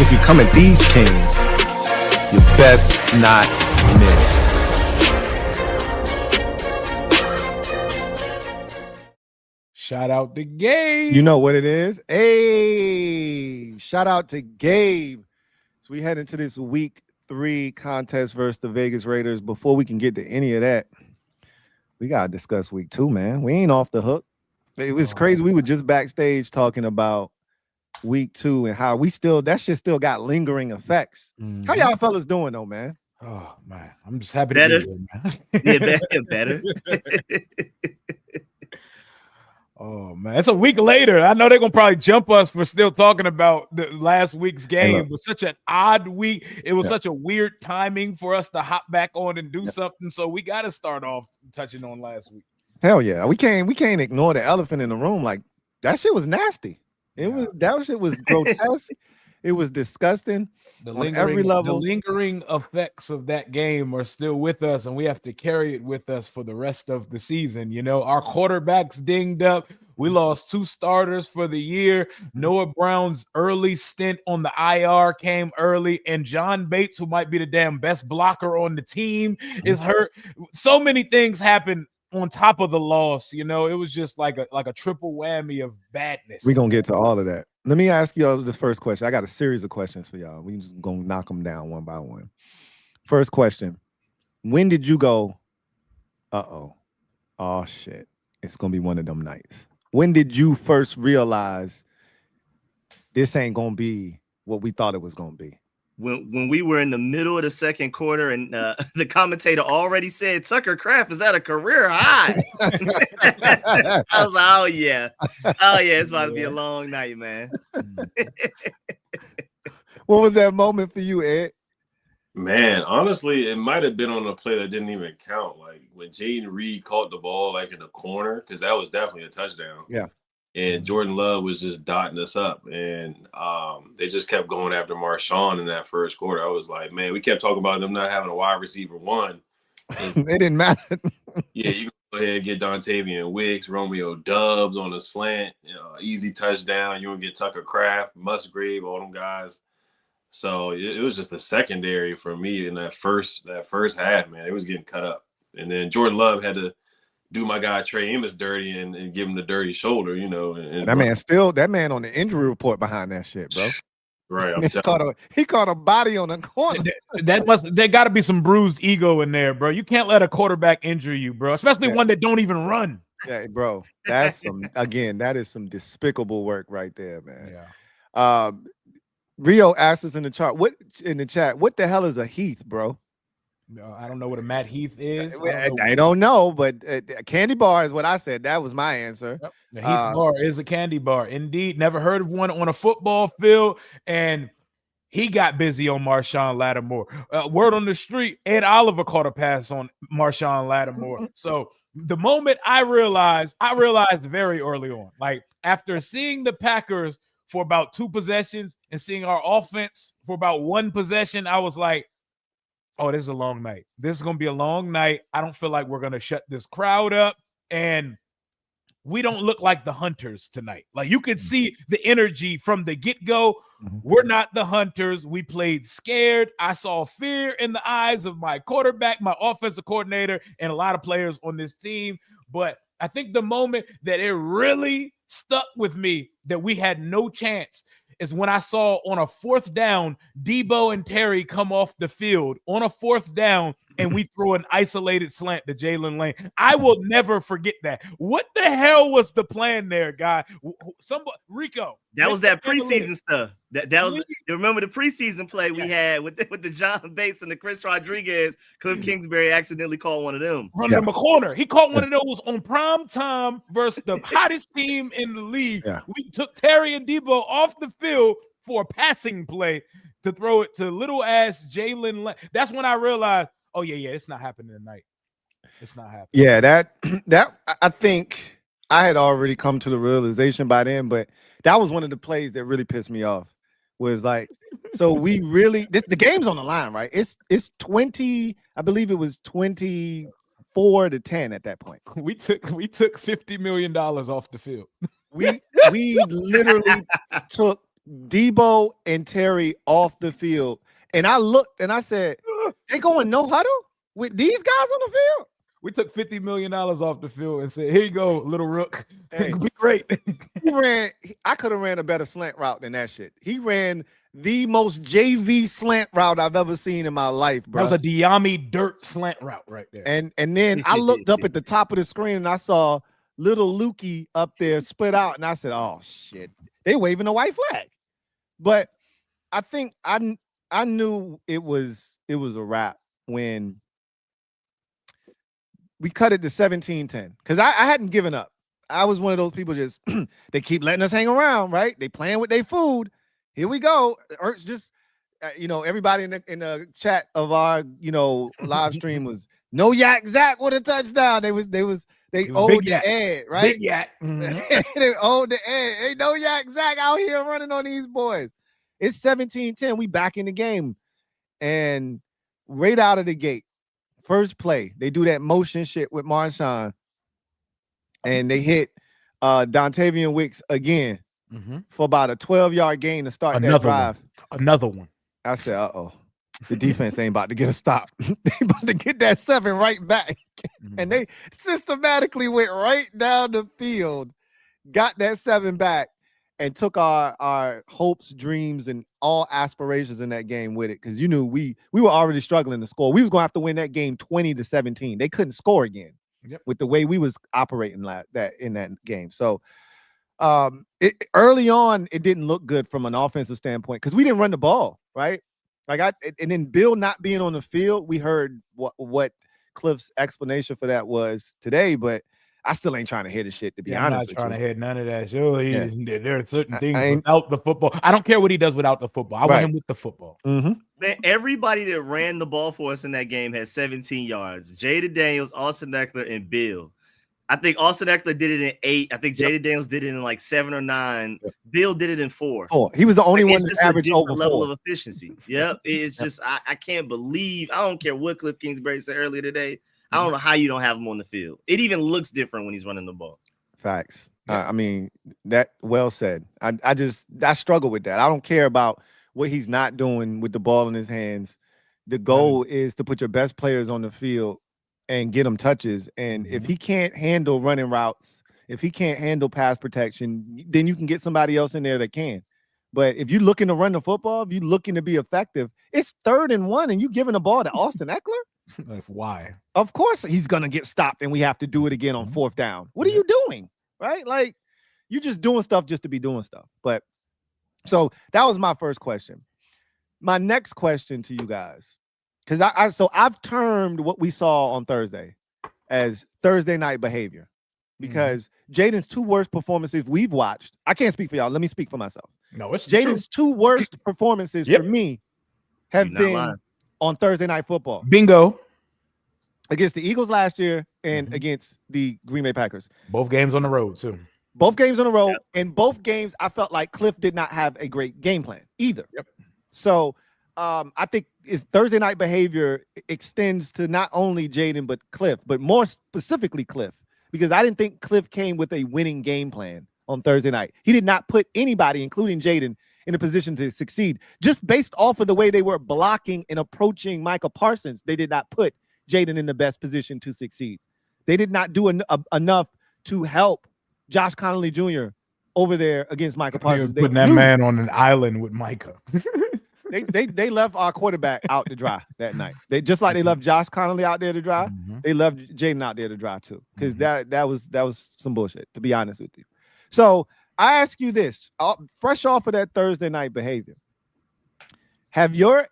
if you come at these kings, you best not miss. Shout out to Gabe. You know what it is? Hey, shout out to Gabe. So we head into this week 3 contest versus the Vegas Raiders. Before we can get to any of that, we got to discuss week 2, man. We ain't off the hook. It was crazy. We were just backstage talking about week 2 and how that shit still got lingering effects. Mm-hmm. How y'all fellas doing though, man? Oh man, I'm just happy to be here, man. Yeah, better. Oh man, it's a week later. I know they're gonna probably jump us for still talking about the last week's game. It was such an odd week. It was such a weird timing for us to hop back on and do something. So we got to start off touching on last week. Hell yeah, we can't ignore the elephant in the room. Like that shit was nasty. That shit was grotesque. It was disgusting. On every level. The lingering effects of that game are still with us, and we have to carry it with us for the rest of the season. You know, our quarterbacks dinged up. We lost 2 starters for the year. Noah Brown's early stint on the IR came early, and John Bates, who might be the damn best blocker on the team, is hurt. So many things happened on top of the loss. You know, it was just like a triple whammy of badness. We're gonna get to all of that. Let me ask y'all the first question. I got a series of questions for y'all. We just gonna knock them down one by one. First question: when did you go, oh shit, it's gonna be one of them nights? When did you first realize this ain't gonna be what we thought it was gonna be? When we were in the middle of the second quarter and the commentator already said Tucker Kraft is at a career high. I was like, oh yeah, it's about to be a long night, man. What was that moment for you, Ed? Man, honestly, it might have been on a play that didn't even count. Like when Jayden Reed caught the ball like in the corner, because that was definitely a touchdown. Yeah. And Jordan Love was just dotting us up. And they just kept going after Marshawn in that first quarter. I was like, man, we kept talking about them not having a wide receiver 1. It didn't matter. Yeah, you can go ahead and get Dontavian Wicks, Romeo Dubs on a slant, easy touchdown. You want to get Tucker Kraft, Musgrave, all them guys. So it was just a secondary for me in that first half, man. It was getting cut up. And then Jordan Love had to do my guy Trey Amos dirty and give him the dirty shoulder, you know. And that man on the injury report behind that shit, bro. Right. He caught a body on the corner. There got to be some bruised ego in there, bro. You can't let a quarterback injure you, bro, especially one that don't even run. Yeah, bro. That is some despicable work right there, man. Yeah. Rio asked us in the chat, what the hell is a Heath, bro? I don't know what a Matt Heath is. I don't know, but a candy bar is what I said. That was my answer. Yep. The Heath bar is a candy bar. Indeed. Never heard of one on a football field, and he got busy on Marshawn Lattimore. Word on the street, Ed Oliver caught a pass on Marshawn Lattimore. So the moment I realized very early on, like after seeing the Packers for about 2 possessions and seeing our offense for about 1 possession, I was like, oh, this is a long night. This is going to be a long night. I don't feel like we're going to shut this crowd up. And we don't look like the Hunters tonight. Like you could see the energy from the get-go. We're not the Hunters. We played scared. I saw fear in the eyes of my quarterback, my offensive coordinator, and a lot of players on this team. But I think the moment that it really stuck with me that we had no chance is when I saw on a 4th down, Debo and Terry come off the field on a 4th down, and we throw an isolated slant to Jalen Lane. I will never forget that. What the hell was the plan there, guy? Rico. That was that preseason stuff. That was. You remember the preseason play we had with the John Bates and the Chris Rodriguez. Cliff Kingsbury accidentally called one of them. Running him a corner. He caught one of those on prime time versus the hottest team in the league. Yeah. We took Terry and Debo off the field for a passing play to throw it to little ass Jalen Lane. That's when I realized, oh yeah, it's not happening tonight. It's not happening. Yeah, that I think I had already come to the realization by then, but that was one of the plays that really pissed me off. Was like, so we really the game's on the line, right? It's 20, I believe it was 24-10 at that point. We took $50 million off the field. We literally took Debo and Terry off the field, and I looked and I said, "They going no huddle with these guys on the field." We took $50 million off the field and said, "Here you go, little rook. Hey. Be great." I could have ran a better slant route than that shit. He ran the most JV slant route I've ever seen in my life, bro. That was a Diami dirt slant route right there. And then I looked up at the top of the screen and I saw little Lukey up there split out, and I said, "Oh shit, they waving a white flag." But I think I knew it was a wrap when we cut it to 17-10 because I hadn't given up. I was one of those people just they keep letting us hang around, right? They playing with their food. Here we go. Ertz just, everybody in the chat of our live stream was no yak Zach with a touchdown. They owed the ad, right? Big yak. They owed the ad. Ain't no yak Zach out here running on these boys. It's 17-10. We back in the game, and right out of the gate, first play, they do that motion shit with Marshawn. And they hit Dontavian Wicks again for about a 12-yard gain to start that drive. Another one. I said, uh-oh. The defense ain't about to get a stop. They about to get that 7 right back. And they systematically went right down the field, got that 7 back, and took our hopes, dreams, and all aspirations in that game with it. Because you knew we were already struggling to score. We was going to have to win that game 20-17. They couldn't score again. Yep. With the way we was operating in that game. So early on, it didn't look good from an offensive standpoint because we didn't run the ball, right? And then Bill not being on the field, we heard what Cliff's explanation for that was today, but I still ain't trying to hear the shit, to be honest. I'm not trying to hear none of that. Sure, there are certain things without the football. I don't care what he does without the football. I want him with the football. Man, everybody that ran the ball for us in that game had 17 yards. Jayden Daniels, Austin Eckler, and Bill. I think Austin Eckler did it in 8. I think Jayden Daniels did it in like 7 or 9. Bill did it in 4. He was the only one that averaged over level 4. of efficiency. Yep. It's just I can't believe. I don't care what Cliff Kingsbury said earlier today. I don't know how you don't have him on the field. It even looks different when he's running the ball. Facts. Yeah. I mean, that well said. I struggle with that. I don't care about what he's not doing with the ball in his hands. The goal is to put your best players on the field and get them touches. And if he can't handle running routes, if he can't handle pass protection, then you can get somebody else in there that can. But if you're looking to run the football, if you're looking to be effective, it's 3rd and 1 and you giving the ball to Austin Eckler? Why? Of course he's going to get stopped and we have to do it again on 4th down. What are you doing? Right? Like, you're just doing stuff just to be doing stuff. But so that was my first question. My next question to you guys, because I've termed what we saw on Thursday as Thursday night behavior, because Jayden's 2 worst performances we've watched. I can't speak for y'all. Let me speak for myself. No, it's Jayden's 2 worst performances for me have been on Thursday Night Football. Bingo. Against the Eagles last year and against the Green Bay Packers. Both games on the road, too. Both games on the road. And both games, I felt like Cliff did not have a great game plan either. Yep. So I think Thursday night behavior extends to not only Jayden, but Cliff, but more specifically Cliff, because I didn't think Cliff came with a winning game plan on Thursday night. He did not put anybody, including Jayden, in a position to succeed. Just based off of the way they were blocking and approaching Micah Parsons, they did not put Jayden in the best position to succeed. They did not do enough to help Josh Connolly Jr. over there against Micah Parsons. Putting that man on an island with Micah. They left our quarterback out to dry that night. They just like they left Josh Connolly out there to dry. They left Jayden out there to dry too, because that was some bullshit, to be honest with you. So I ask you this, fresh off of that Thursday night behavior, have you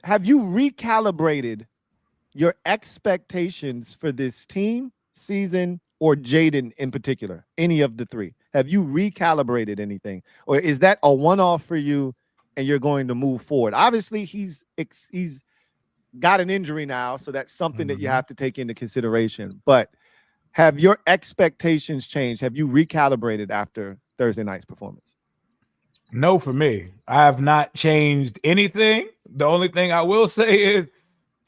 recalibrated your expectations for this team, season, or Jayden in particular? Any of the 3? Have you recalibrated anything, or is that a one-off for you and you're going to move forward? Obviously, he's got an injury now, so that's something that you have to take into consideration. But have your expectations changed? Have you recalibrated after Thursday night's performance? No, for me. I have not changed anything. The only thing I will say is,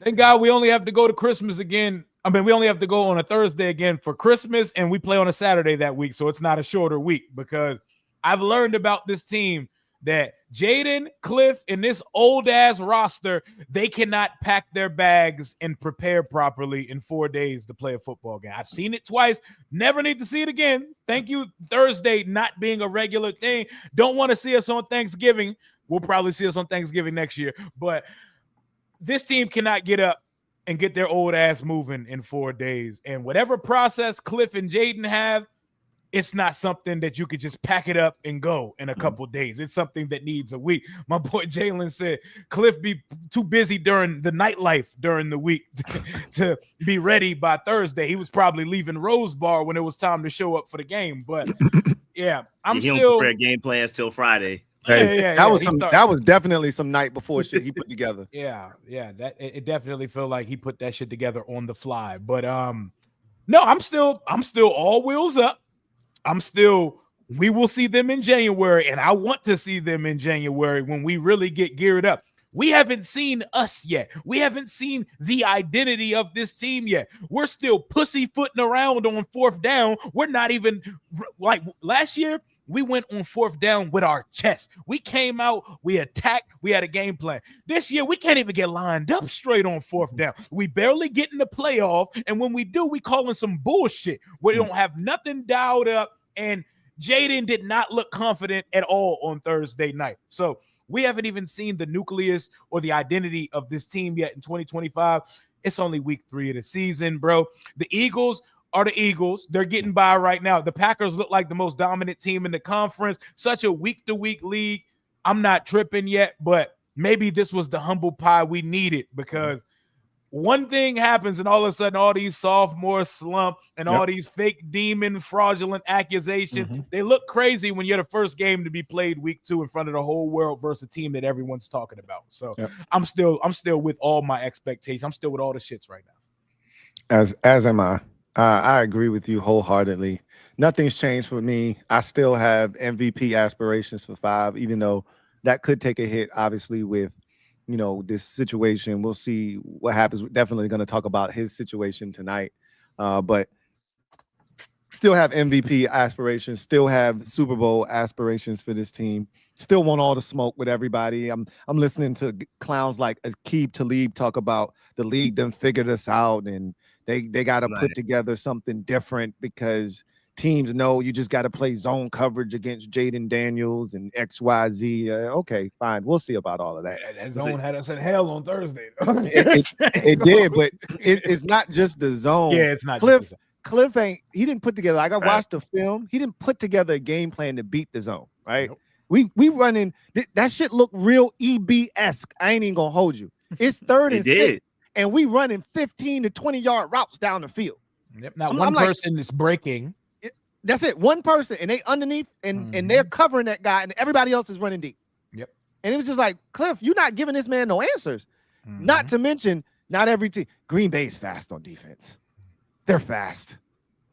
thank God we only have to go to Christmas again. I mean, we only have to go on a Thursday again for Christmas, and we play on a Saturday that week, so it's not a shorter week, because I've learned about this team that Jayden, Cliff, and this old-ass roster, they cannot pack their bags and prepare properly in 4 days to play a football game. I've seen it twice. Never need to see it again. Thank you, Thursday not being a regular thing. Don't want to see us on Thanksgiving. We'll probably see us on Thanksgiving next year. But this team cannot get up and get their old ass moving in 4 days. And whatever process Cliff and Jayden have, it's not something that you could just pack it up and go in a couple days. It's something that needs a week. My boy Jalen said Cliff be too busy during the nightlife during the week to be ready by Thursday. He was probably leaving Rose Bar when it was time to show up for the game. But yeah, he don't prepare game plans till Friday. Hey, that was definitely some night before shit he put together. Yeah, that it definitely felt like he put that shit together on the fly. But no, I'm still all wheels up. We will see them in January, and I want to see them in January when we really get geared up. We haven't seen us yet. We haven't seen the identity of this team yet. We're still pussyfooting around on 4th down. We're not even like last year. We went on 4th down with our chest. We came out, we attacked, we had a game plan. This year, we can't even get lined up straight on 4th down. We barely get in the playoff, and when we do, we calling some bullshit. We don't have nothing dialed up, and Jayden did not look confident at all on Thursday night. So we haven't even seen the nucleus or the identity of this team yet in 2025. It's only week 3 of the season, bro. The Eagles are the Eagles. They're getting by right now. The Packers look like the most dominant team in the conference. Such a week-to-week league. I'm not tripping yet, but maybe this was the humble pie we needed, because one thing happens and all of a sudden all these sophomores slump and all these fake demon fraudulent accusations, they look crazy when you're the first game to be played week 2 in front of the whole world versus a team that everyone's talking about. So I'm still with all my expectations. I'm still with all the shits right now. As am I. I agree with you wholeheartedly. Nothing's changed for me. I still have MVP aspirations for 5, even though that could take a hit, obviously, with, this situation. We'll see what happens. We're definitely going to talk about his situation tonight. But still have MVP aspirations, still have Super Bowl aspirations for this team. Still want all the smoke with everybody. I'm listening to clowns like Aqib Talib talk about the league done figured us out, and they got to put together something different because teams know you just got to play zone coverage against Jayden Daniels and XYZ. Okay, fine. We'll see about all of that. That zone had us in hell on Thursday. It did, but it's not just the zone. Yeah, it's not. Cliff he didn't put together. Like I watched the film. He didn't put together a game plan to beat the zone, right? Nope. We running that shit look real EB-esque. I ain't even gonna hold you. It's 3rd and 6. And we running 15 to 20-yard routes down the field. Yep. Now one person is breaking. That's it. One person, and they underneath, and they're covering that guy, and everybody else is running deep. Yep. And it was just like, Cliff, you're not giving this man no answers. Not to mention, not every team. Green Bay's fast on defense. They're fast.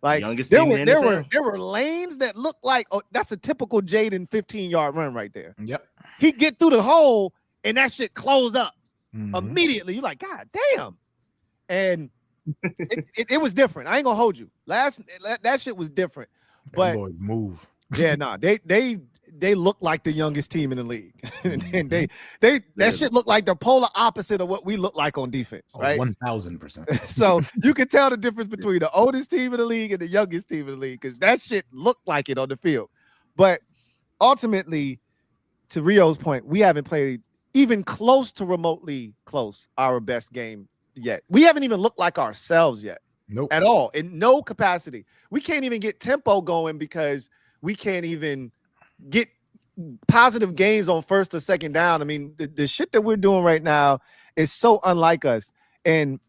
Like there were lanes that look like that's a typical Jayden 15-yard run right there. Yep. He get through the hole, and that shit close up. Immediately, you're like, God damn. And it was different. I ain't gonna hold you. That shit was different. But move. Yeah, they look like the youngest team in the league. And that shit look like the polar opposite of what we look like on defense, right? 1000%. So you can tell the difference between the oldest team in the league and the youngest team in the league, because that shit looked like it on the field. But ultimately, to Rio's point, we haven't played even close to remotely close our best game yet. We haven't even looked like ourselves yet. Nope. At all, in no capacity. We can't even get tempo going because we can't even get positive gains on 1st or 2nd down. I mean, the shit that we're doing right now is so unlike us. And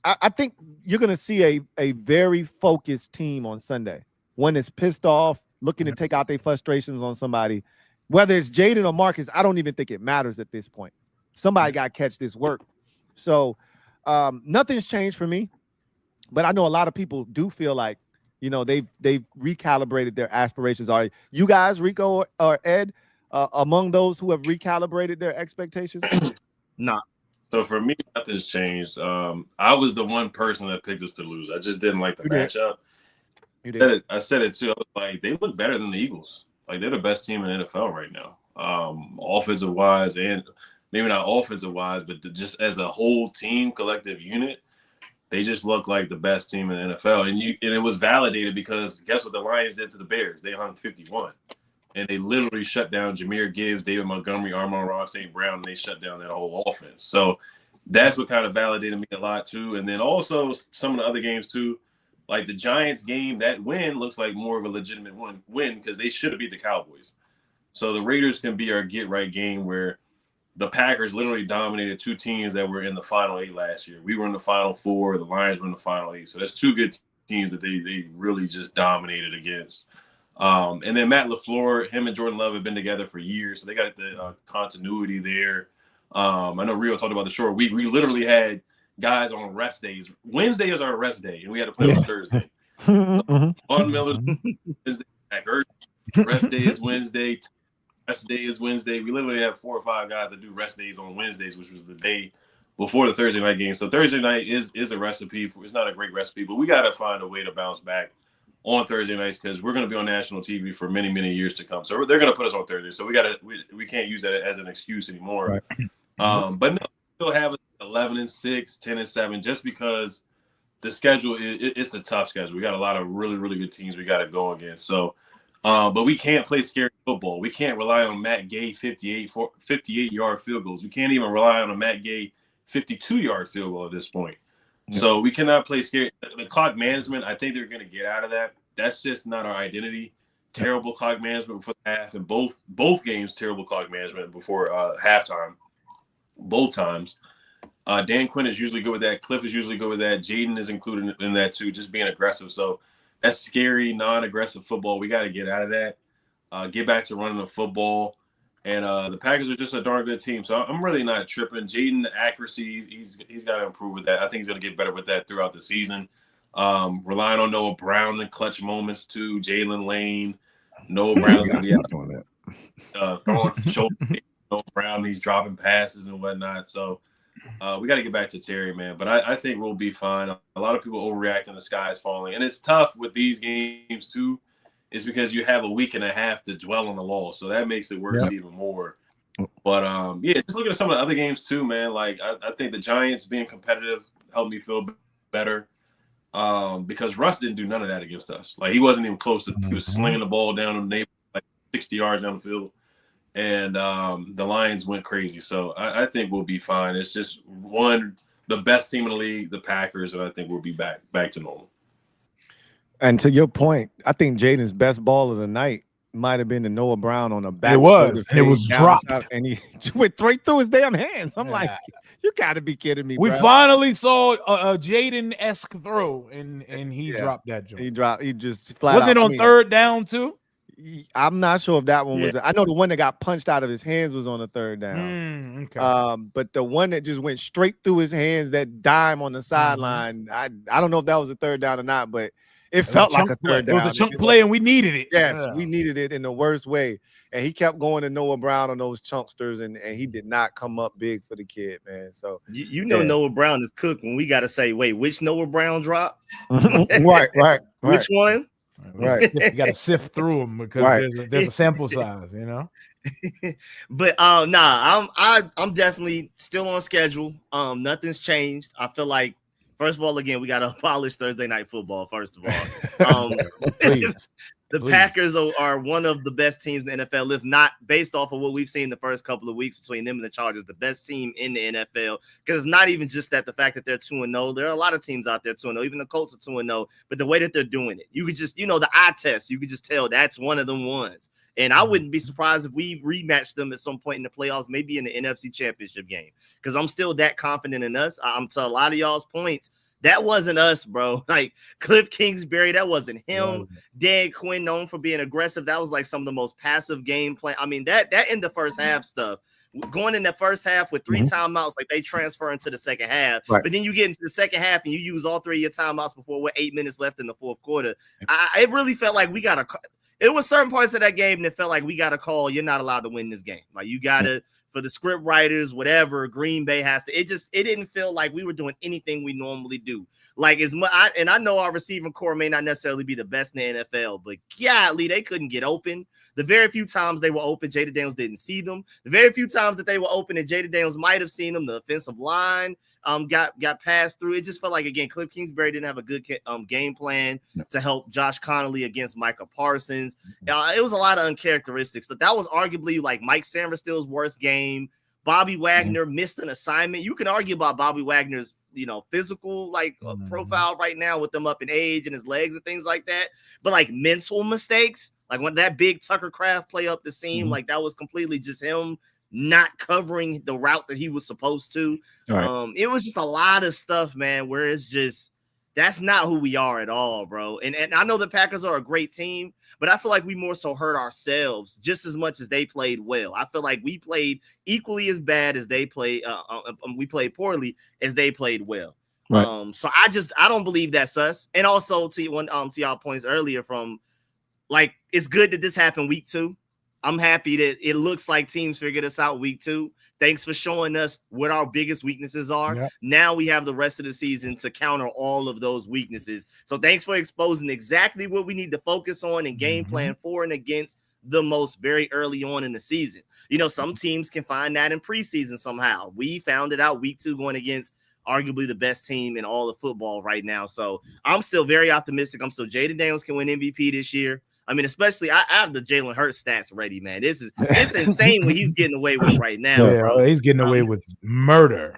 I think you're going to see a very focused team on Sunday. One that's pissed off, looking to take out their frustrations on somebody. Whether it's Jayden or Marcus, I don't even think it matters at this point. Somebody got to catch this work. So nothing's changed for me. But I know a lot of people do feel like, they've recalibrated their aspirations. Are you guys, Rico or Ed, among those who have recalibrated their expectations? Nah. So for me, nothing's changed. I was the one person that picked us to lose. I just didn't like the matchup. You did. I said it too. I was like, they look better than the Eagles. Like, they're the best team in the NFL right now. offensive wise, and maybe not offensive wise, but just as a whole team, collective unit. They just look like the best team in the NFL. And it was validated because guess what the Lions did to the Bears? They hung 51. And they literally shut down Jahmyr Gibbs, David Montgomery, Amon-Ra St. Brown, and they shut down that whole offense. So that's what kind of validated me a lot too. And then also some of the other games too, like the Giants game, that win looks like more of a legitimate win because they should have beat the Cowboys. So the Raiders can be our get-right game where the Packers literally dominated two teams that were in the Final 8 last year. We were in the Final 4. The Lions were in the Final 8. So that's two good teams that they really just dominated against. And then Matt LaFleur, him and Jordan Love have been together for years. So they got the continuity there. I know Rio talked about the short week. We literally had guys on rest days. Wednesday is our rest day, and we had to play on Thursday. Von Miller, rest day is Wednesday. Rest day is Wednesday. We literally have 4 or 5 guys that do rest days on Wednesdays, which was the day before the Thursday night game. So Thursday night is a recipe. It's not a great recipe, but we got to find a way to bounce back on Thursday nights because we're going to be on national TV for many, many years to come. So they're going to put us on Thursday. So we can't use that as an excuse anymore. Right. But no, we still have 11-6, 10-7, just because the schedule it's a tough schedule. We got a lot of really, really good teams we got to go against. So. But we can't play scary football. We can't rely on Matt Gay 58-yard field goals. We can't even rely on a Matt Gay 52-yard field goal at this point. Yeah. So we cannot play scary. The clock management, I think they're going to get out of that. That's just not our identity. Terrible clock management before the half, and both games, terrible clock management before halftime, both times. Dan Quinn is usually good with that. Cliff is usually good with that. Jayden is included in that too, just being aggressive. So that's scary, non-aggressive football. We got to get out of that, get back to running the football. And the Packers are just a darn good team. So I'm really not tripping. Jayden, the accuracy, he's got to improve with that. I think he's going to get better with that throughout the season. Relying on Noah Brown in clutch moments too. Jalen Lane, Noah Brown is going to be throwing shoulder. Noah Brown, he's dropping passes and whatnot. So we got to get back to Terry, man. But I think we'll be fine. A lot of people overreact and the sky is falling. And it's tough with these games, too, is because you have a week and a half to dwell on the loss. So that makes it worse even more. But, yeah, just looking at some of the other games, too, man. Like, I think the Giants being competitive helped me feel better because Russ didn't do none of that against us. Like, he wasn't even close to – he was slinging the ball down the neighborhood, like 60 yards down the field. And the Lions went crazy. So I think we'll be fine. It's just the best team in the league, the Packers, and I think we'll be back to normal. And to your point, I think Jayden's best ball of the night might have been the Noah Brown on the back. It was dropped. And he went straight through his damn hands. I'm like, you got to be kidding me, We bro. finally saw a Jayden-esque throw, and he dropped that joint. He just flat Wasn't it on third down, too? I'm not sure if that one was. I know the one that got punched out of his hands was on the third down. Okay. But the one that just went straight through his hands, that dime on the sideline, I don't know if that was a third down or not, but it felt like a third down. It was a chunk play, and we needed it. Yes, we needed it in the worst way. And he kept going to Noah Brown on those chunksters, and he did not come up big for the kid, man. So you know Noah Brown is cooked when we got to say, wait, which Noah Brown drop? right. Which one? Right. You got to sift through them because there's a sample size, you know. But I'm definitely still on schedule. Nothing's changed. I feel like, first of all, again, we got to abolish Thursday night football. First of all, the Packers are one of the best teams in the NFL, if not based off of what we've seen the first couple of weeks between them and the Chargers, the best team in the NFL. Because it's not even just that the fact that they're 2-0. There are a lot of teams out there 2-0. Even the Colts are 2-0. But the way that they're doing it, you could just, the eye test, you could just tell that's one of them ones. And I wouldn't be surprised if we rematch them at some point in the playoffs, maybe in the NFC Championship game, because I'm still that confident in us. I'm to a lot of y'all's points. That wasn't us, bro. Like Cliff Kingsbury, that wasn't him. Dan Quinn, known for being aggressive. That was like some of the most passive gameplay. I mean, that in the first half stuff, going in the first half with 3 timeouts, like they transfer into the second half. Right. But then you get into the second half and you use all 3 of your timeouts before 8 minutes left in the fourth quarter. It really felt like we got to. It was certain parts of that game that felt like we got to call. You're not allowed to win this game. Like you got to. For the script writers, whatever, Green Bay has to. It didn't feel like we were doing anything we normally do. Like as much, and I know our receiving core may not necessarily be the best in the NFL, but golly, they couldn't get open. The very few times they were open, Jayden Daniels didn't see them. The very few times that they were open and Jayden Daniels might have seen them, the offensive line got passed through. It just felt like, again, Cliff Kingsbury didn't have a good game plan to help Josh Connolly against Micah Parsons. It was a lot of uncharacteristics. That was arguably like Mike Sainristil's worst game. Bobby Wagner missed an assignment. You can argue about Bobby Wagner's, physical profile right now with them up in age and his legs and things like that. But like mental mistakes, like when that big Tucker Kraft play up the seam, like that was completely just him not covering the route that he was supposed to. Right. It was just a lot of stuff, man, where it's just, that's not who we are at all, bro. And I know the Packers are a great team, but I feel like we more so hurt ourselves just as much as they played well. I feel like we played equally as bad as they played. We played poorly as they played well. Right. So I don't believe that's us. And also to y'all points earlier from, like, it's good that this happened week 2. I'm happy that it looks like teams figured us out week 2. Thanks for showing us what our biggest weaknesses are. Yep. Now we have the rest of the season to counter all of those weaknesses. So thanks for exposing exactly what we need to focus on and game plan for and against the most very early on in the season. Some teams can find that in preseason somehow. We found it out week 2 going against arguably the best team in all of football right now. So I'm still very optimistic. I'm still Jayden Daniels can win MVP this year. I mean, especially I have the Jalen Hurts stats ready, man. It's insane what he's getting away with right now, bro. He's getting away with murder.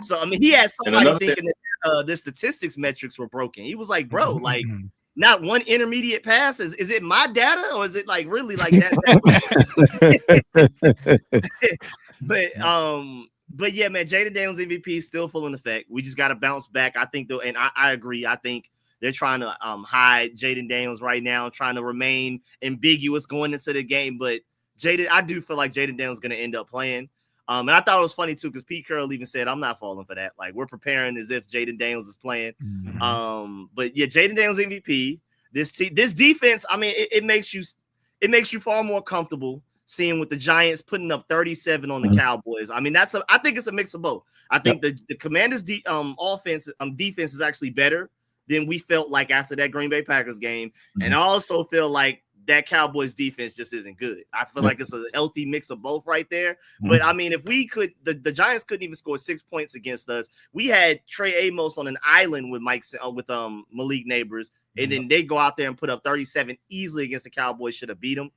So I mean, he had somebody thinking that the statistics metrics were broken. He was like, bro, like not one intermediate pass. Is it my data or is it like really like that? But yeah, man, Jayden Daniels MVP is still full in effect. We just got to bounce back. I think though, and I agree. I think they're trying to hide Jayden Daniels right now, trying to remain ambiguous going into the game. But I do feel like Jayden Daniels is going to end up playing. And I thought it was funny, too, because Pete Carroll even said, I'm not falling for that. Like, we're preparing as if Jayden Daniels is playing. But, yeah, Jayden Daniels MVP. This defense, I mean, it makes you far more comfortable seeing with the Giants putting up 37 on the Cowboys. I mean, I think it's a mix of both. I think the Commanders' defense is actually better than we felt like after that Green Bay Packers game. And I also feel like that Cowboys defense just isn't good. I feel like it's a healthy mix of both right there. But I mean, if we could, the Giants couldn't even score 6 points against us. We had Trey Amos on an island with Malik Neighbors, and then they go out there and put up 37 easily against the Cowboys. Should have beat them.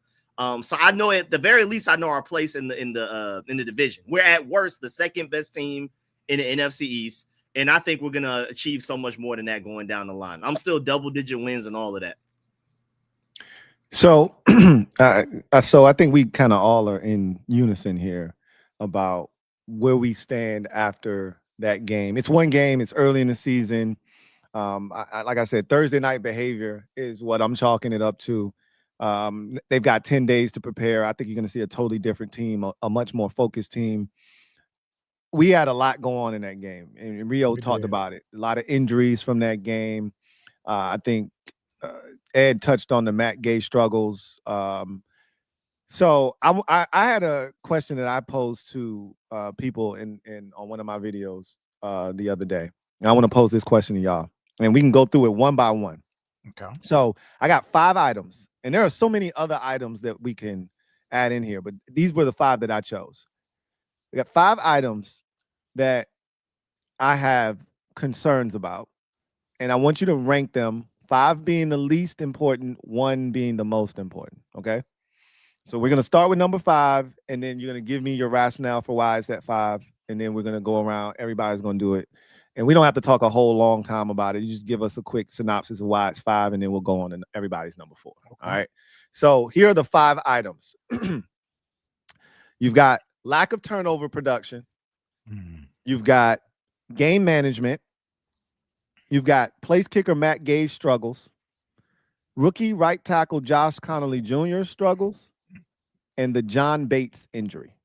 So I know at the very least I know our place in the division. We're at worst the second best team in the NFC East. And I think we're going to achieve so much more than that going down the line. I'm still double-digit wins and all of that. So, so I think we kind of all are in unison here about where we stand after that game. It's one game. It's early in the season. Like I said, Thursday night behavior is what I'm chalking it up to. They've got 10 days to prepare. I think you're going to see a totally different team, a much more focused team. We had a lot go on in that game, and Rio talked about it. A lot of injuries from that game. I think Ed touched on the Matt Gay struggles. So I had a question that I posed to people in on one of my videos the other day. And I want to pose this question to y'all, and we can go through it one by one. Okay. So I got 5 items, and there are so many other items that we can add in here, but these were the 5 that I chose. We got 5 items that I have concerns about, and I want you to rank them, 5 being the least important, 1 being the most important, okay? So we're going to start with number 5, and then you're going to give me your rationale for why it's at 5, and then we're going to go around. Everybody's going to do it, and we don't have to talk a whole long time about it. You just give us a quick synopsis of why it's 5, and then we'll go on to everybody's number 4, okay. All right? So here are the 5 items. You've got lack of turnover production. You've got game management. You've got place kicker Matt Gay's struggles, rookie right tackle Josh Connolly Jr.'s struggles, and the John Bates injury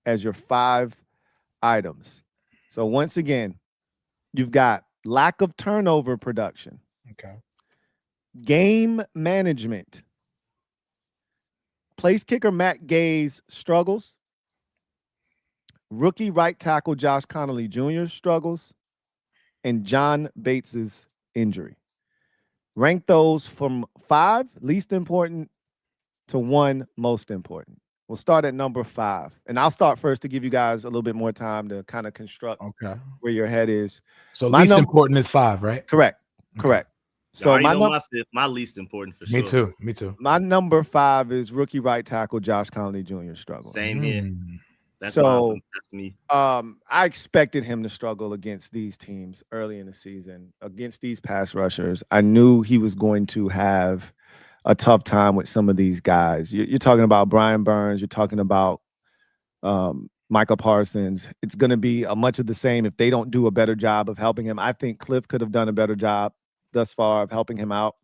as your 5 items. So once again, you've got lack of turnover production. Okay. Game management. Place kicker Matt Gay's struggles, rookie right tackle Josh Connolly Jr.'s struggles, and John Bates's injury. Rank those from 5, least important, to 1, most important. We'll start at number 5. And I'll start first to give you guys a little bit more time to kind of construct where your head is. So least important is 5, right? Correct. Correct. So I know my fifth, my least important for sure. Me too. Me too. My number 5 is rookie right tackle Josh Connolly Jr. struggling. Same here. That's me. I expected him to struggle against these teams early in the season, against these pass rushers. I knew he was going to have a tough time with some of these guys. You're talking about Brian Burns. You're talking about Micah Parsons. It's going to be much of the same if they don't do a better job of helping him. I think Cliff could have done a better job thus far of helping him out,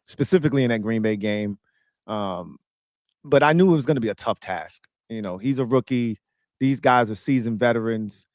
specifically in that Green Bay game. But I knew it was going to be a tough task. You know, he's a rookie. These guys are seasoned veterans.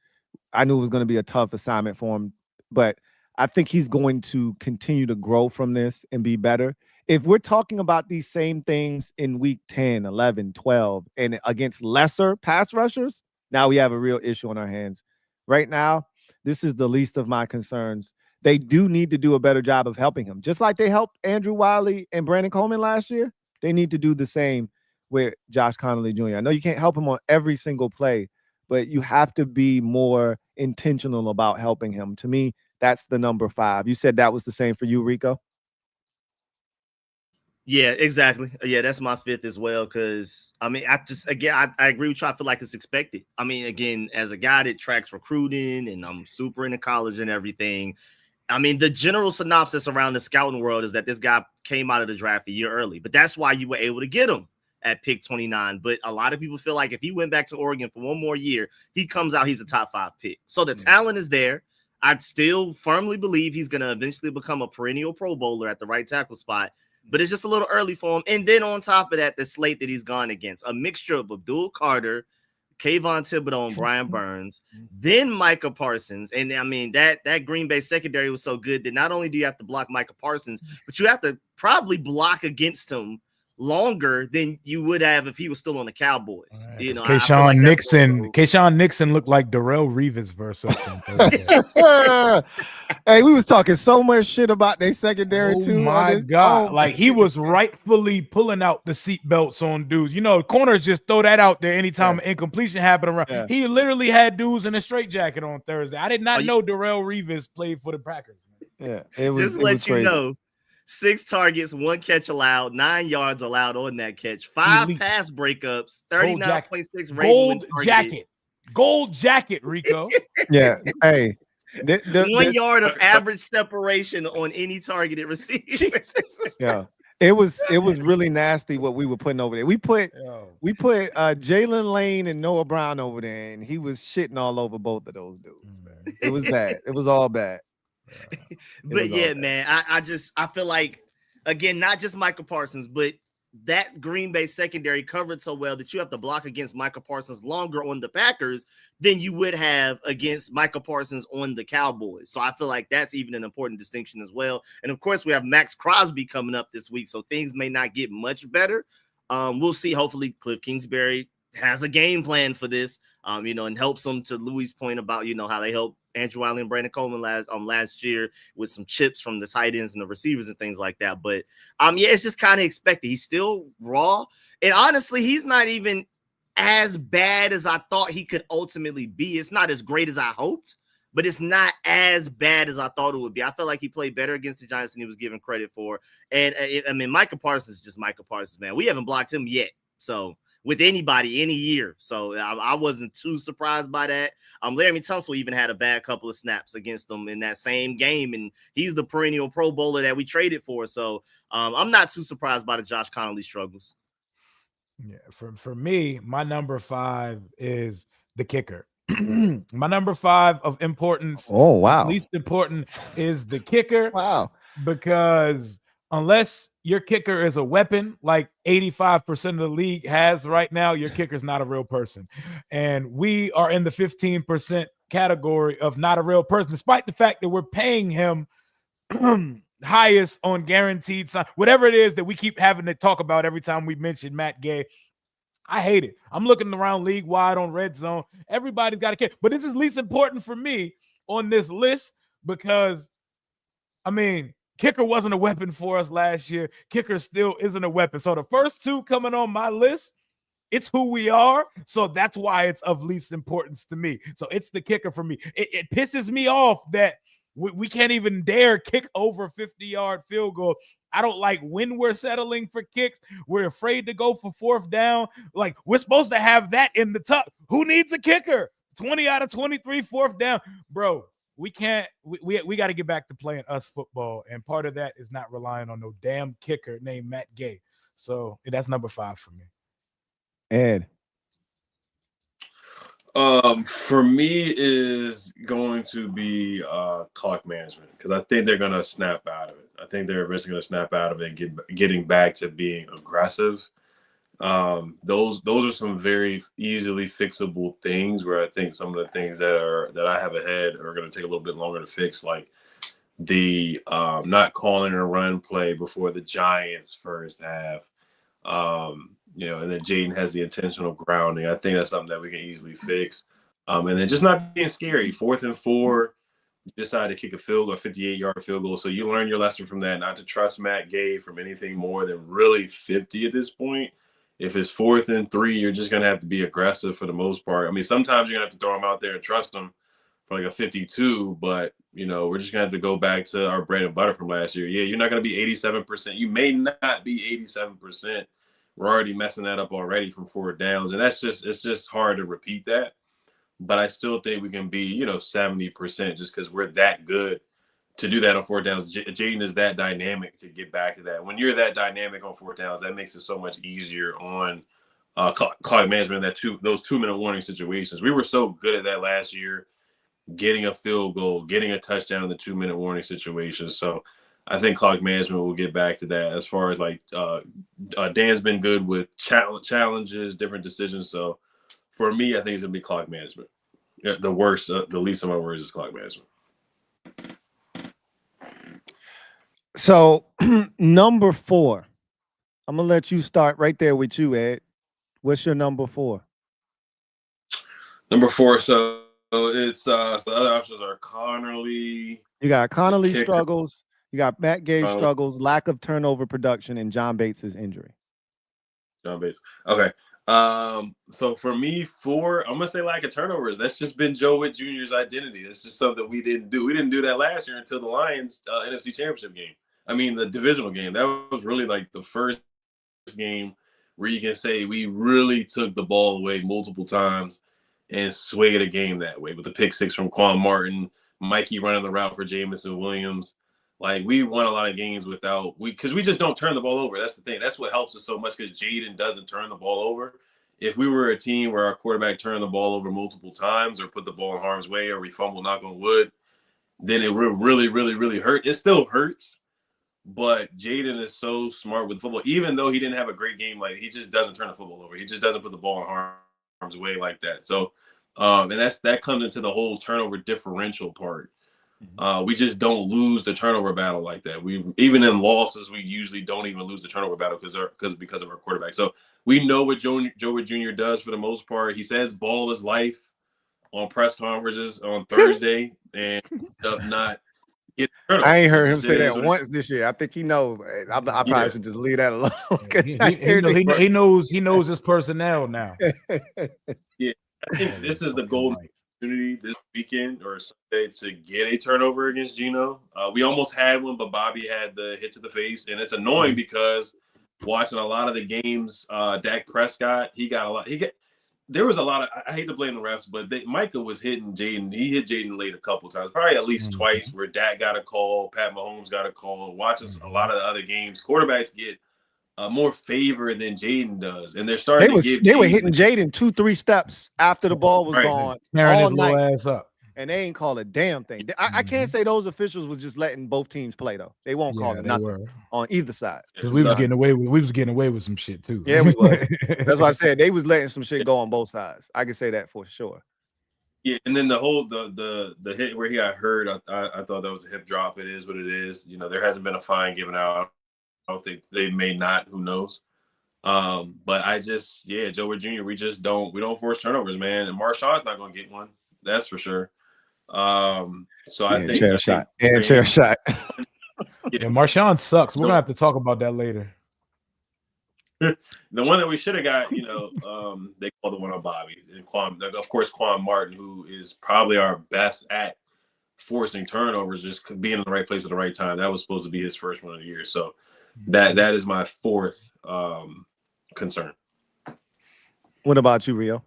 I knew it was going to be a tough assignment for him, but I think he's going to continue to grow from this and be better. If we're talking about these same things in week 10, 11, 12, and against lesser pass rushers, now we have a real issue on our hands. Right now, this is the least of my concerns. They do need to do a better job of helping him. Just like they helped Andrew Wiley and Brandon Coleman last year, they need to do the same with Josh Connolly Jr. I know you can't help him on every single play, but you have to be more intentional about helping him. To me, that's the number 5. You said that was the same for you, Rico? Yeah, exactly. Yeah, that's my 5th as well. Because I mean, I agree with you. I feel like it's expected. I mean, again, as a guy that tracks recruiting and I'm super into college and everything, I mean, the general synopsis around the scouting world is that this guy came out of the draft a year early, but that's why you were able to get him at pick 29. But a lot of people feel like if he went back to Oregon for one more year, he comes out, he's a top 5 pick. So the talent is there. I still firmly believe he's going to eventually become a perennial Pro Bowler at the right tackle spot, but it's just a little early for him. And then on top of that, the slate that he's gone against, a mixture of Abdul Carter, Kayvon Thibodeau, and Brian Burns, then Micah Parsons. And I mean, that Green Bay secondary was so good that not only do you have to block Micah Parsons, but you have to probably block against him longer than you would have if he was still on the Cowboys. Right. You know, Kayshawn Nixon looked like Darrelle Revis versus Hey, we was talking so much shit about their secondary too. My God, like he was rightfully pulling out the seatbelts on dudes. You know, corners just throw that out there anytime an incompletion happened around. Yeah. He literally had dudes in a straitjacket on Thursday. I did not know Darrelle Revis played for the Packers. Yeah, it was. Just let you know. 6 targets, 1 catch allowed, 9 yards allowed on that catch, 5 pass breakups, 39.6 rating. Gold jacket, Rico. Yeah. Hey, 1 yard of average separation on any targeted receiver. Yeah. It was really nasty what we were putting over there. We put Jalen Lane and Noah Brown over there, and he was shitting all over both of those dudes, man. It was bad. It was all bad. But yeah, man, I feel like, again, not just Micah Parsons, but that Green Bay secondary covered so well that you have to block against Micah Parsons longer on the Packers than you would have against Micah Parsons on the Cowboys. So I feel like that's even an important distinction as well. And of course, we have Max Crosby coming up this week, so things may not get much better. We'll see. Hopefully, Cliff Kingsbury has a game plan for this, and helps them, to Louie's point about, how they helped Andrew Wiley and Brandon Coleman last year with some chips from the tight ends and the receivers and things like that. But it's just kind of expected. He's still raw. And honestly, he's not even as bad as I thought he could ultimately be. It's not as great as I hoped, but it's not as bad as I thought it would be. I felt like he played better against the Giants than he was given credit for. And Micah Parsons is just Micah Parsons, man. We haven't blocked him yet. So with anybody any year. So I wasn't too surprised by that. Laramie Tunsil even had a bad couple of snaps against them in that same game, and he's the perennial Pro Bowler that we traded for. So I'm not too surprised by the Josh Connolly struggles. Yeah, for me, my number 5 is the kicker. My number 5 of importance, least important, is the kicker. Wow. Because unless your kicker is a weapon like 85% of the league has right now, your kicker's not a real person. And we are in the 15% category of not a real person, despite the fact that we're paying him highest on guaranteed sign, whatever it is that we keep having to talk about every time we mention Matt Gay. I hate it. I'm looking around league-wide on Red Zone. Everybody's got a kicker. But this is least important for me on this list because, I mean, kicker wasn't a weapon for us last year. Kicker still isn't a weapon. So the first two coming on my list, it's who we are. So that's why it's of least importance to me. So it's the kicker for me. It pisses me off that we can't even dare kick over 50-yard field goal. I don't like when we're settling for kicks. We're afraid to go for fourth down. Like, we're supposed to have that in the tuck. Who needs a kicker? 20 out of 23, fourth down. Bro, we can't. We got to get back to playing us football. And part of that is not relying on no damn kicker named Matt Gay. So that's number 5 for me. Ed. For me is going to be clock management, because I think they're gonna snap out of it. I think they're eventually gonna snap out of it and getting back to being aggressive. Those are some very easily fixable things, where I think some of the things that I have ahead are gonna take a little bit longer to fix, like the not calling a run play before the Giants' first half. And then Jayden has the intentional grounding. I think that's something that we can easily fix. And then just not being scary. 4th and 4, you decide to kick a field goal, 58-yard field goal. So you learn your lesson from that, not to trust Matt Gay from anything more than really 50 at this point. If it's 4th and 3, you're just going to have to be aggressive for the most part. I mean, sometimes you're going to have to throw him out there and trust him for like a 52, but, we're just going to have to go back to our bread and butter from last year. Yeah, you're not going to be 87%. You may not be 87%. We're already messing that up already from 4 downs. And it's just hard to repeat that. But I still think we can be, 70% just because we're that good to do that on 4 downs. Jayden is that dynamic to get back to that. When you're that dynamic on 4 downs, that makes it so much easier on clock management, those 2-minute warning situations. We were so good at that last year, getting a field goal, getting a touchdown in the 2-minute warning situations. So I think clock management will get back to that. As far as Dan's been good with challenges, different decisions. So for me, I think it's gonna be clock management. Yeah, the least of my worries is clock management. So number 4, I'm gonna let you start right there with you, Ed. What's your number 4? Number 4. So it's so the other options are Connerly. You got Connerly struggles. You got Matt Gay struggles, lack of turnover production, and John Bates' injury. John Bates. Okay. So for me, 4, I'm gonna say lack of turnovers. That's just been Joe Witt Jr.'s identity. That's just something we didn't do. We didn't do that last year until the Lions NFC Championship game. I mean, the divisional game. That was really like the first game where you can say we really took the ball away multiple times and swayed a game that way, with the pick 6 from Quan Martin, Mikey running the route for Jamison Williams. Like, we won a lot of games because we just don't turn the ball over. That's the thing. That's what helps us so much, because Jayden doesn't turn the ball over. If we were a team where our quarterback turned the ball over multiple times, or put the ball in harm's way, or we fumble, knock on wood, then it would really, really, really hurt. It still hurts, but Jayden is so smart with football. Even though he didn't have a great game, like, he just doesn't turn the football over. He just doesn't put the ball in harm's way like that. So, and that comes into the whole turnover differential part. We just don't lose the turnover battle like that. We, even in losses, we usually don't even lose the turnover battle because of our quarterback. So we know what Joe Witt Jr. does for the most part. He says ball is life on press conferences on Thursday, and not get turnover. I ain't heard him say that once this year. I think he knows. I probably should just leave that alone. He knows his personnel now. Yeah, I think this is the golden opportunity this weekend or Sunday to get a turnover against Geno. We almost had one, but Bobby had the hit to the face, and it's annoying because watching a lot of the games, Dak Prescott, there was a lot of, I hate to blame the refs, but Micah was hitting Jayden. He hit Jayden late a couple times, probably at least twice, where Dak got a call, Pat Mahomes got a call. Watching a lot of the other games, quarterbacks get more favor than Jayden does, and they're starting They were hitting Jayden 2-3 steps after the ball was gone all night, ass up. and they ain't call a damn thing. I can't say those officials was just letting both teams play though. They won't call nothing on either side, because we was getting away with some shit too. Yeah, we was. That's why I said they was letting some shit go on both sides. I can say that for sure. Yeah, and then the whole the hit where he got hurt, I thought that was a hip drop. It is what it is. There hasn't been a fine given out. I don't think they may not. Who knows? But Joe Witt Jr. We don't force turnovers, man. And Marshawn's not going to get one. That's for sure. So I think chair shot. And chair shot. Yeah, Marshawn sucks. We're gonna have to talk about that later. The one that we should have got, they call the one on Bobby. And of course, Quan Martin, who is probably our best at forcing turnovers, just being in the right place at the right time. That was supposed to be his first one of the year. So that is my fourth concern. What about you, Rio?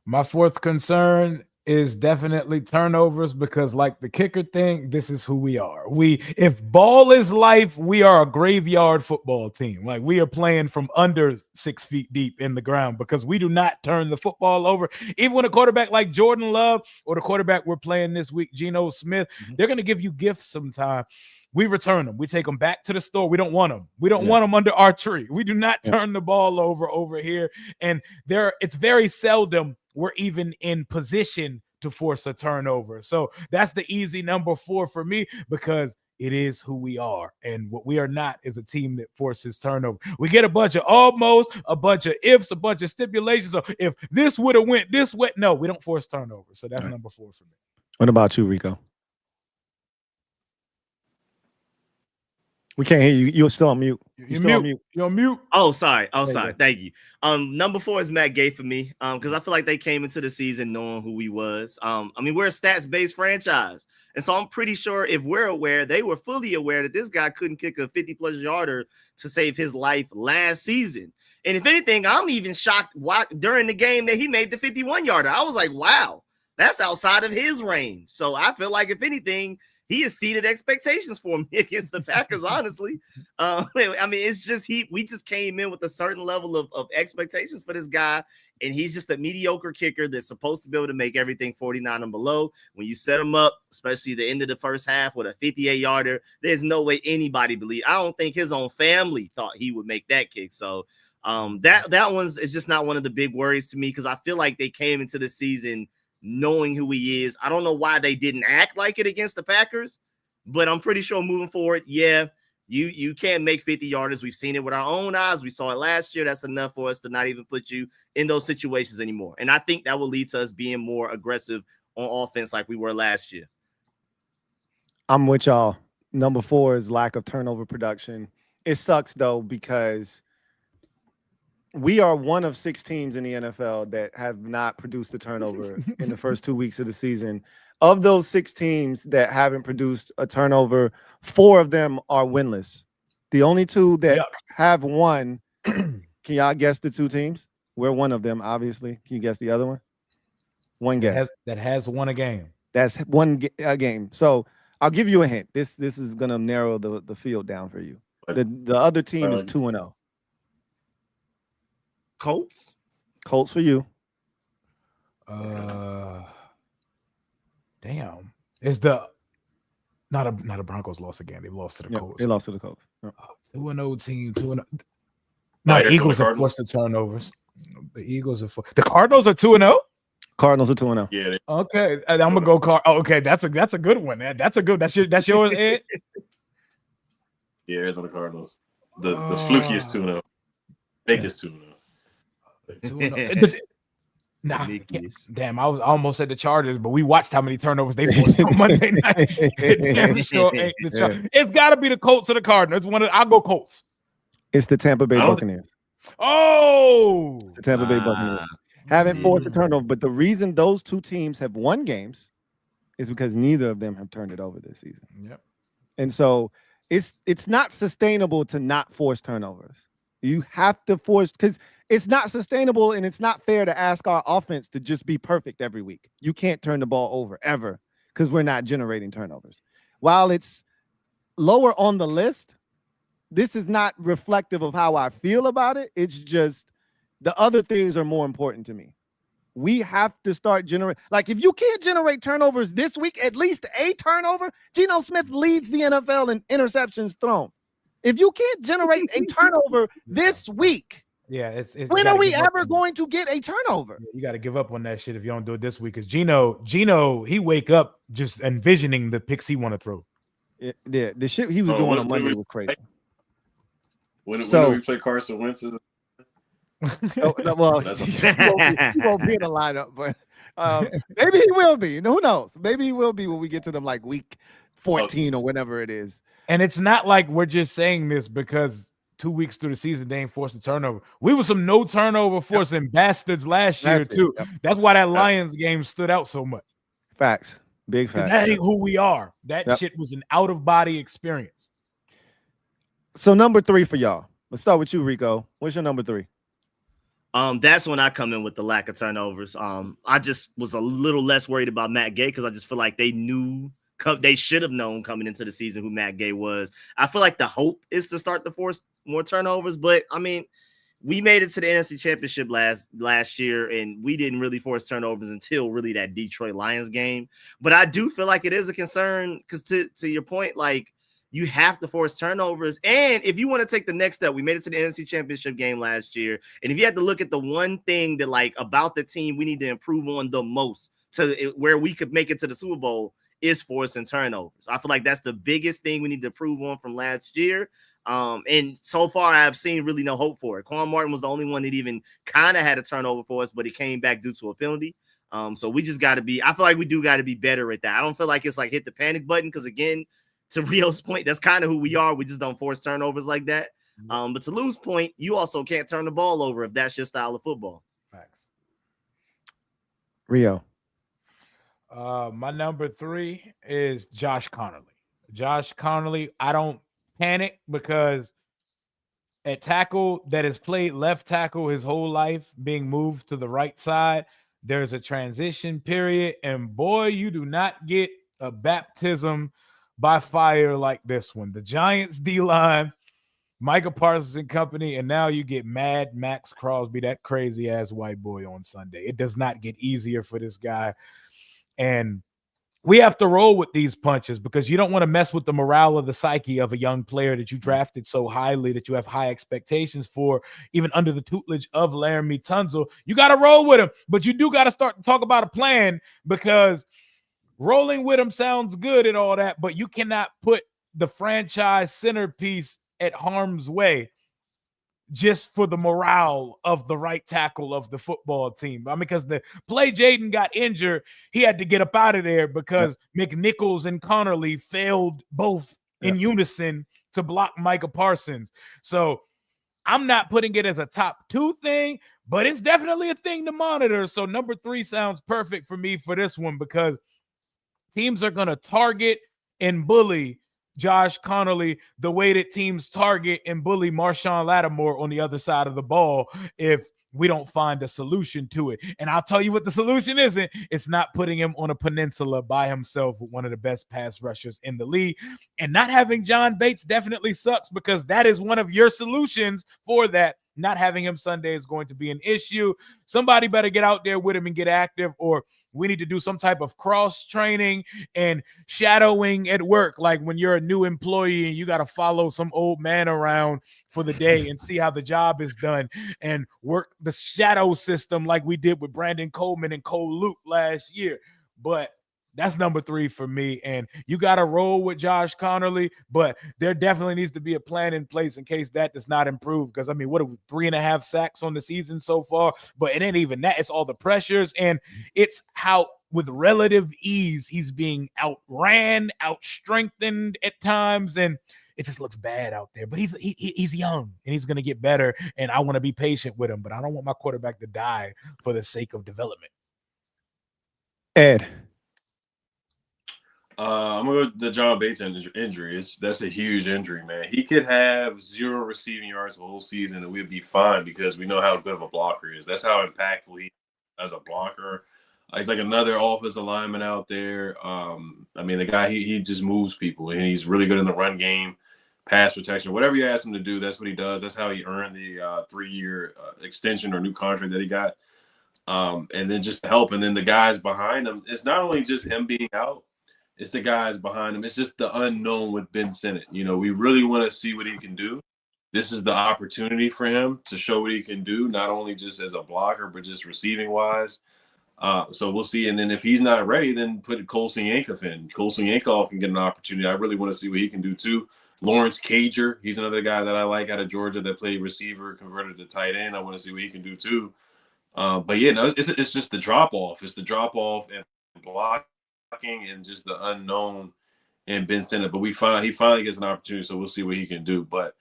My fourth concern is definitely turnovers, because like the kicker thing, this is who we are. If ball is life, we are a graveyard football team. Like, we are playing from under 6 feet deep in the ground because we do not turn the football over. Even when a quarterback like Jordan Love or the quarterback we're playing this week, Geno Smith, they're going to give you gifts sometime. We return them. We take them back to the store. We don't want them. We don't want them under our tree. We do not turn the ball over here. And it's very seldom we're even in position to force a turnover. So that's the easy number 4 for me, because it is who we are. And what we are not is a team that forces turnover. We get a bunch of almost, a bunch of ifs, a bunch of stipulations. Of if this would have went this way. No, we don't force turnover. So that's number 4 for me. What about you, Rico? We can't hear you. You're still on mute. You're on mute. You're on mute. Oh, sorry. Thank you. Number 4 is Matt Gay for me. Because I feel like they came into the season knowing who he was. We're a stats-based franchise. And so I'm pretty sure if we're aware, they were fully aware that this guy couldn't kick a 50-plus yarder to save his life last season. And if anything, I'm even shocked during the game that he made the 51-yarder. I was like, wow, that's outside of his range. So I feel like, if anything, he exceeded expectations for me against the Packers, honestly. It's just we just came in with a certain level of expectations for this guy, and he's just a mediocre kicker that's supposed to be able to make everything 49 and below. When you set him up, especially the end of the first half with a 58-yarder, there's no way anybody believed. I don't think his own family thought he would make that kick. So that one's is just not one of the big worries to me, because I feel like they came into the season knowing who he is. I don't know why they didn't act like it against the Packers, but I'm pretty sure moving forward, you can't make 50-yarders. We've seen it with our own eyes. We saw it last year. That's enough for us to not even put you in those situations anymore. And I think that will lead to us being more aggressive on offense like we were last year. I'm with y'all. Number 4 is lack of turnover production. It sucks, though, because we are one of 6 teams in the NFL that have not produced a turnover in the first 2 weeks of the season. Of those 6 teams that haven't produced a turnover, 4 of them are winless. The only 2 that have won, can y'all guess the 2 teams? We're one of them, obviously. Can you guess the other one? One guess. That has won a game. That's one game. So I'll give you a hint. This is going to narrow the field down for you. The other team is 2-0. Colts for you. Damn. Is the not a Broncos lost again. They lost to the Colts. They lost to the Colts. 2-0 team. 2-0. No, the Eagles are forced to turnovers. The Eagles are the Cardinals are 2-0. Cardinals are 2-0. Yeah. Okay, I'm gonna go okay, that's a good one. That's yours, Ed. Yeah, Arizona Cardinals. The flukiest 2-0. Fakest 2-0. Nah, damn, I almost said the Chargers, but we watched how many turnovers they forced on Monday night. It's got to be the Colts or the Cardinals. I'll go Colts. It's the Tampa Bay Buccaneers. Oh, it's the Tampa Bay Buccaneers. Haven't forced a turnover, but the reason those 2 teams have won games is because neither of them have turned it over this season. Yep. And so it's not sustainable to not force turnovers. You have to force, because it's not sustainable, and it's not fair to ask our offense to just be perfect every week. You can't turn the ball over ever because we're not generating turnovers. While it's lower on the list, this is not reflective of how I feel about it. It's just the other things are more important to me. We have to start generating. Like, if you can't generate turnovers this week, at least a turnover, Geno Smith leads the NFL in interceptions thrown. If you can't generate a turnover this week, when are we ever going to get a turnover? You got to give up on that shit if you don't do it this week. Because Geno, he wake up just envisioning the picks he want to throw. Yeah, the shit he was doing on Monday was crazy. When do we play Carson Wentz? Well, he won't be in the lineup, but Maybe he will be. Who knows? Maybe he will be when we get to them like week 14 or whenever it is. And it's not like we're just saying this because 2 weeks through the season they ain't forced a turnover. We were some no turnover forcing bastards last year too. Yep. That's why that Lions game stood out so much. Facts. Big facts. That ain't who we are. That shit was an out of body experience. So number 3 for y'all. Let's start with you, Rico. What's your number 3? That's when I come in with the lack of turnovers. I just was a little less worried about Matt Gay because I just feel like they should have known coming into the season who Matt Gay was. I feel like the hope is to start to force more turnovers, but I mean, we made it to the NFC Championship last year, and we didn't really force turnovers until really that Detroit Lions game. But I do feel like it is a concern because to your point, like, you have to force turnovers. And if you want to take the next step, we made it to the NFC Championship game last year. And if you had to look at the one thing that, like, about the team we need to improve on the most to where we could make it to the Super Bowl is forcing turnovers. I feel like that's the biggest thing we need to improve on from last year. And so far, I've seen really no hope for it. Quan Martin was the only one that even kind of had a turnover for us, but he came back due to a penalty. So we just got to be – I feel like we do got to be better at that. I don't feel like it's like hit the panic button because, again, to Rio's point, that's kind of who we are. We just don't force turnovers like that. But to Lou's point, you also can't turn the ball over if that's your style of football. Facts. Rio. My number 3 is Josh Connolly. Josh Connolly, I don't panic because at tackle that has played left tackle his whole life, being moved to the right side, there's a transition period. And boy, you do not get a baptism by fire like this one. The Giants D-line, Micah Parsons and company, and now you get Mad Max Crosby, that crazy-ass white boy on Sunday. It does not get easier for this guy. And we have to roll with these punches because you don't want to mess with the morale of the psyche of a young player that you drafted so highly that you have high expectations for, even under the tutelage of Laramie Tunzel. You got to roll with him, but you do got to start to talk about a plan because rolling with him sounds good and all that, but you cannot put the franchise centerpiece at harm's way just for the morale of the right tackle of the football team. I mean, because the play Jayden got injured, he had to get up out of there because McNichols and Connolly failed both in unison to block Micah Parsons. So I'm not putting it as a top 2 thing, but it's definitely a thing to monitor. So number 3 sounds perfect for me for this one because teams are going to target and bully Josh Connolly the way that teams target and bully Marshawn Lattimore on the other side of the ball if we don't find a solution to it. And I'll tell you what the solution isn't. It's not putting him on a peninsula by himself with one of the best pass rushers in the league. And not having John Bates definitely sucks because that is one of your solutions for that. Not having him Sunday is going to be an issue. Somebody better get out there with him and get active, or we need to do some type of cross training and shadowing at work. Like when you're a new employee and you got to follow some old man around for the day and see how the job is done and work the shadow system like we did with Brandon Coleman and Cole Luke last year. But that's number 3 for me. And you got to roll with Josh Connolly, but there definitely needs to be a plan in place in case that does not improve. Because, I mean, what are we, 3.5 sacks on the season so far? But it ain't even that. It's all the pressures, and it's how with relative ease he's being outran, outstrengthened at times, and it just looks bad out there. But he's young, and he's going to get better, and I want to be patient with him. But I don't want my quarterback to die for the sake of development. Ed. I'm gonna go with the John Bates injury. That's a huge injury, man. He could have 0 receiving yards the whole season, and we'd be fine because we know how good of a blocker he is. That's how impactful he is as a blocker. He's like another offensive lineman out there. I mean, the guy he just moves people, and he's really good in the run game, pass protection, whatever you ask him to do. That's what he does. That's how he earned the 3-year extension or new contract that he got. And then just help, and then the guys behind him. It's not only just him being out. It's the guys behind him. It's just the unknown with Ben Sinnott. You know, we really want to see what he can do. This is the opportunity for him to show what he can do, not only just as a blocker, but just receiving wise. So we'll see. And then if he's not ready, then put Colson Yankoff in. Colson Yankoff can get an opportunity. I really want to see what he can do too. Lawrence Cager, he's another guy that I like out of Georgia that played receiver, converted to tight end. I want to see what he can do too. But yeah, no, it's just the drop off. It's the drop off and blocking and just the unknown in Ben Simmons. But he finally gets an opportunity, so we'll see what he can do. But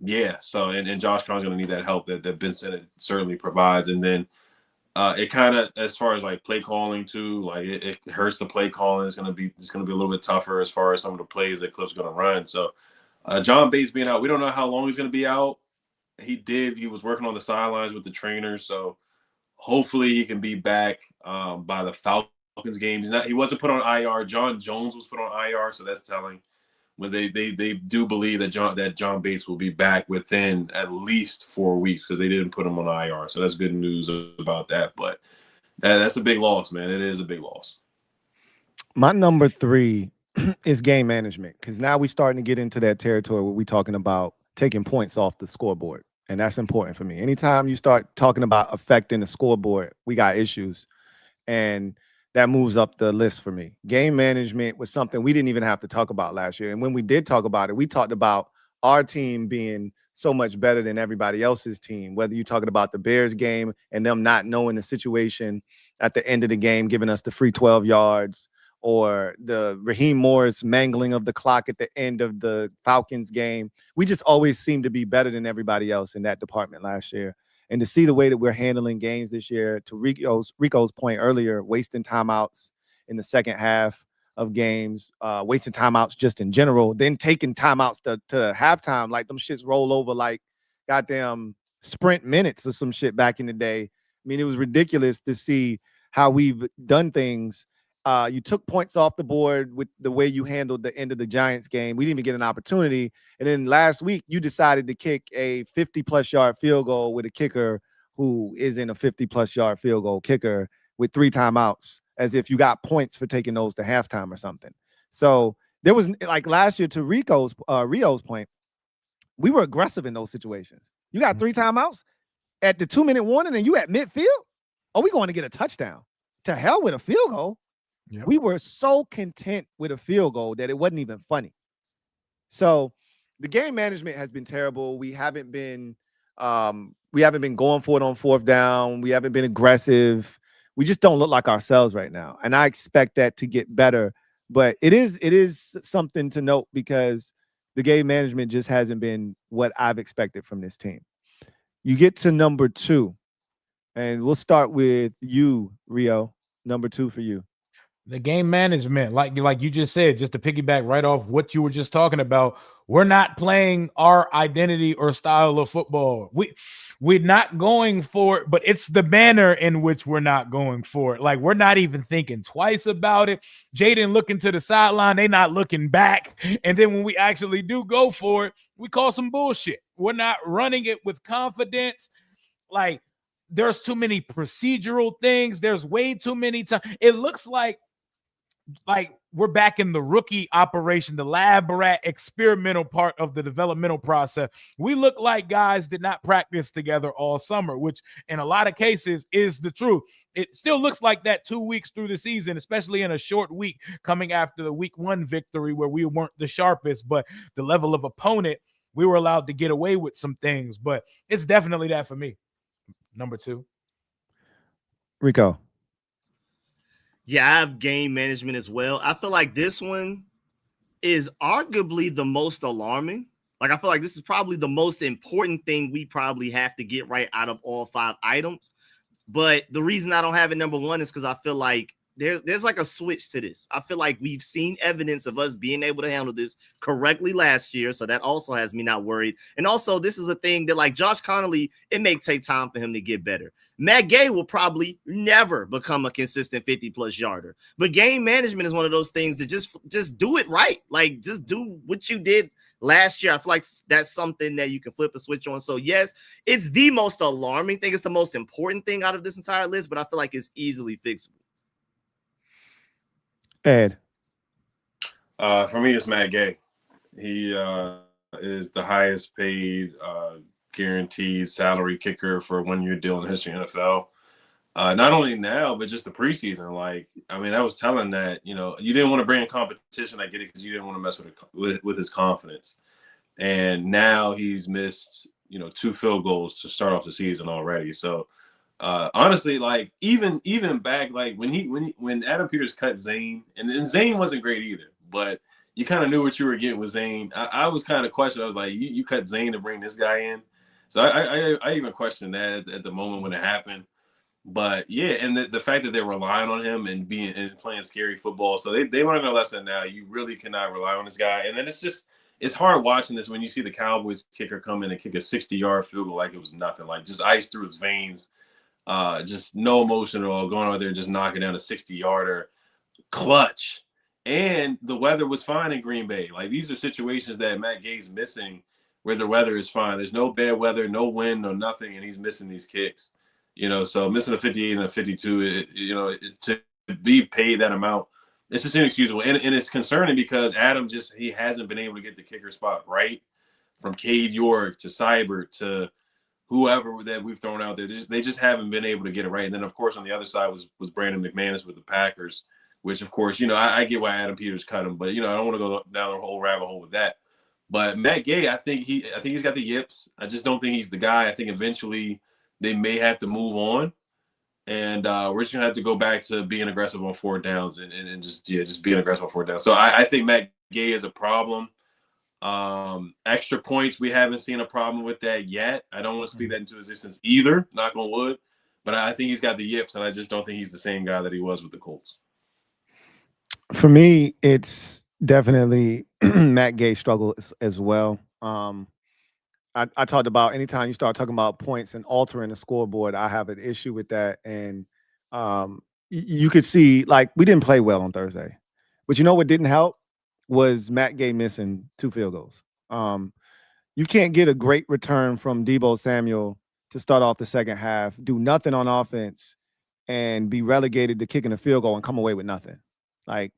yeah, so and Josh Connor's gonna need that help that Ben Simmons certainly provides. And then it kind of, as far as like play calling too, like it hurts the play calling. It's gonna be a little bit tougher as far as some of the plays that Cliff's gonna run. So John Bates being out, we don't know how long he's gonna be out. He was working on the sidelines with the trainers, so hopefully he can be back by the Falcons game. He wasn't put on IR. John Jones was put on IR, so that's telling. When they do believe that John Bates will be back within at least 4 weeks, because they didn't put him on IR. So that's good news about that. But that's a big loss, man. It is a big loss. My number 3 is game management, because now we're starting to get into that territory where we're talking about taking points off the scoreboard. And that's important for me. Anytime you start talking about affecting the scoreboard, we got issues. And that moves up the list for me. Game management was something we didn't even have to talk about last year. And when we did talk about it, we talked about our team being so much better than everybody else's team, whether you're talking about the Bears game and them not knowing the situation at the end of the game, giving us the free 12 yards, or the Raheem Morris mangling of the clock at the end of the Falcons game. We just always seem to be better than everybody else in that department last year. And to see the way that we're handling games this year, to Rico's point earlier, wasting timeouts in the second half of games, wasting timeouts just in general, then taking timeouts to halftime, like them shits roll over like goddamn sprint minutes or some shit back in the day. I mean, it was ridiculous to see how we've done things. You took points off the board with the way you handled the end of the Giants game. We didn't even get an opportunity. And then last week, you decided to kick a 50-plus yard field goal with a kicker who isn't a 50-plus yard field goal kicker with 3 timeouts, as if you got points for taking those to halftime or something. So there was, like last year, to Rio's point, we were aggressive in those situations. You got 3 timeouts at the 2-minute warning and you at midfield? Are we going to get a touchdown? To hell with a field goal. Yep. We were so content with a field goal that it wasn't even funny. So the game management has been terrible. We haven't been going for it on 4th down. We haven't been aggressive. We just don't look like ourselves right now. And I expect that to get better. But it is something to note, because the game management just hasn't been what I've expected from this team. You get to number 2, and we'll start with you, Rio. Number 2 for you. The game management, like you just said, just to piggyback right off what you were just talking about, we're not playing our identity or style of football. We're not going for it, but it's the manner in which we're not going for it. Like, we're not even thinking twice about it. Jayden looking to the sideline, they not looking back. And then when we actually do go for it, we call some bullshit. We're not running it with confidence. Like, there's too many procedural things. There's way too many times. It looks like we're back in the rookie operation, the lab rat experimental part of the developmental process. We look like guys did not practice together all summer, which in a lot of cases is the truth. It still looks like that 2 weeks through the season, especially in a short week coming after the week 1 victory where we weren't the sharpest, but the level of opponent, we were allowed to get away with some things. But it's definitely that for me. Number 2. Rico. Yeah, I have game management as well. I feel like this one is arguably the most alarming. Like, I feel like this is probably the most important thing we probably have to get right out of all 5 items. But the reason I don't have it number 1 is because I feel like there's like a switch to this. I feel like we've seen evidence of us being able to handle this correctly last year. So that also has me not worried. And also, this is a thing that, like Josh Connolly, it may take time for him to get better. Matt Gay will probably never become a consistent 50-plus yarder. But game management is one of those things that just do it right. Like, just do what you did last year. I feel like that's something that you can flip a switch on. So, yes, it's the most alarming thing. It's the most important thing out of this entire list, but I feel like it's easily fixable. Ed. For me, it's Matt Gay. He is the highest paid guaranteed salary kicker for a 1-year deal in the history of the NFL. Not only now, but just the preseason. Like, I mean, I was telling that, you didn't want to bring in competition. I get it, because you didn't want to mess with his confidence. And now he's missed, 2 field goals to start off the season already. So Honestly, like even back like when Adam Peters cut Zane, and then Zane wasn't great either, but you kind of knew what you were getting with Zane. I was kind of questioning. I was like, you cut Zane to bring this guy in, so I even questioned that at the moment when it happened. But yeah, and the fact that they're relying on him and playing scary football, so they learned their lesson now. You really cannot rely on this guy, and then it's hard watching this when you see the Cowboys kicker come in and kick a 60-yard field goal like it was nothing, like just ice through his veins. Just no emotion at all, going out there just knocking down a 60-yarder clutch. And the weather was fine in Green Bay. Like these are situations that Matt Gay's missing where the weather is fine. There's no bad weather, no wind, no nothing, and he's missing these kicks. So missing a 58 and a 52, to be paid that amount, it's just inexcusable. And it's concerning because Adam he hasn't been able to get the kicker spot right, from Cade York to Seibert to whoever that we've thrown out there. They just haven't been able to get it right. And then, of course, on the other side was Brandon McManus with the Packers, which, of course, I get why Adam Peters cut him, but, I don't want to go down the whole rabbit hole with that. But Matt Gay, I think he's got the yips. I just don't think he's the guy. I think eventually they may have to move on. And we're just going to have to go back to being aggressive on fourth downs and just being aggressive on fourth downs. So I think Matt Gay is a problem. Extra points, we haven't seen a problem with that yet. I don't want to speak that into existence either, knock on wood, but I think he's got the yips, and I just don't think he's the same guy that he was with the Colts. For me, it's definitely Matt Gay struggle as well. I talked about anytime you start talking about points and altering the scoreboard, I have an issue with that. And you could see, like, we didn't play well on Thursday, but you know what didn't help was Matt Gay missing 2 field goals. You can't get a great return from Deebo Samuel to start off the second half, do nothing on offense, and be relegated to kicking a field goal and come away with nothing. Like,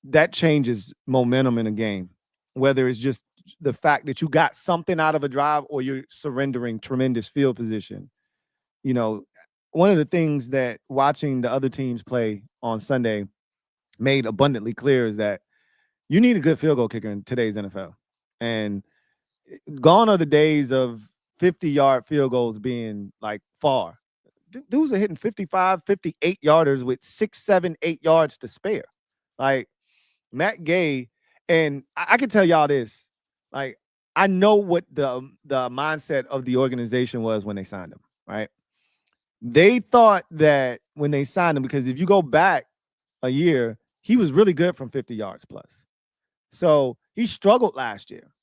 that changes momentum in a game, whether it's just the fact that you got something out of a drive or you're surrendering tremendous field position. One of the things that watching the other teams play on Sunday made abundantly clear is that you need a good field goal kicker in today's NFL. And gone are the days of 50-yard field goals being like far. Dudes are hitting 55, 58 yarders with 6, 7, 8 yards to spare. Like Matt Gay, and I can tell y'all this. Like, I know what the mindset of the organization was when they signed him, right? They thought that when they signed him, because if you go back a year, he was really good from 50 yards plus. So he struggled last year.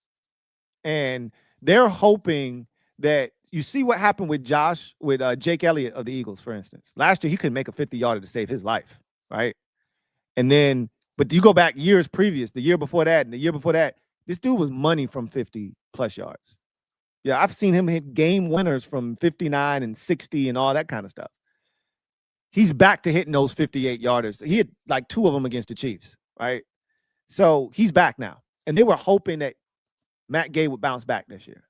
And they're hoping that you see what happened with Jake Elliott of the Eagles, for instance. Last year, he couldn't make a 50-yarder to save his life, right? And then, but you go back years previous, the year before that, and the year before that, this dude was money from 50-plus yards. Yeah, I've seen him hit game winners from 59 and 60 and all that kind of stuff. He's back to hitting those 58-yarders. He had like 2 of them against the Chiefs, right? So he's back now. And they were hoping that Matt Gay would bounce back this year.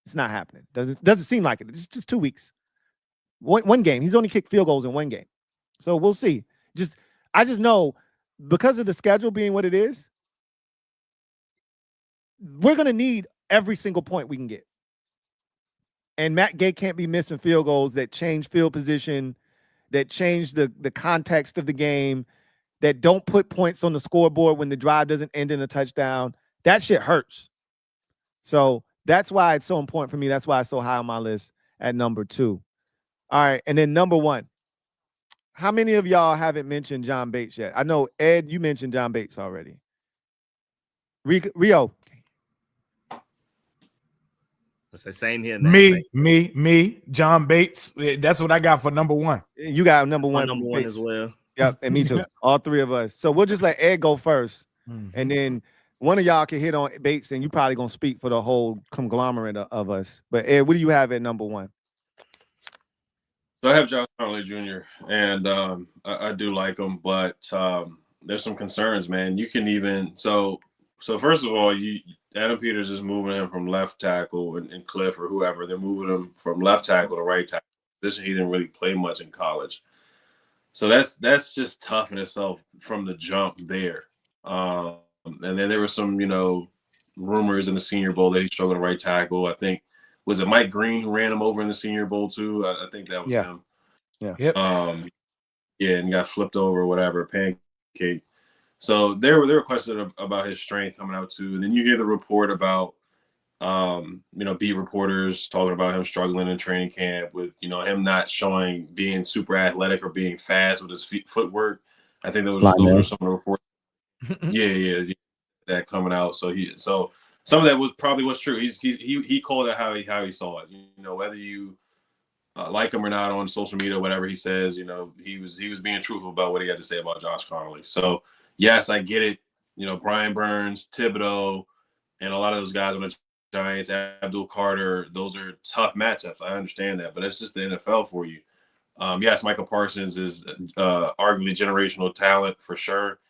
It's not happening. Doesn't seem like it. It's just 2 weeks. One game. He's only kicked field goals in 1 game. So we'll see. I just know because of the schedule being what it is, we're going to need every single point we can get. And Matt Gay can't be missing field goals that change field position, that change the context of the game, that don't put points on the scoreboard when the drive doesn't end in a touchdown. That shit hurts. So that's why it's so important for me. That's why it's so high on my list at number 2. All right. And then number 1. How many of y'all haven't mentioned John Bates yet? I know, Ed, you mentioned John Bates already. Rio. Let's say same here, man. Me, John Bates. That's what I got for number 1. You got number 1. Number 1 as well. Yep, and me too. All 3 of us. So we'll just let Ed go first. And then one of y'all can hit on Bates, and you probably going to speak for the whole conglomerate of us. But Ed, what do you have at number 1? So I have Josh Conley Jr. and I do like him, but there's some concerns, man. You can even so first of all, Adam Peters is moving him from left tackle and Cliff or whoever. They're moving him from left tackle to right tackle. Position he didn't really play much in college, so that's just tough in itself from the jump there. And then there were some rumors in the Senior Bowl that he struggled at right tackle. I think was it Mike Green who ran him over in the Senior Bowl too? I think that was him. Yeah. Yep. Yeah, and got flipped over or whatever, pancake. So there were questions about his strength coming out too. And then you hear the report about beat reporters talking about him struggling in training camp with, him not showing being super athletic or being fast with his footwork. I think those are some of the reports. Yeah, that coming out. So some of that was true. He called it how he saw it. Whether you like him or not on social media, whatever he says, he was being truthful about what he had to say about Josh Connolly. So yes, I get it. Brian Burns, Thibodeau, and a lot of those guys on the Giants, Abdul Carter, those are tough matchups. I understand that, but it's just the NFL for you. Yes, Michael Parsons is arguably generational talent for sure.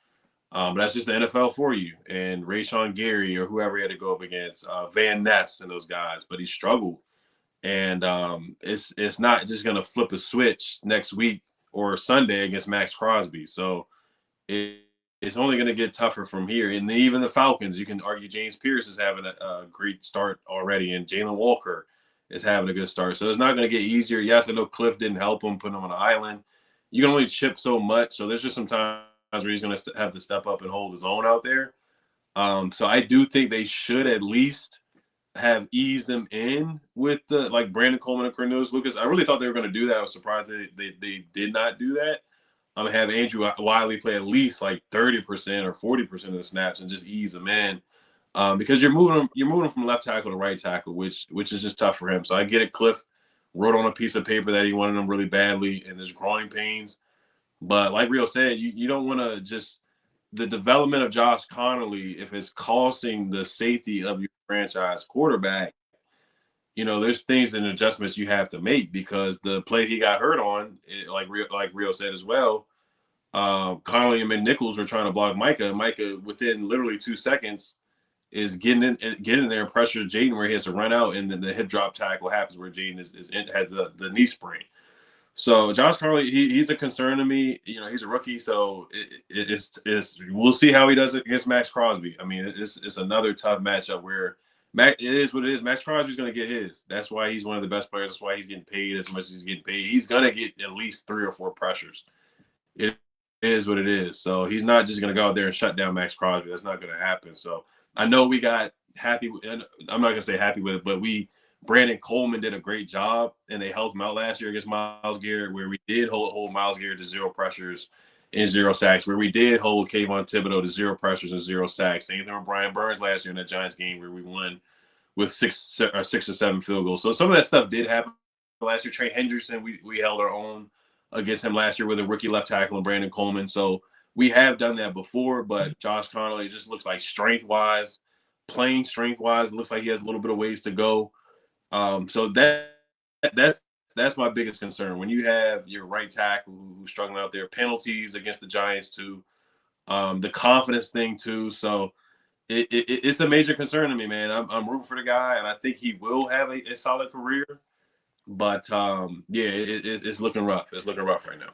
But that's just the NFL for you. And Rashawn Gary or whoever he had to go up against, Van Ness and those guys, but he struggled. And it's not just going to flip a switch next week or Sunday against Max Crosby. So it's only going to get tougher from here. And even the Falcons, you can argue James Pierce is having a great start already, and Jalen Walker is having a good start. So it's not going to get easier. Yes, I know Cliff didn't help him, put him on an island. You can only chip so much. So there's just some times where he's going to have to step up and hold his own out there. So I do think they should at least have eased them in with the Brandon Coleman and Cornelius Lucas. I really thought they were going to do that. I was surprised they did not do that. I'm gonna have Andrew Wiley play at least 30% or 40% of the snaps and just ease them in, because you're moving them from left tackle to right tackle, which is just tough for him. So I get it. Cliff wrote on a piece of paper that he wanted them really badly, and there's growing pains. But like Rio said, you don't want to just the development of Josh Connolly if it's costing the safety of your franchise quarterback. There's things and adjustments you have to make because the play he got hurt on, like Rio said as well, Connolly and McNichols were trying to block Micah. Micah, within literally 2 seconds, is getting in there and pressures Jayden where he has to run out, and then the hip drop tackle happens where Jayden has the knee sprain. So Josh Connolly, he's a concern to me. He's a rookie, so it's we'll see how he does it against Max Crosby. I mean, it's another tough matchup where it is what it is. Max Crosby's going to get his. That's why he's one of the best players. That's why he's getting paid as much as he's getting paid. He's going to get at least 3 or 4 pressures. It is what it is. So he's not just going to go out there and shut down Max Crosby. That's not going to happen. So I know we got happy. And I'm not going to say happy with it, but Brandon Coleman did a great job, and they helped him out last year against Myles Garrett, where we did hold Myles Garrett to 0 pressures and 0 sacks, where we did hold Kayvon Thibodeau to 0 pressures and 0 sacks. Same thing with Brian Burns last year in that Giants game where we won with 6 or 7 field goals. So some of that stuff did happen last year. Trey Hendrickson, we held our own against him last year with a rookie left tackle and Brandon Coleman. So we have done that before, but Josh Connolly just looks like strength-wise, playing strength-wise, it looks like he has a little bit of ways to go. So that's my biggest concern. When you have your right tackle who's struggling out there, penalties against the Giants too, the confidence thing too. So it's a major concern to me, man. I'm rooting for the guy, and I think he will have a solid career. But it's looking rough. It's looking rough right now.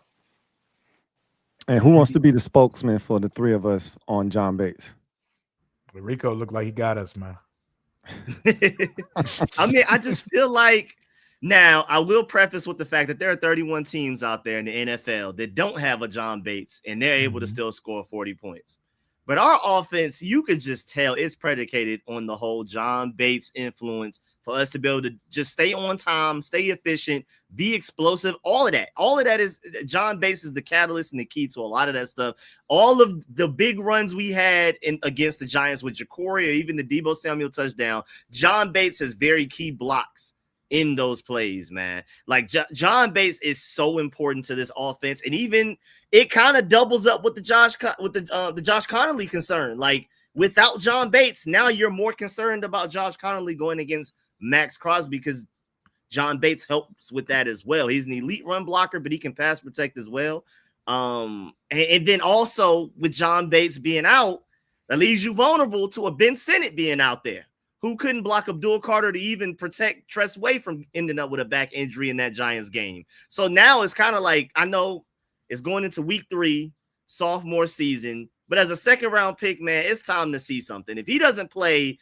And who wants to be the spokesman for the 3 of us on John Bates? Rico looked like he got us, man. I mean, I just feel like now I will preface with the fact that there are 31 teams out there in the NFL that don't have a John Bates, and they're able to still score 40 points. But our offense, you could just tell it's predicated on the whole John Bates influence for us to be able to just stay on time, stay efficient, be explosive. All of that is John Bates is the catalyst and the key to a lot of that stuff. All of the big runs we had against the Giants with Ja'Cory or even the Deebo Samuel touchdown, John Bates has very key blocks in those plays, man. Like John Bates is so important to this offense, and even it kind of doubles up with the Josh Connolly concern. Like without John Bates, now you're more concerned about Josh Connolly going against Max Crosby because John Bates helps with that as well. He's an elite run blocker, but he can pass protect as well. And then also with John Bates being out, that leaves you vulnerable to a Ben Sinnott being out there, who couldn't block Abdul Carter to even protect Tress Way from ending up with a back injury in that Giants game. So now it's kind of like, I know it's going into week 3, sophomore season, but as a second-round pick, man, it's time to see something. If he doesn't play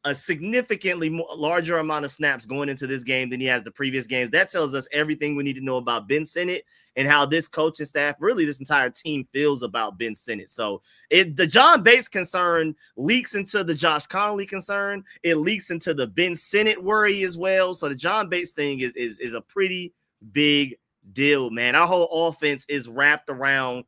a significantly larger amount of snaps going into this game than he has the previous games. That tells us everything we need to know about Ben Sinnott and how this coaching staff, really this entire team, feels about Ben Sinnott. So the John Bates concern leaks into the Josh Connolly concern. It leaks into the Ben Sinnott worry as well. So the John Bates thing is a pretty big deal, man. Our whole offense is wrapped around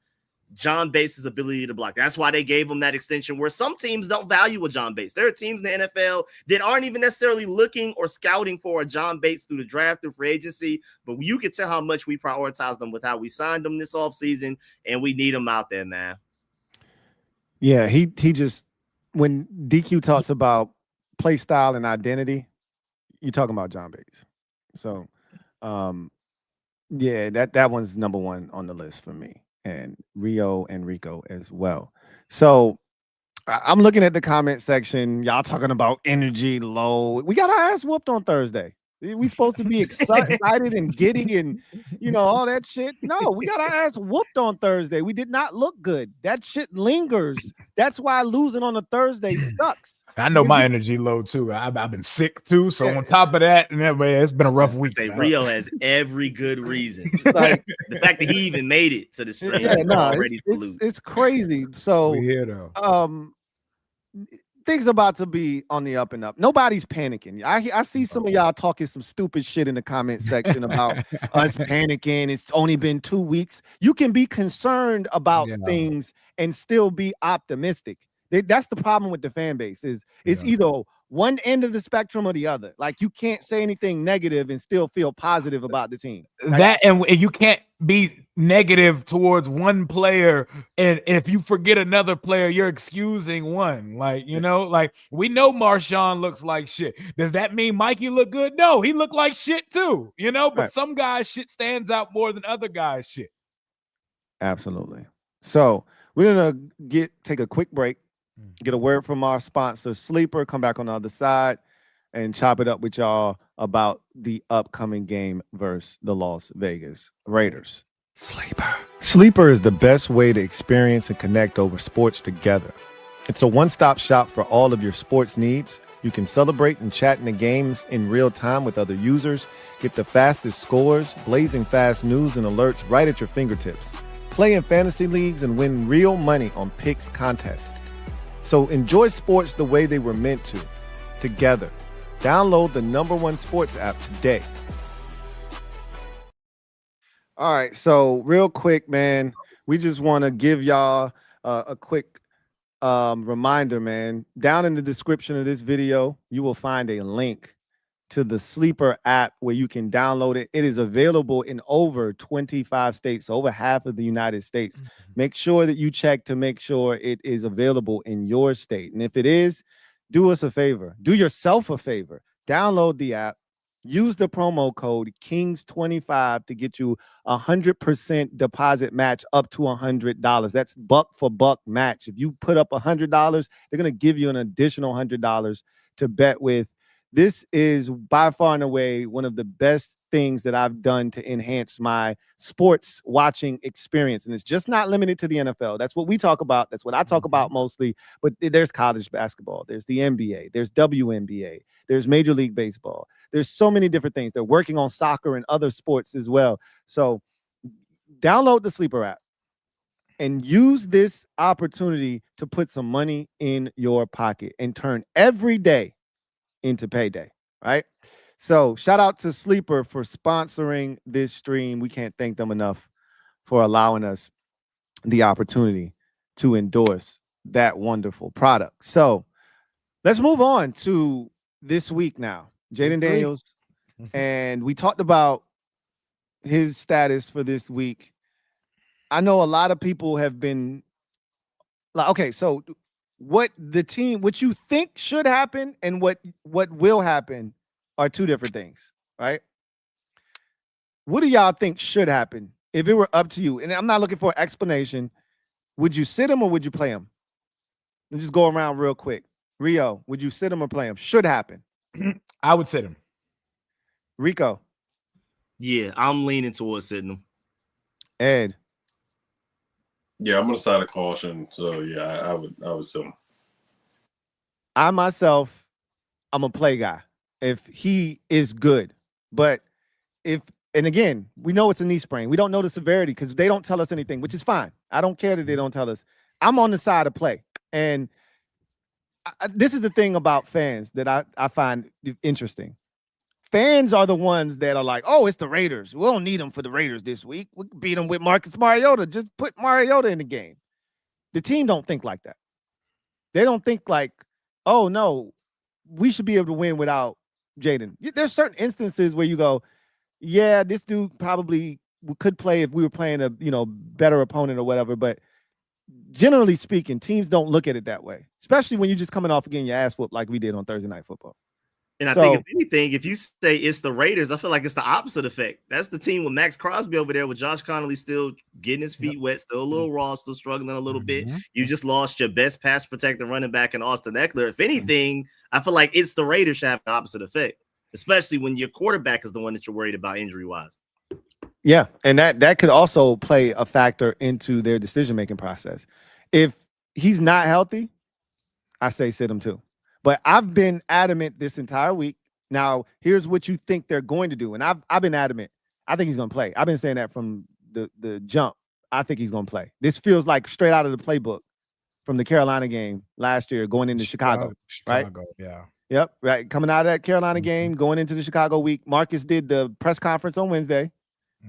John Bates' ability to block. That's why they gave him that extension, where some teams don't value a John Bates. There are teams in the NFL that aren't even necessarily looking or scouting for a John Bates through the draft, through free agency, but you can tell how much we prioritize them with how we signed them this offseason, and we need them out there, man. Yeah, he just, when DQ talks about play style and identity, you're talking about John Bates. So, yeah, that one's number one on the list for me, and Rio and Rico as well. So I'm looking at the comment section. Y'all talking about energy low. We got our ass whooped on Thursday. We supposed to be excited and giddy and, you know, all that shit. No, we got our ass whooped on Thursday. We did not look good. That shit lingers. That's why losing on a Thursday sucks. I know my energy low too. I've been sick too. So on top of that, and man, it's been a rough week. Rio has every good reason. Like the fact that he even made it to the stream. Yeah, no, it's crazy. So we here though. Things about to be on the up and up. Nobody's panicking. I see some of y'all talking some stupid shit in the comment section about us panicking. It's only been 2 weeks. You can be concerned about things and still be optimistic. That's the problem with the fan base. It's either one end of the spectrum or the other. Like, you can't say anything negative and still feel positive about the team. Like, and you can't be negative towards one player, and if you forget another player, you're excusing one. Like, you know, like, we know Marshawn looks like shit. Does that mean Mikey look good? No, he looked like shit too, you know, but some guys shit stands out more than other guys shit. Absolutely. So we're gonna take a quick break, get a word from our sponsor, Sleeper, come back on the other side and chop it up with y'all about the upcoming game versus the Las Vegas Raiders. Sleeper is the best way to experience and connect over sports together. It's a one-stop shop for all of your sports needs. You can celebrate and chat in the games in real time with other users, get the fastest scores, blazing fast news and alerts right at your fingertips. Play in fantasy leagues and win real money on picks contests. So enjoy sports the way they were meant to, together. Download the #1 sports app today. All right, so real quick, man, we just want to give y'all a quick reminder, man. Down in the description of this video, you will find a link to the Sleeper app where you can download it. It is available in over 25 states, over half of the United States. Make sure that you check to make sure it is available in your state. And if it is, do us a favor. Do yourself a favor. Download the app. Use the promo code KINGS25 to get you 100% deposit match up to $100. That's buck for buck match. If you put up $100, they're going to give you an additional $100 to bet with. This is by far and away one of the best things that I've done to enhance my sports watching experience. And it's just not limited to the NFL. That's what we talk about. That's what I talk about mostly. But there's college basketball. There's the NBA. There's WNBA. There's Major League Baseball. There's so many different things. They're working on soccer and other sports as well. So download the Sleeper app and use this opportunity to put some money in your pocket and turn every day into payday, right? So shout out to Sleeper for sponsoring this stream. We can't thank them enough for allowing us the opportunity to endorse that wonderful product. So let's move on to this week now. Jayden Daniels, and we talked about his status for this week. I know a lot of people have been like, okay, so what you think should happen and what will happen are two different things, right? What do y'all think should happen if it were up to you? And I'm not looking for an explanation. Would you sit him or would you play him? Let's just go around real quick. Rio, would you sit him or play him? Should happen. I would sit him. Rico. Yeah, I'm leaning towards sitting him. Ed. Yeah, I'm on the side of caution. So yeah, I would sit him. I myself I'm a play guy if he is good. But and again, we know it's a knee sprain. We don't know the severity because they don't tell us anything, which is fine. I don't care that they don't tell us. I'm on the side of play. And this is the thing about fans that I find interesting. Fans are the ones that are like, oh, it's the Raiders. We don't need them for the Raiders this week. We can beat them with Marcus Mariota. Just put Mariota in the game. The team don't think like that. They don't think like, oh, no, we should be able to win without Jayden. There's certain instances where you go, yeah, this dude probably could play if we were playing a better opponent or whatever. But generally speaking, teams don't look at it that way, especially when you're just coming off getting your ass whooped like we did on Thursday Night Football. And I think if anything, if you say it's the Raiders, I feel like it's the opposite effect. That's the team with Max Crosby over there with Josh Connolly still getting his feet wet, still a little raw, still struggling a little bit. You just lost your best pass protector running back in Austin Eckler. If anything, I feel like it's the Raiders should have the opposite effect, especially when your quarterback is the one that you're worried about injury-wise. Yeah, and that could also play a factor into their decision-making process. If he's not healthy, I say sit him too. But I've been adamant this entire week. Now, here's what you think they're going to do. And I've been adamant. I think he's going to play. I've been saying that from the jump. I think he's going to play. This feels like straight out of the playbook from the Carolina game last year going into Chicago, right? Yeah. Yep, right. Coming out of that Carolina game, going into the Chicago week. Marcus did the press conference on Wednesday.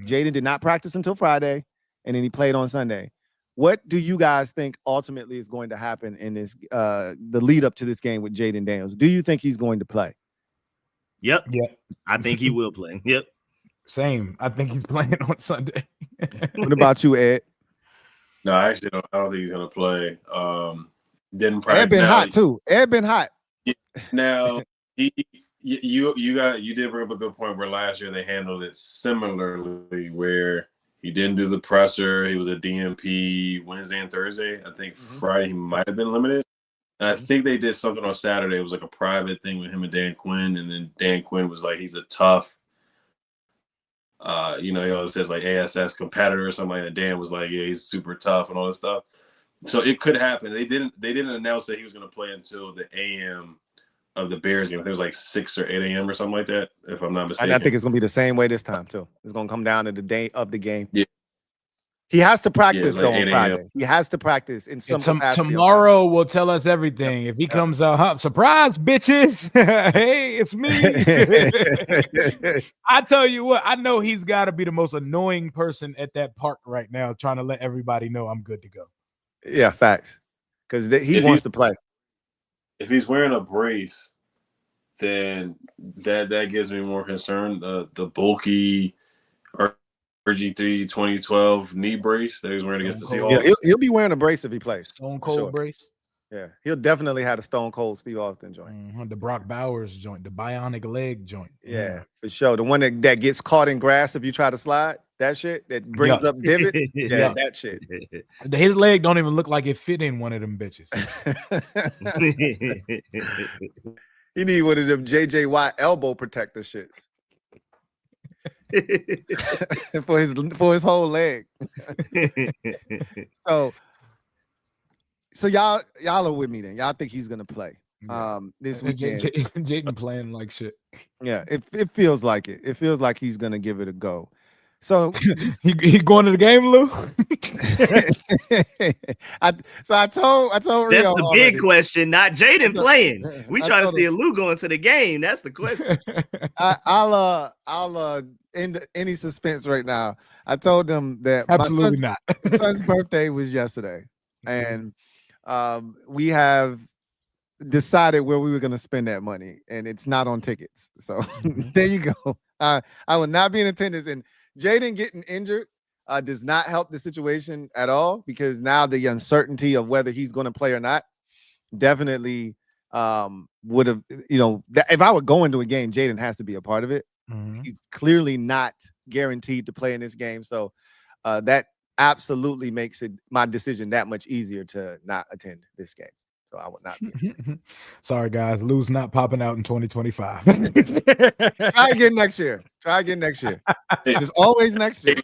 Jayden did not practice until Friday, and then he played on Sunday. What do you guys think ultimately is going to happen in this the lead up to this game with Jayden Daniels? Do you think he's going to play? Yep. I think he will play. Yep. Same. I think he's playing on Sunday. What about you, Ed? No, I actually don't think he's gonna play. Didn't practice. Ed been hot too. Ed been hot. Now you did bring up a good point where last year they handled it similarly where he didn't do the presser. He was a DNP Wednesday and Thursday. I think Friday he might have been limited. And I think they did something on Saturday. It was like a private thing with him and Dan Quinn. And then Dan Quinn was like, he's a tough, he always says like ASS competitor or something like that. Dan was like, yeah, he's super tough and all this stuff. So it could happen. They didn't announce that he was going to play until the AM of the Bears game. I think it was like 6 or 8 a.m. or something like that, if I'm not mistaken. I think it's going to be the same way this time, too. It's going to come down to the day of the game. Yeah. He has to practice, like though, on Friday. He has to practice in some capacity. Tomorrow will tell us everything. If he comes out, surprise, bitches. Hey, it's me. I tell you what, I know he's got to be the most annoying person at that park right now, trying to let everybody know I'm good to go. Yeah, facts. Because he wants to play. If he's wearing a brace, then that gives me more concern. The bulky G3 2012 knee brace that he's wearing against the Seahawks. Yeah, he'll be wearing a brace if he plays. Stone Cold brace. Yeah, he'll definitely have a Stone Cold Steve Austin joint. The Brock Bowers joint, the bionic leg joint. Yeah, for sure. The one that gets caught in grass if you try to slide. That shit that brings up divot. Yeah, that shit. His leg don't even look like it fit in one of them bitches. You need one of them JJY elbow protector shits. for his whole leg. So y'all are with me then. Y'all think he's gonna play this weekend? Jayden playing like shit. Yeah, it feels like it. It feels like he's gonna give it a go. So he going to the game, Lou? I told Rio. That's the big question, not Jayden playing. We trying to see if Lou going to the game. That's the question. I'll end any suspense right now. I told them that absolutely not. My son's birthday was yesterday, and we have decided where we were going to spend that money, and it's not on tickets. So there you go. I will not be in attendance, and Jayden getting injured does not help the situation at all, because now the uncertainty of whether he's going to play or not definitely would have, if I were going to a game, Jayden has to be a part of it. He's clearly not guaranteed to play in this game. So that absolutely makes it my decision that much easier to not attend this game. So I would not be. Sorry, guys. Lou's not popping out in 2025. Try again next year. There's always next year.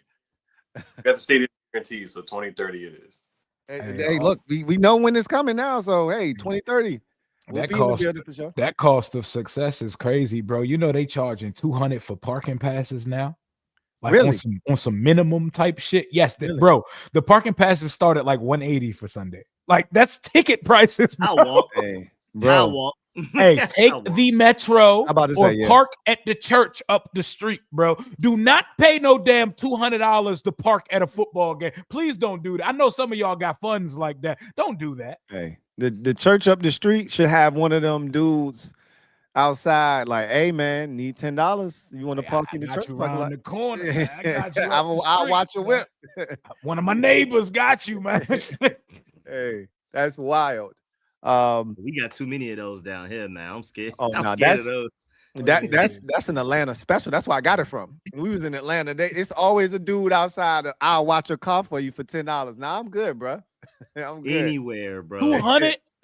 Got the stadium guarantee, so 2030 it is. Hey, look, we know when it's coming now. So, hey, 2030. We'll That be in the cost building for sure. that cost of success is crazy, bro. You know they charging 200 for parking passes now. Like Really? on some minimum type shit. Yes, Really? bro. The parking passes start at like 180 for Sunday. Like that's ticket prices, bro. I'll walk. Hey, I'll bro. walk. Hey, take I'll walk. the metro I'm about to or say, yeah. park at the church up the street, bro. Do not pay no damn $200 to park at a football game. Please don't do that. I know some of y'all got funds like that. Don't do that. Hey, the church up the street should have one of them dudes outside, like, hey man, need $10. You want to Hey, park I in the got church you parking around lot? the corner, man. I got you. I'll watch your whip. One of my neighbors got you, man. Hey, that's wild. We got too many of those down here, man. I'm scared. Oh, I'm no, scared of those. that's an Atlanta special. That's where I got it from. We was in Atlanta. It's always a dude outside. I'll watch your car for you for $10. Now I'm good, bro. I'm good. Anywhere, bro.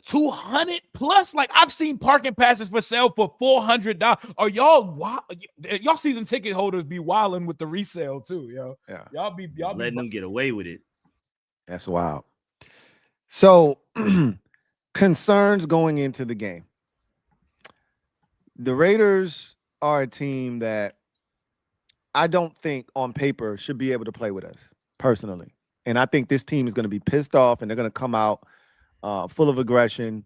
200 plus. Like I've seen parking passes for sale for $400. Are y'all season ticket holders be wilding with the resale too, yo? Yeah, Y'all letting them get away with it. that's wild. So concerns going into the game. The Raiders are a team that I don't think on paper should be able to play with us personally. And I think this team is going to be pissed off and they're going to come out full of aggression.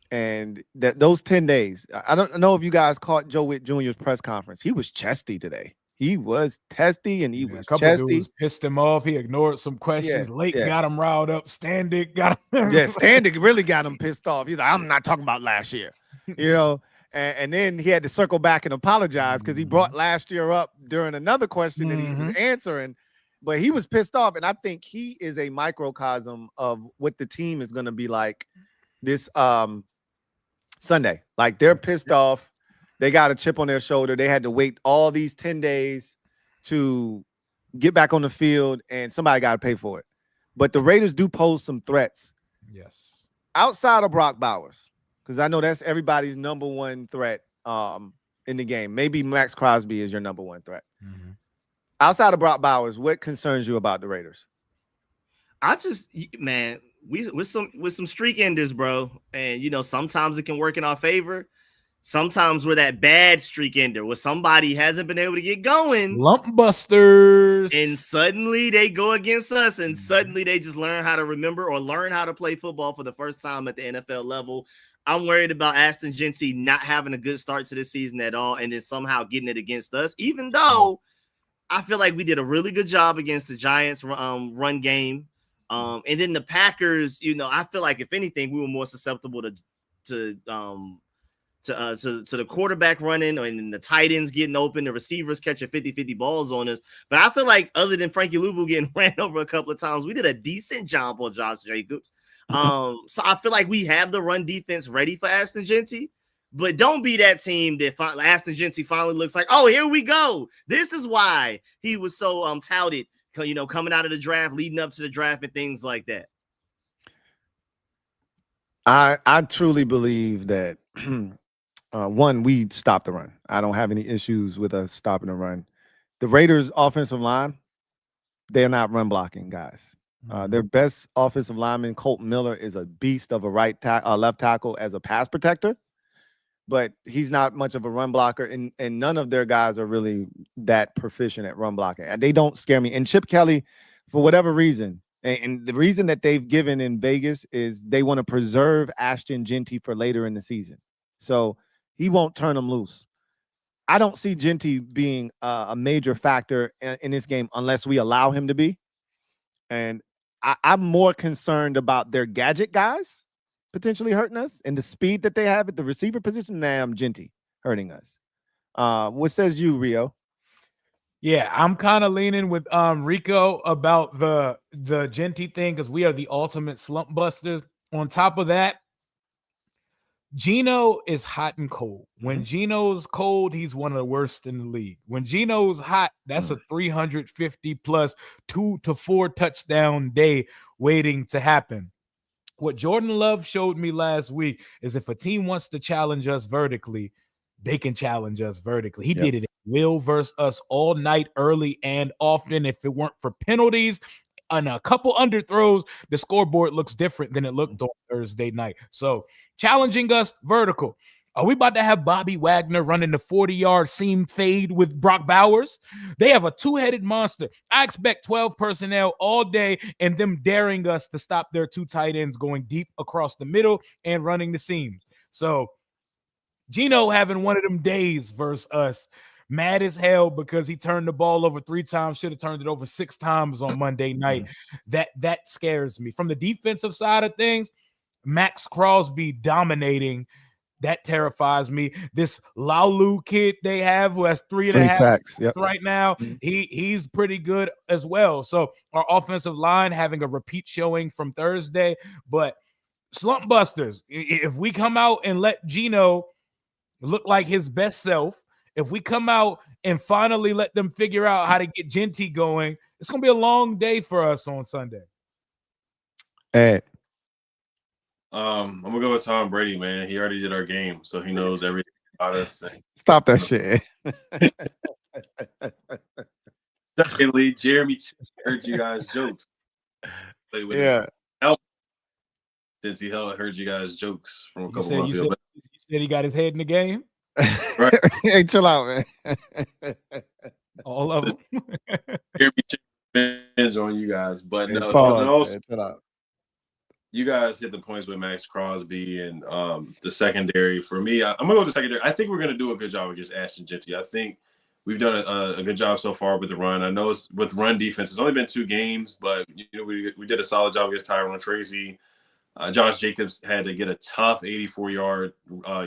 And those 10 days, I don't know if you guys caught Joe Witt Jr.'s press conference. He was chesty today. He was testy and he was a couple chesty. dudes pissed him off. He ignored some questions. Lake got him riled up. Standig got him. Yeah, Standig really got him pissed off. He's like, I'm not talking about last year, you know. And then he had to circle back and apologize because he brought last year up during another question that he was answering. But he was pissed off, and I think he is a microcosm of what the team is going to be like this Sunday. Like they're pissed off. They got a chip on their shoulder. They had to wait all these 10 days to get back on the field, and somebody got to pay for it. But the Raiders do pose some threats. Yes. Outside of Brock Bowers, because I know that's everybody's number one threat in the game. Maybe Max Crosby is your number one threat. Outside of Brock Bowers, what concerns you about the Raiders? I just, man, with some streak enders, bro. And, you know, sometimes it can work in our favor. Sometimes we're that bad streak ender where somebody hasn't been able to get going. Lump busters. And suddenly they go against us and suddenly they just learn how to remember or learn how to play football for the first time at the NFL level. I'm worried about Ashton Jeanty not having a good start to the season at all and then somehow getting it against us, even though I feel like we did a really good job against the Giants run game. And then the Packers, you know, I feel like if anything, we were more susceptible to the quarterback running and the tight ends getting open, the receivers catching 50-50 balls on us. But I feel like other than Frankie Louvu getting ran over a couple of times, we did a decent job on Josh Jacobs. So I feel like we have the run defense ready for Ashton Jeanty. But don't be that team that Ashton Jeanty finally looks like, oh, here we go. This is why he was so touted, you know, coming out of the draft, leading up to the draft and things like that. I truly believe that one, we stopped the run. I don't have any issues with us stopping the run. The Raiders' offensive line, they're not run blocking guys. Their best offensive lineman, Colton Miller, is a beast of a left tackle as a pass protector, but he's not much of a run blocker, and none of their guys are really that proficient at run blocking. And they don't scare me. And Chip Kelly, for whatever reason, and the reason that they've given in Vegas is they want to preserve Ashton Jeanty for later in the season. So he won't turn them loose. I don't see Jeanty being a major factor in this game unless we allow him to be. And I'm more concerned about their gadget guys potentially hurting us and the speed that they have at the receiver position than I am Jeanty hurting us. What says you, Rio? Yeah, I'm kind of leaning with Rico about the Jeanty thing because we are the ultimate slump buster. On top of that, Geno is hot and cold. When Geno's cold, he's one of the worst in the league. When Geno's hot, that's a 350 plus 2 to 4 touchdown day waiting to happen. What Jordan Love showed me last week is if a team wants to challenge us vertically, they can challenge us vertically. He did it at will versus us all night, early and often. If it weren't for penalties, and a couple underthrows, the scoreboard looks different than it looked on Thursday night. So challenging us vertical. Are we about to have Bobby Wagner running the 40-yard seam fade with Brock Bowers? They have a two-headed monster. I expect 12 personnel all day and them daring us to stop their two tight ends going deep across the middle and running the seams. So Gino having one of them days versus us, mad as hell because he turned the ball over 3 times, should have turned it over 6 times on Monday night. That scares me. From the defensive side of things, Max Crosby dominating. That terrifies me. This Laulu kid they have who has 3.5 sacks right now, he's pretty good as well. So our offensive line having a repeat showing from Thursday, but slump busters. If we come out and let Gino look like his best self, if we come out and finally let them figure out how to get Genty going, it's gonna be a long day for us on Sunday. Ed. I'm gonna go with Tom Brady, man. He already did our game, so he knows everything about us. Stop that shit. Secondly, Jeremy heard you guys' jokes. Yeah. Since he heard you guys' jokes from a couple months ago. You said he got his head in the game? Right. Hey, chill out, man. All of them. Jeremy binge on you guys, but Hey, no, pause, also, man. Chill out. You guys hit the points with Max Crosby and the secondary. For me, I'm gonna go with the secondary. I think we're gonna do a good job against Ashton Genty. I think we've done a good job so far with the run. I know it's with run defense. It's only been 2 games, but we did a solid job against Tyrone Tracy. Josh Jacobs had to get a tough 84-yard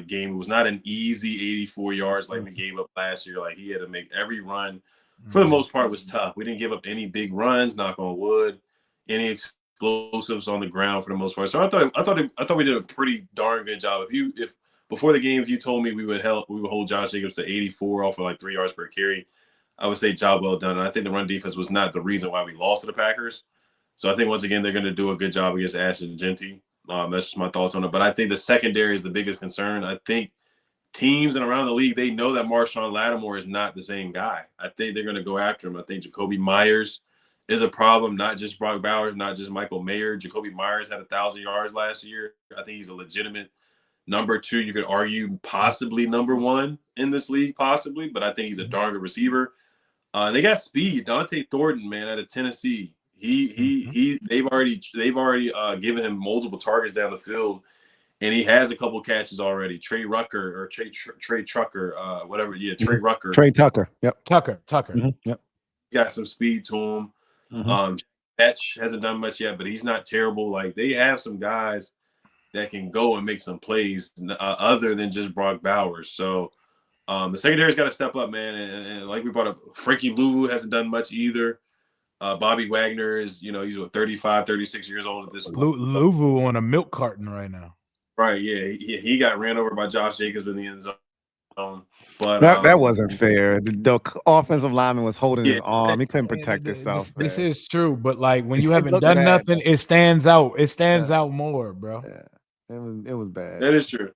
game. It was not an easy 84 yards like we gave up last year. Like he had to make every run. For the most part, was tough. We didn't give up any big runs. Knock on wood. Any explosives on the ground for the most part. So I thought we did a pretty darn good job. If before the game, if you told me we would hold Josh Jacobs to 84 off of like 3 yards per carry, I would say job well done. And I think the run defense was not the reason why we lost to the Packers. So I think once again they're going to do a good job against Ashton Genty. That's just my thoughts on it. But I think the secondary is the biggest concern. I think teams and around the league, they know that Marshawn Lattimore is not the same guy. I think they're going to go after him. I think Jacoby Myers is a problem, not just Brock Bowers, not just Michael Mayer. Jacoby Myers had 1,000 yards last year. I think he's a legitimate number 2. You could argue possibly number 1 in this league, possibly, but I think he's a darn good receiver. They got speed. Dante Thornton, man, out of Tennessee. They've already given him multiple targets down the field, and he has a couple catches already. Trey Trucker, whatever. Yeah, Trey Rucker. Trey Tucker. Yep. Tucker. Yep. Got some speed to him. Etch hasn't done much yet, but he's not terrible. Like they have some guys that can go and make some plays other than just Brock Bowers. So the secondary's got to step up, man. And like we brought up, Frankie Lou hasn't done much either. Bobby Wagner is, he's 35, 36 years old at this point. Louvu on a milk carton right now. Right, yeah. He got ran over by Josh Jacobs in the end zone. But that wasn't fair. The offensive lineman was holding his arm. He couldn't protect himself. This is true, but like when you haven't done nothing, it stands out. It stands out more, bro. Yeah. It was bad. That is true.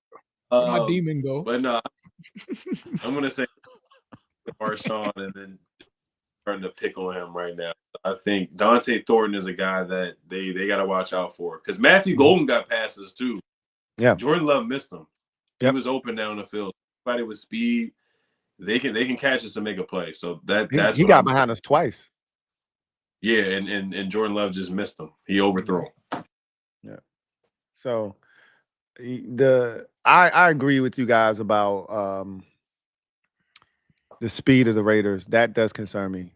Where my demon go? But no, I'm gonna say Marshawn and then starting to pick on him right now. I think Dante Thornton is a guy that they got to watch out for because Matthew Golden got passes too. Yeah, Jordan Love missed him. He was open down the field. Everybody with speed, they can catch us and make a play. So that's he got behind us twice. Yeah, and Jordan Love just missed him. He overthrew him. Yeah. So I agree with you guys about the speed of the Raiders. That does concern me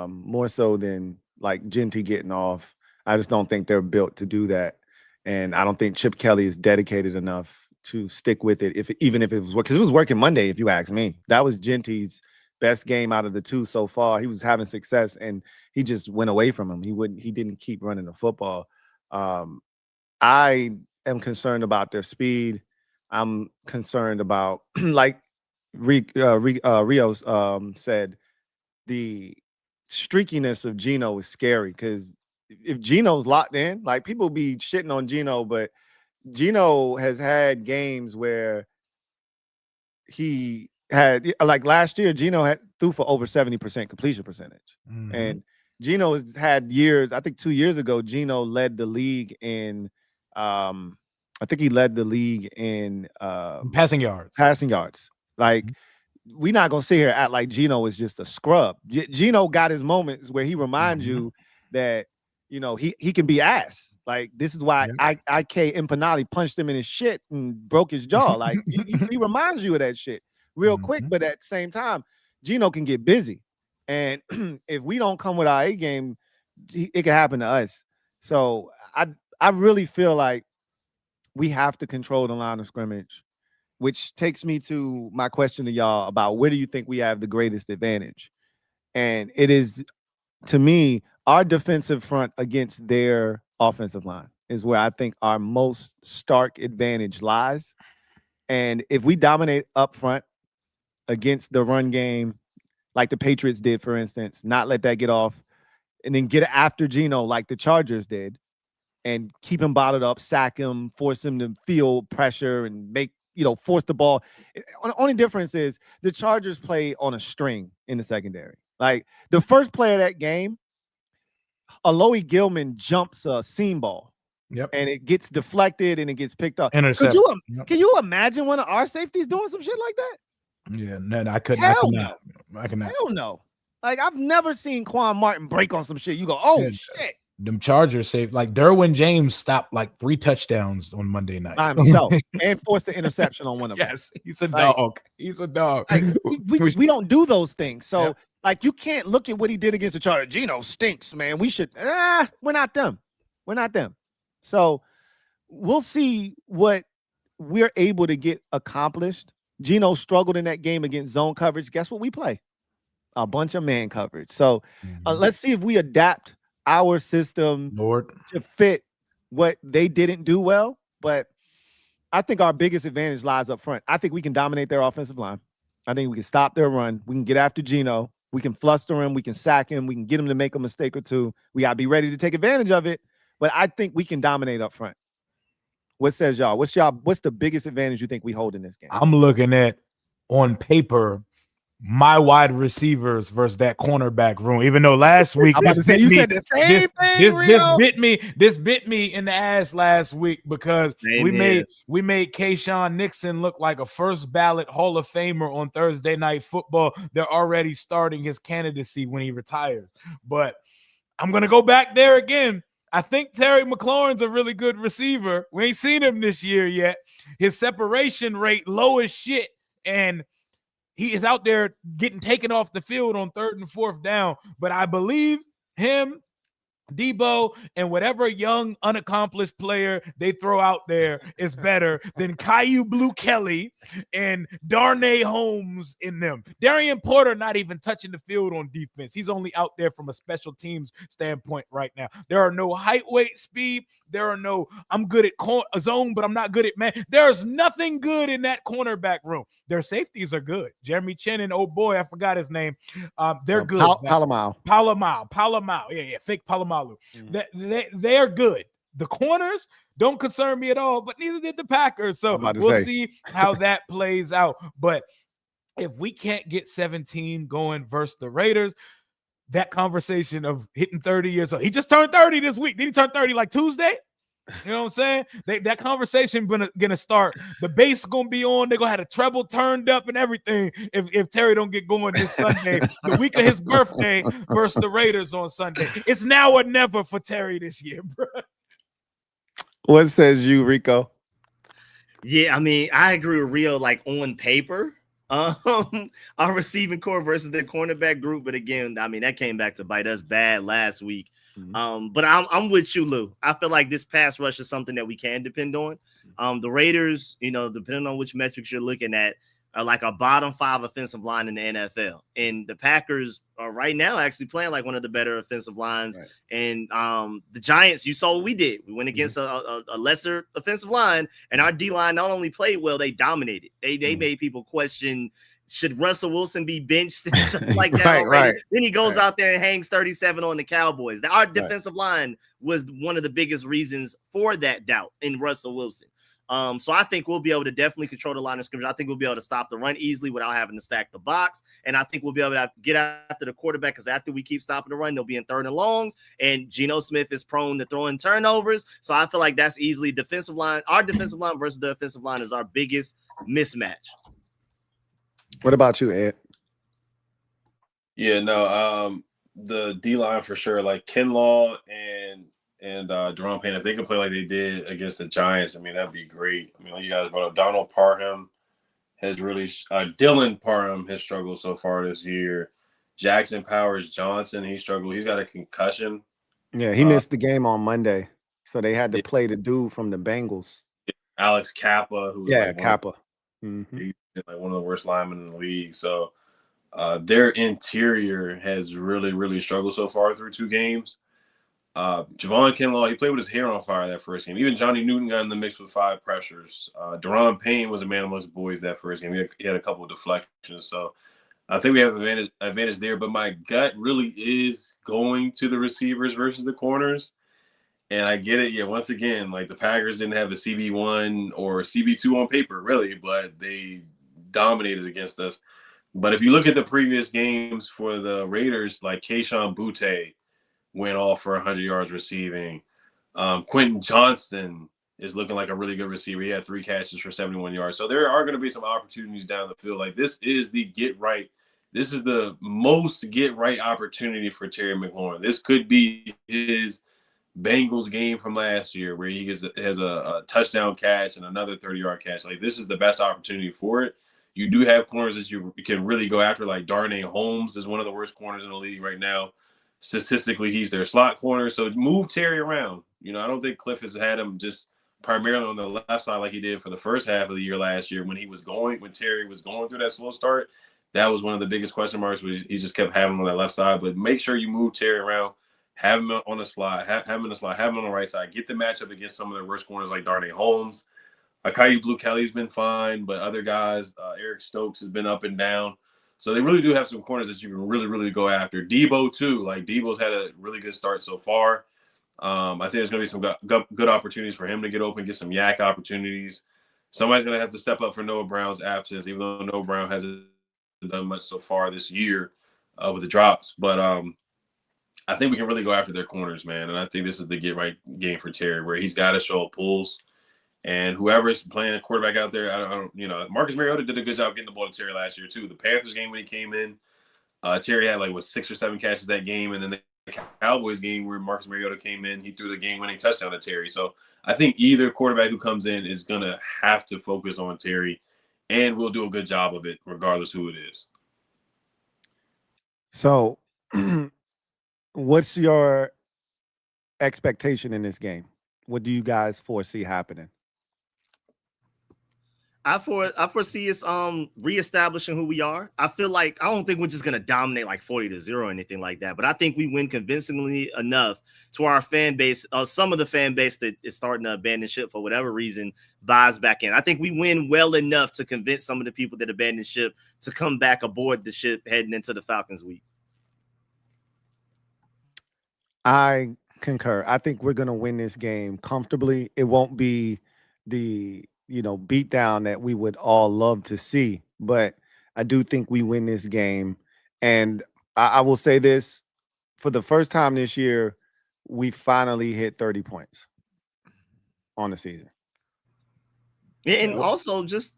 more so than like Genty getting off. I just don't think they're built to do that. And I don't think Chip Kelly is dedicated enough to stick with it. Even if it was working, because it was working Monday, if you ask me. That was Genty's best game out of the 2 so far. He was having success and he just went away from him. He didn't keep running the football. I am concerned about their speed. I'm concerned about like Rio said, the streakiness of Gino is scary because if Gino's locked in, like people be shitting on Gino, but Gino has had games where he had, like last year, Gino threw for over 70% completion percentage. And Geno has had years. I think 2 years ago, Geno led the league in. I think he led the league in Passing yards. Like, we're not gonna sit here and act like Geno is just a scrub. Geno got his moments where he reminds you that he can be ass. Like, this is why a.k.a. Impanali punched him in his shit and broke his jaw. Like, he reminds you of that shit real quick. But at the same time, Geno can get busy, and if we don't come with our A game, it can happen to us. So I really feel like we have to control the line of scrimmage, which takes me to my question to y'all about where do you think we have the greatest advantage? And it is, to me, our defensive front against their offensive line is where I think our most stark advantage lies. And if we dominate up front against the run game, like the Patriots did, for instance, not let that get off, and then get after Geno like the Chargers did, and keep him bottled up, sack him, force him to feel pressure and force the ball. The only difference is the Chargers play on a string in the secondary. Like, the first play of that game, Aloy Gilman jumps a seam ball. Yep. And it gets deflected and it gets picked up. Can you imagine one of our safeties doing some shit like that? Yeah, no, I couldn't. Hell no. I cannot. Hell no. Like, I've never seen Quan Martin break on some shit. You go, oh, shit. Them Chargers saved, like, Derwin James stopped like 3 touchdowns on Monday night by himself and forced an interception on one of them. Yes, he's a dog. He's a dog. Like, we don't do those things. So, like, you can't look at what he did against the Chargers. Geno stinks, man. We should. We're not them. We're not them. So we'll see what we're able to get accomplished. Geno struggled in that game against zone coverage. Guess what we play? A bunch of man coverage. So let's see if we adapt our system to fit what they didn't do well. But I think our biggest advantage lies up front. I think we can dominate their offensive line. I think we can stop their run. We can get after Geno. We can fluster him. We can sack him. We can get him to make a mistake or two. We got to be ready to take advantage of it. But I think we can dominate up front. What says y'all? What's the biggest advantage you think we hold in this game? I'm looking at, on paper, my wide receivers versus that cornerback room. Even though last week you said the same thing. This bit me in the ass last week because we made Kayshawn Nixon look like a first ballot Hall of Famer on Thursday Night Football. They're already starting his candidacy when he retires. But I'm gonna go back there again. I think Terry McLaurin's a really good receiver. We ain't seen him this year yet. His separation rate low as shit, and he is out there getting taken off the field on 3rd and 4th down. But I believe him, Debo, and whatever young unaccomplished player they throw out there is better than Caillou Blue Kelly and Darnay Holmes in them. Darian Porter not even touching the field on defense. He's only out there from a special teams standpoint right now. There are no height, weight, speed. There are no, I'm good at zone, but I'm not good at man. There's nothing good in that cornerback room. Their safeties are good. Jeremy Chin and boy, I forgot his name. They're good. Palomau. Yeah, fake Palomalu. They're good. The corners don't concern me at all, but neither did the Packers. So we'll see how that plays out. But if we can't get 17 going versus the Raiders, that conversation of hitting 30 years old. He just turned 30 this week. Did he turn 30 like Tuesday? You know what I'm saying? That conversation gonna start. The bass gonna be on. They're gonna have a treble turned up and everything if Terry don't get going this Sunday, the week of his birthday versus the Raiders on Sunday. It's now or never for Terry this year, bro. What says you, Rico? Yeah, I mean, I agree with Rio, like, on paper. Our receiving core versus their cornerback group, but again, I mean, that came back to bite us bad last week. But I'm with you, Lou. I feel like this pass rush is something that we can depend on. The Raiders, depending on which metrics you're looking at, are like a bottom 5 offensive line in the NFL, and the Packers are right now actually playing like one of the better offensive lines. Right. And the Giants, you saw what we did. We went against a lesser offensive line, and our D line not only played well, they dominated. They made people question, should Russell Wilson be benched and stuff like that. Right. Then he goes out there and hangs 37 on the Cowboys. Our defensive line was one of the biggest reasons for that doubt in Russell Wilson. So I think we'll be able to definitely control the line of scrimmage. I think we'll be able to stop the run easily without having to stack the box. And I think we'll be able to get after the quarterback, because after we keep stopping the run, they'll be in 3rd and longs. And Geno Smith is prone to throwing turnovers. So I feel like that's easily defensive line. Our defensive line versus the offensive line is our biggest mismatch. What about you, Ed? Yeah, no, the D line for sure, like Kinlaw and Jerome Payne, if they could play like they did against the Giants, I mean, that'd be great. I mean, like you guys brought up, Donald Parham has really Dylan Parham has struggled so far this year. Jackson Powers Johnson, he struggled. He's got a concussion. Yeah, he missed the game on Monday, so they had to play the dude from the Bengals. Alex Kappa, who was like Kappa. He's like one of the worst linemen in the league. So their interior has really struggled so far through 2 games. Javon Kinlaw, he played with his hair on fire that first game. Even Johnny Newton got in the mix with 5 pressures. Deron Payne was a man amongst boys that first game. He had a couple of deflections. So I think we have advantage there. But my gut really is going to the receivers versus the corners. And I get it. Yeah, once again, like the Packers didn't have a CB1 or CB2 on paper, really, but they dominated against us. But if you look at the previous games for the Raiders, like Kayshon Boutte went off for 100 yards receiving. Quentin Johnston is looking like a really good receiver. He had 3 catches for 71 yards. So there are going to be some opportunities down the field. Like this is the get right. This is the most get right opportunity for Terry McLaurin. This could be his Bengals game from last year where he has a touchdown catch and another 30-yard catch. Like this is the best opportunity for it. You do have corners that you can really go after. Like Darnay Holmes is one of the worst corners in the league right now. Statistically, he's their slot corner. So move Terry around. You know, I don't think Cliff has had him just primarily on the left side like he did for the first half of the year last year when Terry was going through that slow start. That was one of the biggest question marks. He just kept having him on that left side. But make sure you move Terry around. Have him on the slot. Have him in the slot. Have him on the right side. Get the matchup against some of the worst corners like Darnay Holmes. Akayu Blue Kelly's been fine, but other guys, Eric Stokes has been up and down. So they really do have some corners that you can really go after. Debo too. Like Debo's had a really good start so far. I think there's going to be some good opportunities for him to get open, get some yak opportunities. Somebody's going to have to step up for Noah Brown's absence, even though Noah Brown hasn't done much so far this year with the drops. But I think we can really go after their corners, man. And I think this is the get right game for Terry, where he's got to show a pulse. And whoever's playing a quarterback out there, I don't, Marcus Mariota did a good job getting the ball to Terry last year too. The Panthers game when he came in, Terry had 6 or 7 catches that game, and then the Cowboys game where Marcus Mariota came in, he threw the game-winning touchdown to Terry. So I think either quarterback who comes in is gonna have to focus on Terry, and we'll do a good job of it regardless who it is. So, what's your expectation in this game? What do you guys foresee happening? I foresee us reestablishing who we are. I feel like I don't think we're just gonna dominate 40-0 or anything like that, but I think we win convincingly enough to our fan base. Some of the fan base that is starting to abandon ship for whatever reason buys back in. I think we win well enough to convince some of the people that abandoned ship to come back aboard the ship heading into the Falcons week. I concur. I think we're gonna win this game comfortably. It won't be the beat down that we would all love to see, but I do think we win this game. And I will say this, for the first time this year, we finally hit 30 points on the season. And also just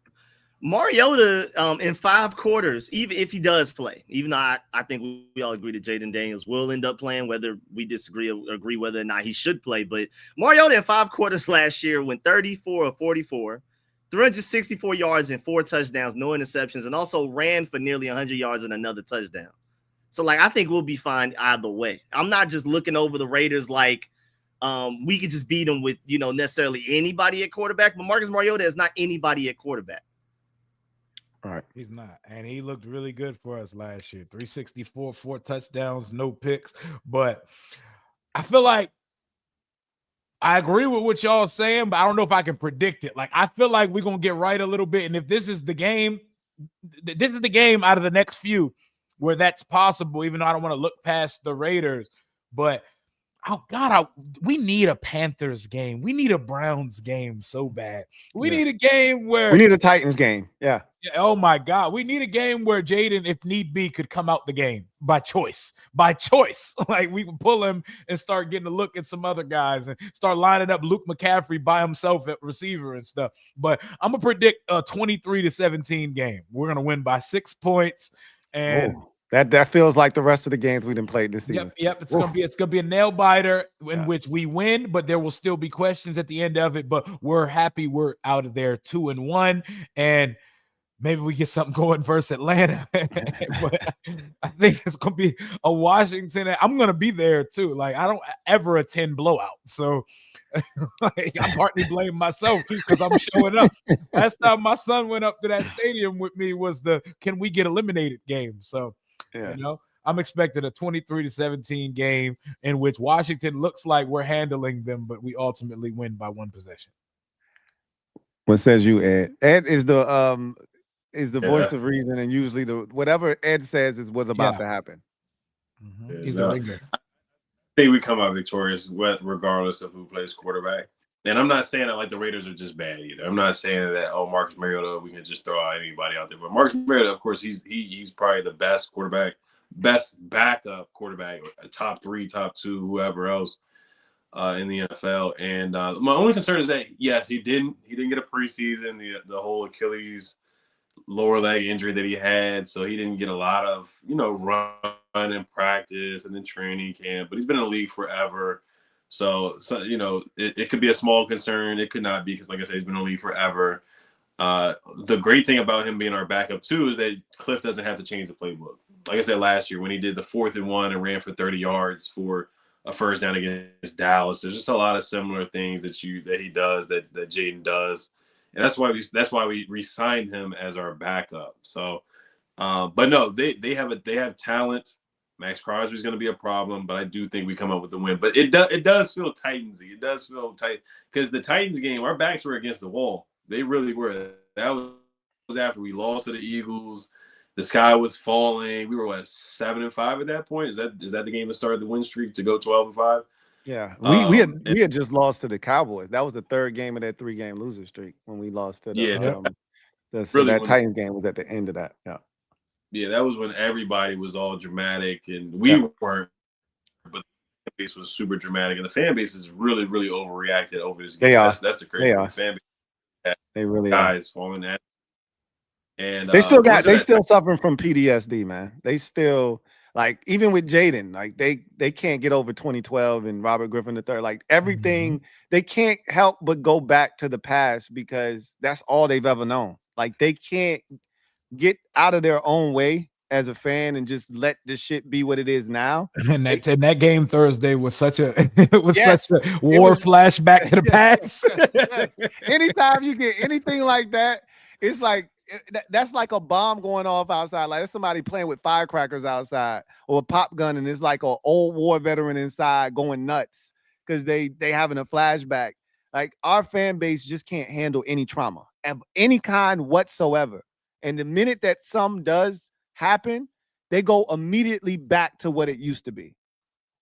Mariota in 5 quarters, even if he does play, even though I think we all agree that Jayden Daniels will end up playing, whether we disagree or agree whether or not he should play. But Mariota in 5 quarters last year went 34 of 44, 364 yards and 4 touchdowns, no interceptions, and also ran for nearly 100 yards and another touchdown. So I think we'll be fine either way. I'm not just looking over the Raiders like we could just beat them with necessarily anybody at quarterback, but Marcus Mariota is not anybody at quarterback. All right. He's not. And he looked really good for us last year. 364, 4 touchdowns, no picks. But I feel like I agree with what y'all saying, but I don't know if I can predict it. I feel like we're going to get right a little bit. And if this is the game, out of the next few where that's possible, even though I don't want to look past the Raiders. But Oh God, we need a Panthers game. We need a Browns game so bad. We need a game where we need a Titans game. Yeah. Oh my God, we need a game where Jayden, if need be, could come out the game by choice. By choice, like we can pull him and start getting a look at some other guys and start lining up Luke McCaffrey by himself at receiver and stuff. But I'm gonna predict a 23-17 game. We're gonna win by 6 points, and that feels like the rest of the games we didn't play this season. Yep. It's gonna be a nail biter in which we win, but there will still be questions at the end of it. But we're happy we're out of there 2-1, and maybe we get something going versus Atlanta. But I think it's gonna be a Washington. I'm gonna be there too. Like I don't ever attend blowout, so like, I'm partly blaming myself because I'm showing up. Last time my son went up to that stadium with me was the "Can we get eliminated" game. So you know, I'm expecting a 23-17 game in which Washington looks like we're handling them, but we ultimately win by 1 possession. What says you, Ed? Ed is the voice of reason, and usually whatever Ed says is what's about to happen. He's the ringer. I think we come out victorious regardless of who plays quarterback. And I'm not saying that like the Raiders are just bad either. I'm not saying that Marcus Mariota, we can just throw out anybody out there. But Marcus Mariota, of course, he's probably the best quarterback, best backup quarterback, top 3, top 2, whoever else in the NFL. And my only concern is that yes, he didn't get a preseason, the whole Achilles lower leg injury that he had, so he didn't get a lot of run in practice and then training camp. But he's been in the league forever. So it could be a small concern. It could not be because, like I said, he's been in the league forever. The great thing about him being our backup too is that Cliff doesn't have to change the playbook. Like I said last year when he did the 4th and 1 and ran for 30 yards for a first down against Dallas, there's just a lot of similar things that he does that Jayden does, and that's why we re-signed him as our backup. So, but no, they have talent. Max Crosby's going to be a problem, but I do think we come up with the win. But it does feel Titansy. It does feel tight because the Titans game, our backs were against the wall. They really were. That was after we lost to the Eagles. The sky was falling. We were 7-5 at that point. Is that the game that started the win streak to go 12-5? Yeah, we had just lost to the Cowboys. That was the 3rd game of that 3-game loser streak when we lost to the that Titans game was at the end of that. Yeah. Yeah, that was when everybody was all dramatic, and we weren't, but the fan base was super dramatic, and the fan base is really, really overreacted over this game. That's the crazy thing. The fan base, they really guys falling at, and they still suffering from PTSD, man. They still like even with Jayden, like they can't get over 2012 and Robert Griffin III. Like everything, they can't help but go back to the past because that's all they've ever known. Like they can't get out of their own way as a fan and just let this shit be what it is now. And that game Thursday was such a such a war flashback to the past. Anytime you get anything like that, it's like that's like a bomb going off outside. Like there's somebody playing with firecrackers outside or a pop gun, and it's like an old war veteran inside going nuts because they having a flashback. Like our fan base just can't handle any trauma of any kind whatsoever. And the minute that some does happen, they go immediately back to what it used to be.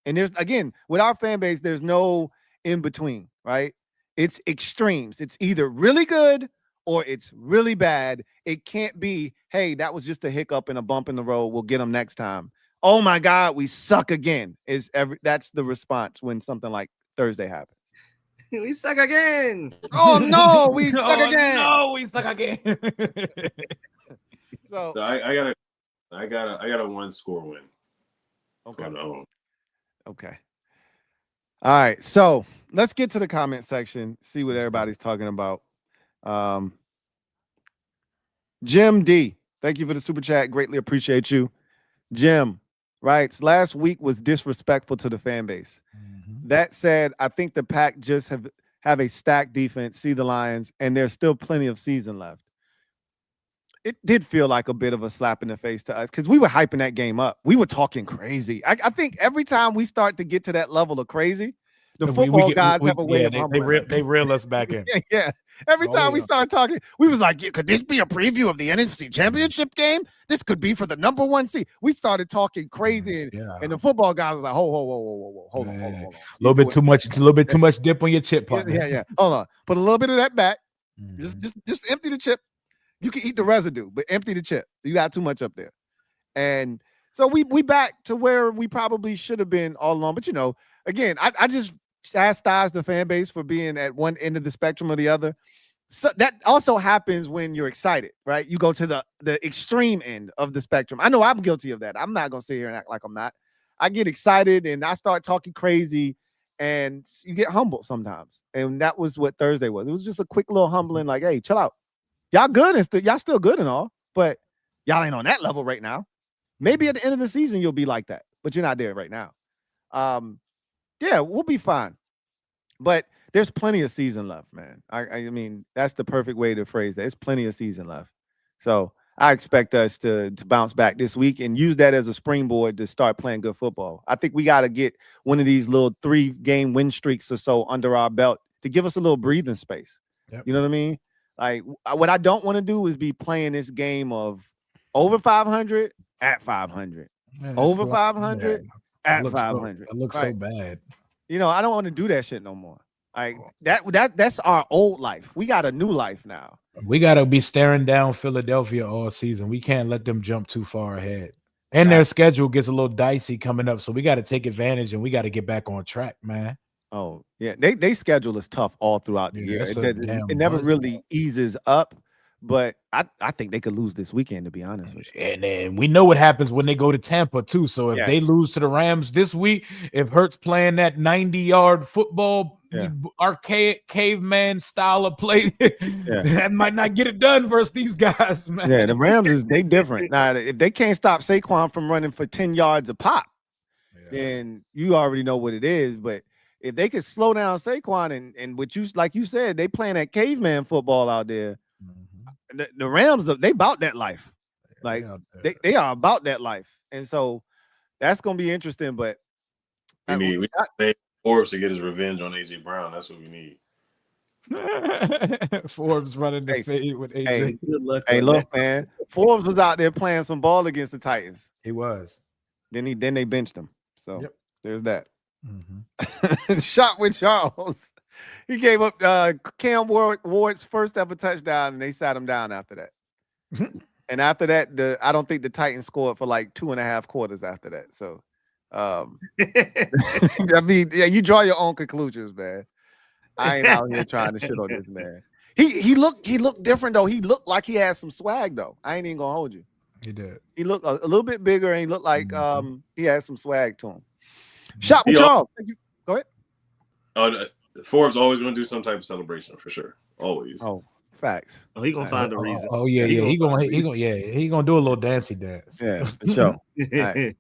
And there's, again, with our fan base, there's no in between, right? It's extremes. It's either really good or it's really bad. It can't be, hey, that was just a hiccup and a bump in the road. We'll get them next time. Oh my God, we suck again. That's the response when something like Thursday happens. We suck again. Oh no, we suck again. No, we suck again. So I got a 1-score win. Okay. All right. So let's get to the comment section, see what everybody's talking about. Jim D, thank you for the super chat. Greatly appreciate you. Jim writes, last week was disrespectful to the fan base. That said, I think the Pack just have a stacked defense, see the Lions, and there's still plenty of season left. It did feel like a bit of a slap in the face to us because we were hyping that game up. We were talking crazy. I think every time we start to get to that level of crazy, the football guys have a way of they reel us back in. Yeah. Every time we started talking, we was like, could this be a preview of the NFC Championship game? This could be for the #1 seed. We started talking crazy, and the football guy was like, whoa, hold on. A little bit too much dip on your chip, partner. Yeah. Hold on. Put a little bit of that back. Just empty the chip. You can eat the residue, but empty the chip. You got too much up there. And so we back to where we probably should have been all along. But, again, I just chastise the fan base for being at one end of the spectrum or the other. So that also happens when you're excited, right? You go to the extreme end of the spectrum. I know I'm guilty of that. I'm not going to sit here and act like I'm not. I get excited and I start talking crazy and you get humbled sometimes. And that was what Thursday was. It was just a quick little humbling, like, hey, chill out. Y'all good and y'all still good and all, but y'all ain't on that level right now. Maybe at the end of the season, you'll be like that, but you're not there right now. Yeah, we'll be fine. But there's plenty of season left, man. I mean, that's the perfect way to phrase that. There's plenty of season left. So I expect us to bounce back this week and use that as a springboard to start playing good football. I think we got to get one of these little 3-game win streaks or so under our belt to give us a little breathing space. Yep. You know what I mean? Like, what I don't want to do is be playing this game of over 500 at 500. Man, over 500 at 500. It looks so bad. I don't want to do that shit no more. Like that's our old life. We got a new life now. We got to be staring down Philadelphia all season. We can't let them jump too far ahead. And their schedule gets a little dicey coming up, so we got to take advantage and we got to get back on track, man. Oh, yeah. They schedule is tough all throughout the year. It never really eases up. But I think they could lose this weekend, to be honest with you. And then we know what happens when they go to Tampa, too. So if they lose to the Rams this week, if Hurts playing that 90-yard football, archaic caveman style of play, that might not get it done versus these guys, man. Yeah, the Rams, they different. Now, if they can't stop Saquon from running for 10 yards a pop, then you already know what it is. But if they could slow down Saquon and what you, like you said, they playing that caveman football out there. The Rams, they about that life. Like they are about that life. And so that's going to be interesting. But we need Forbes to get his revenge on AJ Brown. That's what we need. Forbes running the fade with AJ. Hey, good luck. Hey, look, man. Forbes was out there playing some ball against the Titans. He was. Then they benched him. So there's that. Shot with Charles. He gave up Cam Ward's first ever touchdown, and they sat him down after that. And after that, I don't think the Titans scored for like 2.5 quarters after that. So, I mean, you draw your own conclusions, man. I ain't out here trying to shit on this man. He looked different though. He looked like he had some swag though. I ain't even gonna hold you. He did. He looked a little bit bigger, and he looked like he had some swag to him. Shot with Charles. Go ahead. Forbes always going to do some type of celebration for sure. Always. Oh, facts. Oh, he gonna find a reason. Oh yeah. He gonna do a little dancey dance. Yeah, for sure. Right.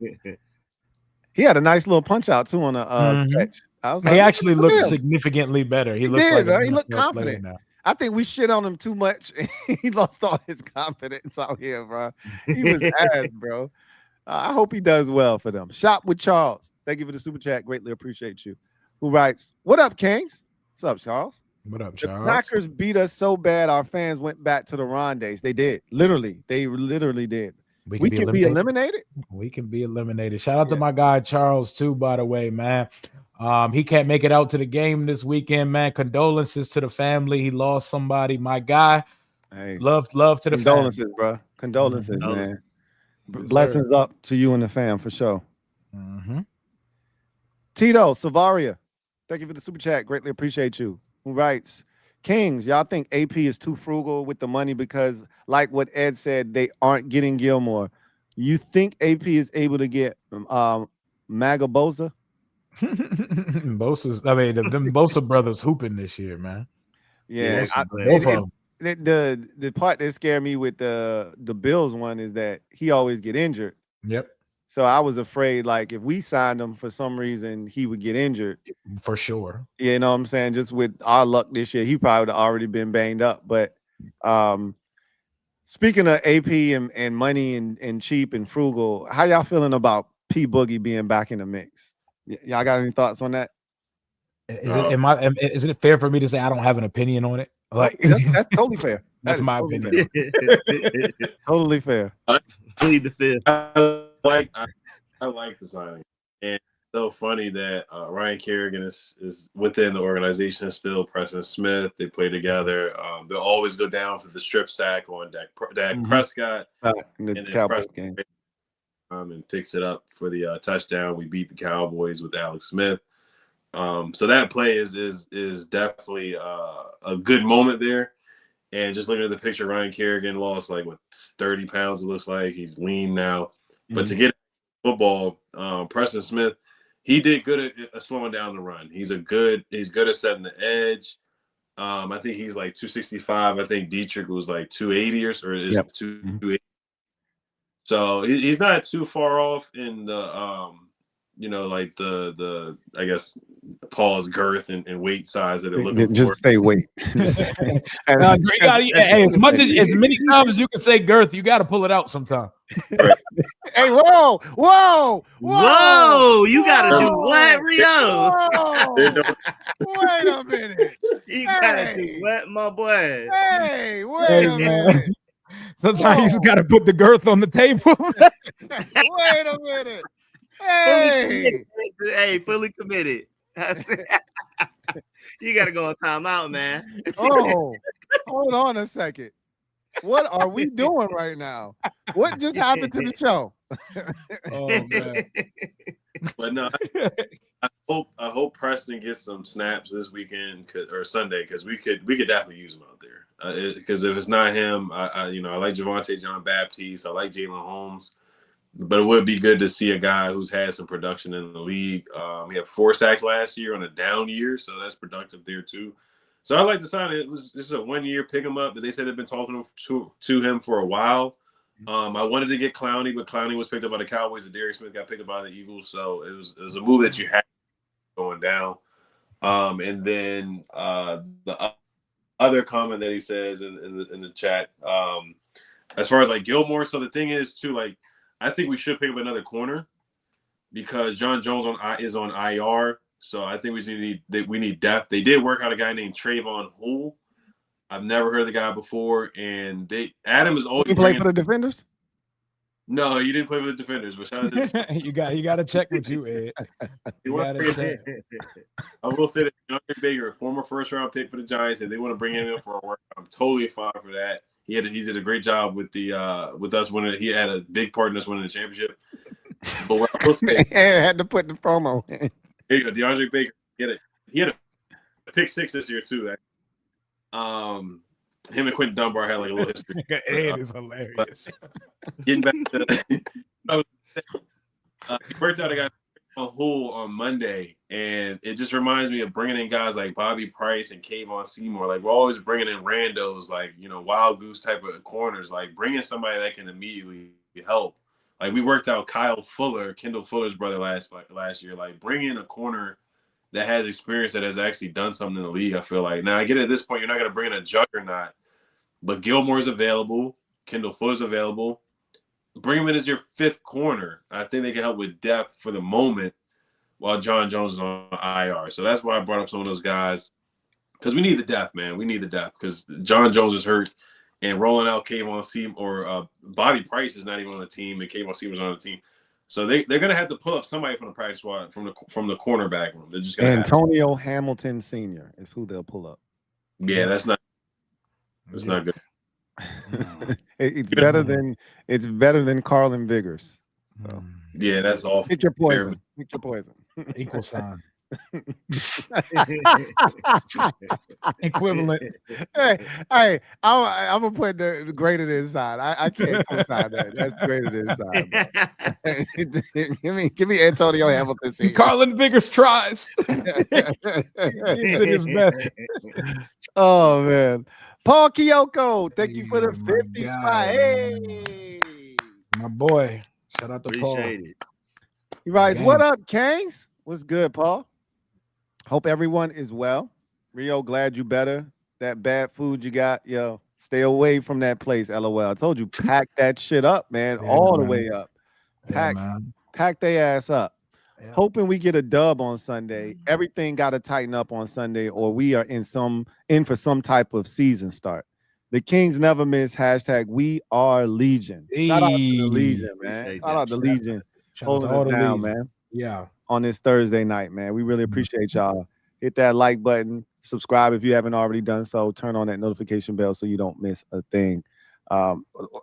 He had a nice little punch out too on a catch. I was like, he actually looked significantly better. He looked confident. I think we shit on him too much. He lost all his confidence out here, bro. He was ass, bro. I hope he does well for them. Shop with Charles. Thank you for the super chat. Greatly appreciate you. Who writes, "What up, Kings? What's up, Charles? What up, Charles? The Packers beat us so bad our fans went back to the Ron days. They did. They literally did. We can be eliminated. We can be eliminated. Shout out to my guy Charles too, by the way, man. He can't make it out to the game this weekend, man. Condolences to the family. He lost somebody. My guy. Hey, love to the condolences, family. Bro. Condolences, man. Blessings up to you and the fam for sure. Tito Savaria, thank you for the super chat. Greatly appreciate you. Who writes, Kings, y'all think AP is too frugal with the money because, like what Ed said, they aren't getting Gilmore. You think AP is able to get Maga Bosa? Bosa's, I mean, them Bosa brothers hooping this year, man. Yeah, the part that scared me with the Bills one is that he always get injured. Yep. So I was afraid, like, if we signed him for some reason, he would get injured. For sure. You know what I'm saying? Just with our luck this year, he probably would have already been banged up. But speaking of AP and money and cheap and frugal, how y'all feeling about P Boogie being back in the mix? Y'all got any thoughts on that? Is it fair for me to say I don't have an opinion on it? Like That's totally fair. that's That is my totally opinion. fair. Totally fair. Plead the fifth. I like the signing. And it's so funny that Ryan Kerrigan is within the organization still. Preston Smith, they play together. They'll always go down for the strip sack on Dak Prescott. In the and then Cowboys game. And picks it up for the touchdown. We beat the Cowboys with Alex Smith. So that play is definitely a good moment there. And just looking at the picture, Ryan Kerrigan lost like 30 pounds. It looks like he's lean now. But to get football, Preston Smith, he did good at slowing down the run. He's good at setting the edge. I think he's like 265. I think Dietrich was like 280 or is 280. So he's not too far off in the like the I guess Paul's girth and weight size that they're looking for. Just stay weight. Hey, as many times as you can say girth, you got to pull it out sometime. Hey, whoa! You gotta do what, Rio? Wait a minute. You gotta do what, my boy? Hey, wait a minute. Sometimes you just got to put the girth on the table. Wait a minute. Hey, fully committed. You got to go on timeout, man. Oh, hold on a second. What are we doing right now? What just happened to the show? Oh man! But no, I hope Preston gets some snaps this weekend or Sunday because we could definitely use him out there. Because if it's not him, I like Javonte John Baptiste. I like Jalen Holmes. But it would be good to see a guy who's had some production in the league. He had 4 sacks last year on a down year, so that's productive there too. So I like to sign it. It was just a 1 year pick him up, but they said they've been talking to him for a while. I wanted to get Clowney, but Clowney was picked up by the Cowboys. And Darius Smith got picked up by the Eagles, so it was a move that you had going down. And then the other comment that he says in the chat, as far as like Gilmore. So the thing is too, like, I think we should pick up another corner because John Jones is on IR. So I think we need depth. They did work out a guy named Trayvon Hull. I've never heard of the guy before, and Adam is always. You play for the Defenders? No, you didn't play for the Defenders. But shout out to you got to check with you, Ed. I will say that DeAndre Baker, a former first-round pick for the Giants, if they want to bring him in for a work, I'm totally fine for that. He did a great job with us winning. He had a big part in us winning the championship. But what I will say, had to put the promo in. There you go, DeAndre Baker. He had a pick 6 this year too. Him and Quentin Dunbar had like a little history. Ed is hilarious. Getting back to he worked out a guy Hull on Monday, and it just reminds me of bringing in guys like Bobby Price and Kayvon Seymour. Like, we're always bringing in randos, like, wild goose type of corners, like bringing somebody that can immediately help. Like, we worked out Kyle Fuller, Kendall Fuller's brother last year. Like, bring in a corner that has experience, that has actually done something in the league, I feel like. Now, I get at this point, you're not going to bring in a juggernaut, but Gilmore's available. Kendall Fuller's available. Bring him in as your 5th corner. I think they can help with depth for the moment while John Jones is on IR. So that's why I brought up some of those guys, because we need the depth, man. We need the depth because John Jones is hurt, and rolling out Kayvon Seymour or Bobby Price is not even on the team, and Kayvon Seymour's on the team. So they're going to have to pull up somebody from the practice squad, from the cornerback room. They're just going to Antonio Hamilton Sr. is who they'll pull up. Yeah, that's not good. It's better than Carlin Vigors. So yeah, that's awful. Pick your poison. Pick your poison. Equal sign. Equivalent. Hey, I'm gonna put the greater than sign. I can't co-sign that. That's greater than sign. give me Antonio Hamilton. Carlin Vigors tries. He did his best. Oh man. Paul Kyoko, thank you for the 50 spot. Hey, my boy. Shout out to Paul. Appreciate it. He writes, what up, Kangs? What's good, Paul? Hope everyone is well. Rio, glad you better. That bad food you got, yo, stay away from that place, LOL. I told you, pack that shit up, man, all the way up. Pack their ass up. hoping we get a dub on Sunday. Everything got to tighten up on Sunday, or we are in for some type of season start. The Kings never miss. # we are Legion. Shout out to the Legion, man. Appreciate Shout out to Legion Shout out to holding all us the down, leagues. man. Yeah. On this Thursday night, man. We really appreciate y'all. Hit that like button, subscribe if you haven't already done so, turn on that notification bell so you don't miss a thing.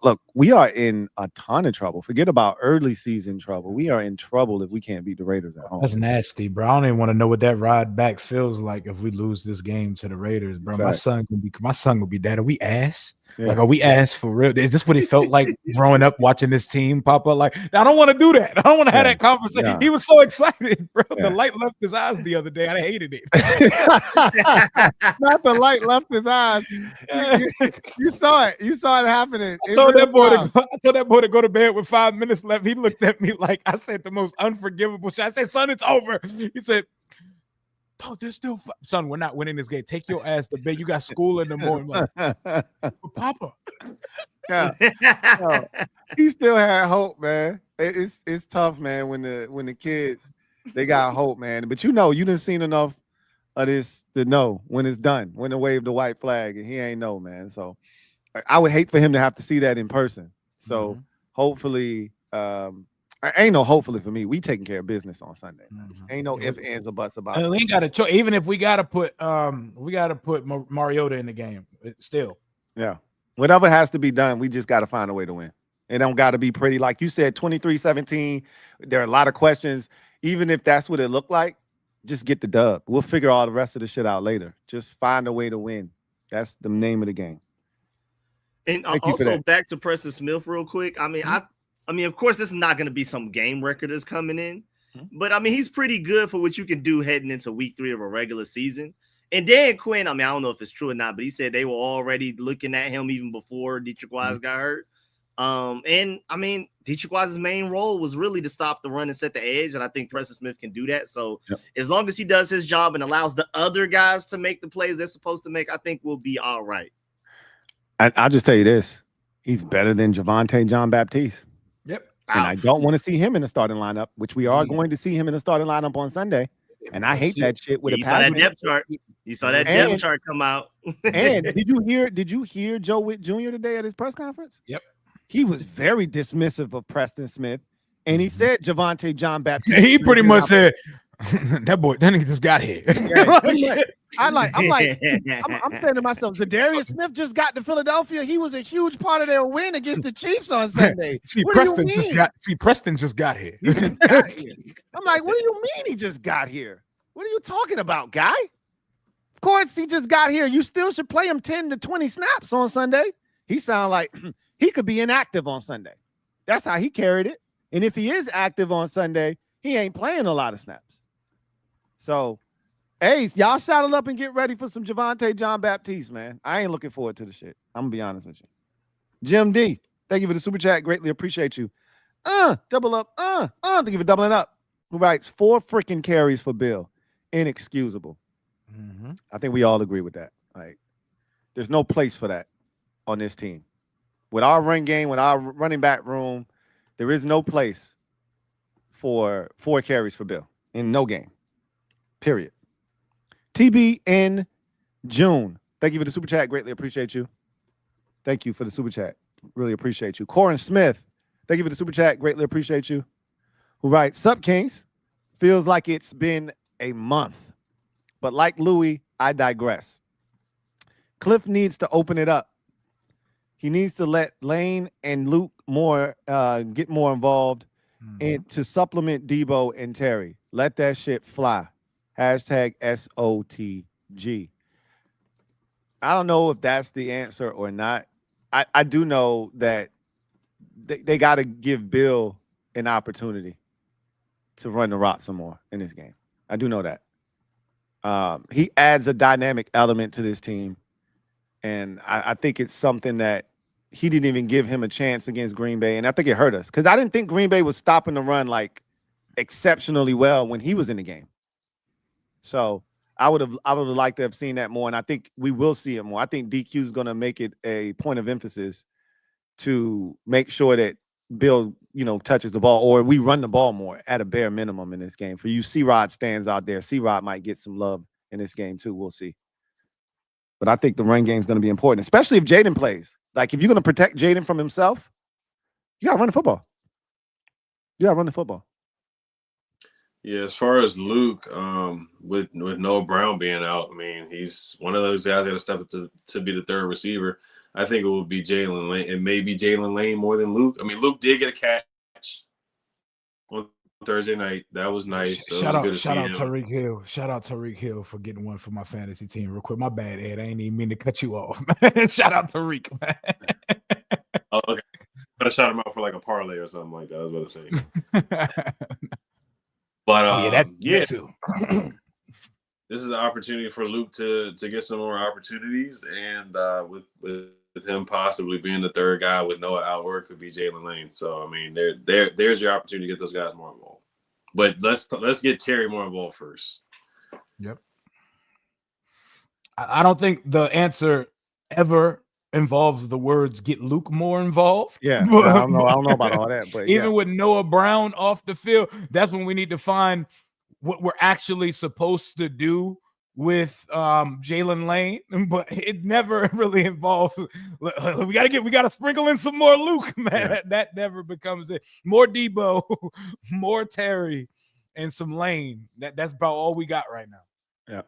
Look, we are in a ton of trouble. Forget about early season trouble. We are in trouble if we can't beat the Raiders at home. That's nasty, bro. I don't even want to know what that ride back feels like if we lose this game to the Raiders, bro. My son gonna be dad. Are we ass? Yeah. Like, are we ass for real? Is this what it felt like growing up watching this team pop up? Like, I don't want to do that. I don't want to have that conversation. Yeah. He was so excited, bro. Yeah. The light left his eyes the other day. I hated it. Not the light left his eyes. You saw it. You saw it happening. I told that boy to go to bed with 5 minutes left. He looked at me like I said the most unforgivable shit. I said, son, it's over. He said, oh, there's still son, we're not winning this game. Take your ass to bed. You got school in the morning. Like, Papa. Yeah. No, he still had hope, man. It's tough, man, when the kids they got hope, man. But you done seen enough of this to know when it's done, when they wave the white flag, and he ain't know, man. So I would hate for him to have to see that in person. So hopefully, ain't no hopefully for me. We taking care of business on Sunday. Ain't no ifs, ands, or buts about it. We ain't got a choice. Even if we gotta put Mariota in the game still. Yeah. Whatever has to be done, we just got to find a way to win. It don't got to be pretty. Like you said, 23-17. There are a lot of questions. Even if that's what it looked like, just get the dub. We'll figure all the rest of the shit out later. Just find a way to win. That's the name of the game. And also back to Preston Smith real quick. I mean, I mean, of course, this is not going to be some game record that's coming in. But, I mean, he's pretty good for what you can do heading into week 3 of a regular season. And Dan Quinn, I mean, I don't know if it's true or not, but he said they were already looking at him even before Dietrich Wise got hurt. And, I mean, Dietrich Wise's main role was really to stop the run and set the edge, and I think Preston Smith can do that. So as long as he does his job and allows the other guys to make the plays they're supposed to make, I think we'll be all right. I'll just tell you this. He's better than Javonte Jean-Baptiste. Yep. And I don't want to see him in the starting lineup, which we are going to see him in the starting lineup on Sunday. And I hate that shit with a passion. You saw that depth chart. You saw that depth chart come out. And did you hear Joe Witt Jr. today at his press conference? Yep. He was very dismissive of Preston Smith, and he said Javonte Jean-Baptiste. He pretty much said that nigga just got here. Yeah, I'm saying to myself, Zadarius Smith just got to Philadelphia. He was a huge part of their win against the Chiefs on Sunday. Preston just got here. He just got here. I'm like, what do you mean he just got here? What are you talking about, guy? Of course he just got here. You still should play him 10 to 20 snaps on Sunday. He sound like he could be inactive on Sunday. That's how he carried it. And if he is active on Sunday, he ain't playing a lot of snaps. So, hey, y'all saddle up and get ready for some Javonte Jean-Baptiste, man. I ain't looking forward to the shit. I'm going to be honest with you. Jim D, thank you for the super chat. Greatly appreciate you. Double up. Thank you for doubling up. Who writes 4 freaking carries for Bill. Inexcusable. I think we all agree with that. Like, there's no place for that on this team. With our run game, with our running back room, there is no place for 4 carries for Bill in no game. Period. TBN June. Thank you for the super chat. Greatly appreciate you. Thank you for the super chat. Really appreciate you. Corin Smith. Thank you for the super chat. Greatly appreciate you. Who writes, Sup Kings? Feels like it's been a month. But like Louie, I digress. Cliff needs to open it up. He needs to let Lane and Luke get more involved and to supplement Debo and Terry. Let that shit fly. #SOTG. I don't know if that's the answer or not. I do know that they got to give Bill an opportunity to run the rock some more in this game. I do know that. He adds a dynamic element to this team, and I think it's something that he didn't even give him a chance against Green Bay, and I think it hurt us because I didn't think Green Bay was stopping the run like exceptionally well when he was in the game. So I would have liked to have seen that more, and I think we will see it more. I think DQ is going to make it a point of emphasis to make sure that Bill, touches the ball, or we run the ball more at a bare minimum in this game. For you, C-Rod stands out there. C-Rod might get some love in this game too. We'll see. But I think the run game is going to be important, especially if Jayden plays. Like, if you're going to protect Jayden from himself, you got to run the football. You got to run the football. Yeah, as far as Luke, with Noah Brown being out, I mean, he's one of those guys that got to step up to be the third receiver. I think it will be Jalen Lane. It may be Jalen Lane more than Luke. I mean, Luke did get a catch on Thursday night. That was nice. So shout out him. Tariq Hill. Shout out Tariq Hill for getting one for my fantasy team real quick. My bad, Ed. I ain't even mean to cut you off, man. Shout out Tariq, man. Oh, okay. I'm gonna shout him out for like a parlay or something like that. I was about to say. But that too. This is an opportunity for Luke to get some more opportunities, and with him possibly being the third guy with Noah out, or it could be Jalen Lane. So I mean, there's your opportunity to get those guys more involved. But let's get Terry more involved first. Yep. I don't think the answer ever involves the words "get Luke more involved." Yeah, I don't know about all that, but even with Noah Brown off the field, that's when we need to find what we're actually supposed to do with Jalen Lane, but it never really involves. We got to sprinkle in some more Luke, man. Yeah. That never becomes it. More Debo, more Terry, and some Lane. That's about all we got right now.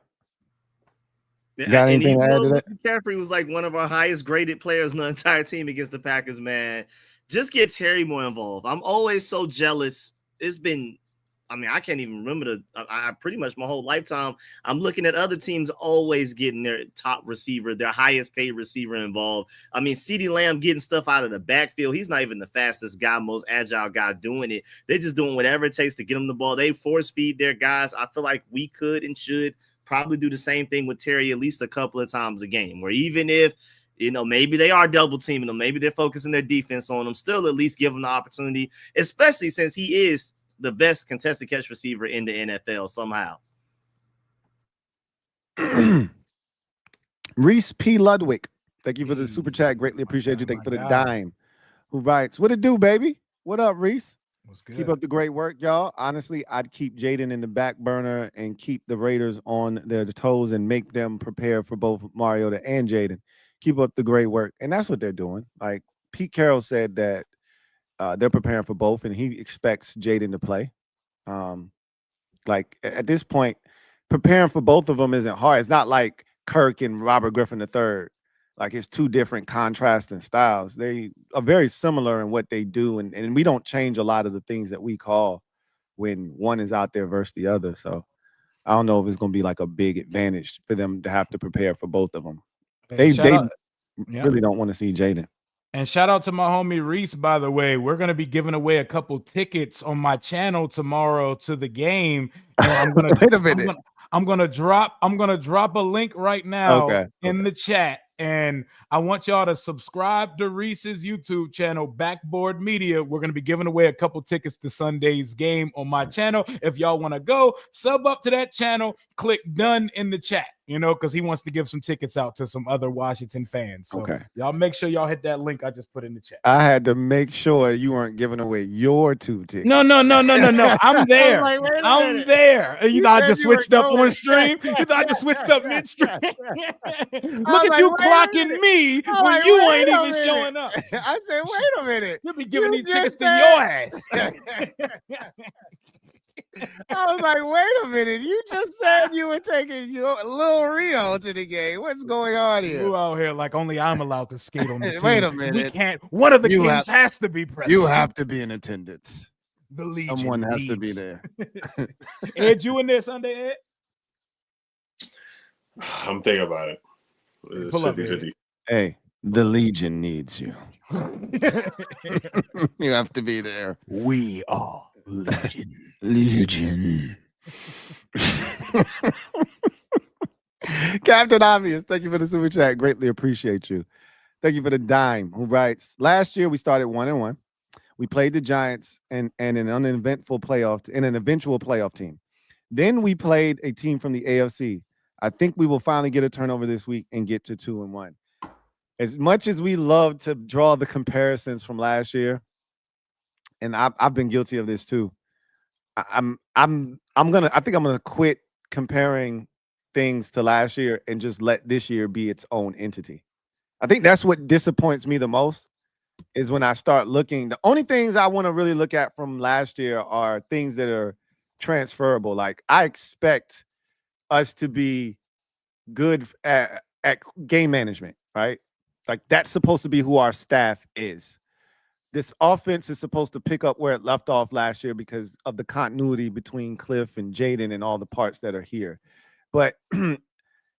Yeah. Got anything to add to that? McCaffrey was like one of our highest graded players in the entire team against the Packers, man. Just get Terry more involved. I'm always so jealous. It's been, I mean, I can't even remember I pretty much my whole lifetime. I'm looking at other teams always getting their top receiver, their highest paid receiver involved. I mean, CeeDee Lamb getting stuff out of the backfield. He's not even the fastest guy, most agile guy doing it. They're just doing whatever it takes to get him the ball. They force feed their guys. I feel like we could and should probably do the same thing with Terry at least a couple of times a game, where even if, maybe they are double teaming him, maybe they're focusing their defense on him, still at least give him the opportunity, especially since he is the best contested catch receiver in the NFL somehow. Reese P. Ludwig, thank you for the super chat. Greatly appreciate you. Thank you for the dime. Who writes, what it do, baby? What up, Reese? Keep up the great work, y'all. Honestly, I'd keep Jayden in the back burner and keep the Raiders on their toes and make them prepare for both Mariota and Jayden. Keep up the great work. And that's what they're doing. Like Pete Carroll said that they're preparing for both, and he expects Jayden to play. Like at this point, preparing for both of them isn't hard. It's not like Kirk and Robert Griffin III. Like it's two different contrasting styles. They are very similar in what they do, and we don't change a lot of the things that we call when one is out there versus the other. So I don't know if it's going to be like a big advantage for them to have to prepare for both of them. They really don't want to see Jayden. And shout out to my homie Reese, by the way. We're going to be giving away a couple tickets on my channel tomorrow to the game. And I'm going to wait a minute. I'm gonna drop a link right now in the chat, and I want y'all to subscribe to Reese's YouTube channel, Backboard Media. We're gonna be giving away a couple tickets to Sunday's game on my channel. If y'all want to go, sub up to that channel, click done in the chat, because he wants to give some tickets out to some other Washington fans. So y'all make sure y'all hit that link I just put in the chat. I had to make sure you weren't giving away your 2 tickets. No. I'm there. I'm there. I just switched up on stream. I just switched up midstream. Look at you clocking me when you ain't even showing up. I said, wait a minute. You'll be giving these tickets to your ass. I was like, wait a minute. You just said you were taking your little Rio to the game. What's going on here? You out here like only I'm allowed to skate on the team. Wait a minute. We can't. One of the kings has to be present. You have to be in attendance. The Legion Someone has to be there. Ed, you in there Sunday, Ed? I'm thinking about it. It's 50-50. Hey, the Legion needs you. You have to be there. We are Legion. Captain Obvious, thank you for the super chat. Greatly appreciate you. Thank you for the dime. Who writes, last year we started 1-1. We played the Giants and an eventual playoff team. Then we played a team from the AFC. I think we will finally get a turnover this week and get to 2-1. As much as we love to draw the comparisons from last year, and I've been guilty of this too. I think I'm gonna quit comparing things to last year and just let this year be its own entity. I think that's what disappoints me the most is when I start looking. The only things I want to really look at from last year are things that are transferable. Like I expect us to be good at game management, right? Like that's supposed to be who our staff is. This offense is supposed to pick up where it left off last year because of the continuity between Cliff and Jayden and all the parts that are here. But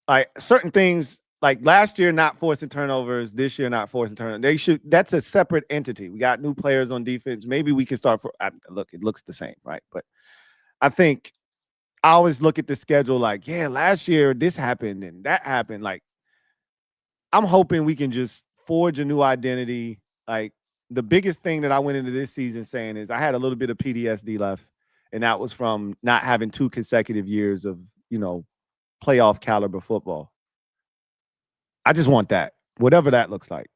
like certain things, like last year not forcing turnovers, this year not forcing turnovers. That's a separate entity. We got new players on defense. Maybe we can start look, it looks the same, right? But I think I always look at the schedule like, yeah, last year this happened and that happened. Like I'm hoping we can just forge a new identity. Like the biggest thing that I went into this season saying is I had a little bit of PTSD left, and that was from not having 2 consecutive years of, playoff caliber football. I just want that, whatever that looks like.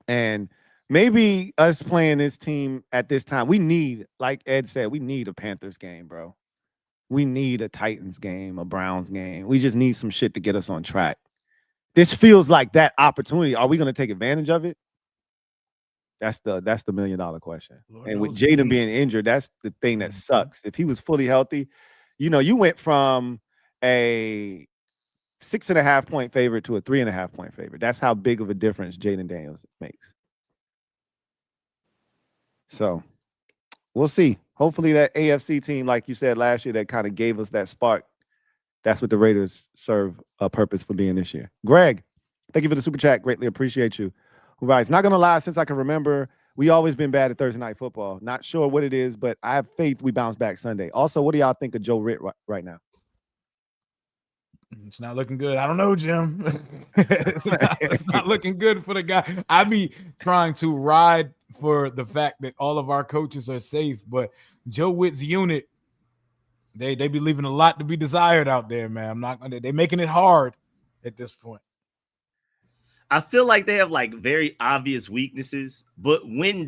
And maybe us playing this team at this time, we need, like Ed said, we need a Panthers game, bro. We need a Titans game, a Browns game. We just need some shit to get us on track. This feels like that opportunity. Are we going to take advantage of it? That's the $1 million question. Lord and with knows. Jayden being injured, that's the thing that sucks. If he was fully healthy, you went from a 6.5 point favorite to a 3.5 point favorite. That's how big of a difference Jayden Daniels makes. So we'll see. Hopefully that AFC team, like you said last year, that kind of gave us that spark. That's what the Raiders serve a purpose for being this year. Greg, thank you for the super chat. Greatly appreciate you. Who writes, not going to lie, since I can remember, we always been bad at Thursday night football. Not sure what it is, but I have faith we bounce back Sunday. Also, what do y'all think of Joe Ritt right now? It's not looking good. I don't know, Jim. it's not looking good for the guy. I be trying to ride for the fact that all of our coaches are safe, but Joe Witt's unit, they be leaving a lot to be desired out there, man. They're making it hard at this point. I feel like they have like very obvious weaknesses, but when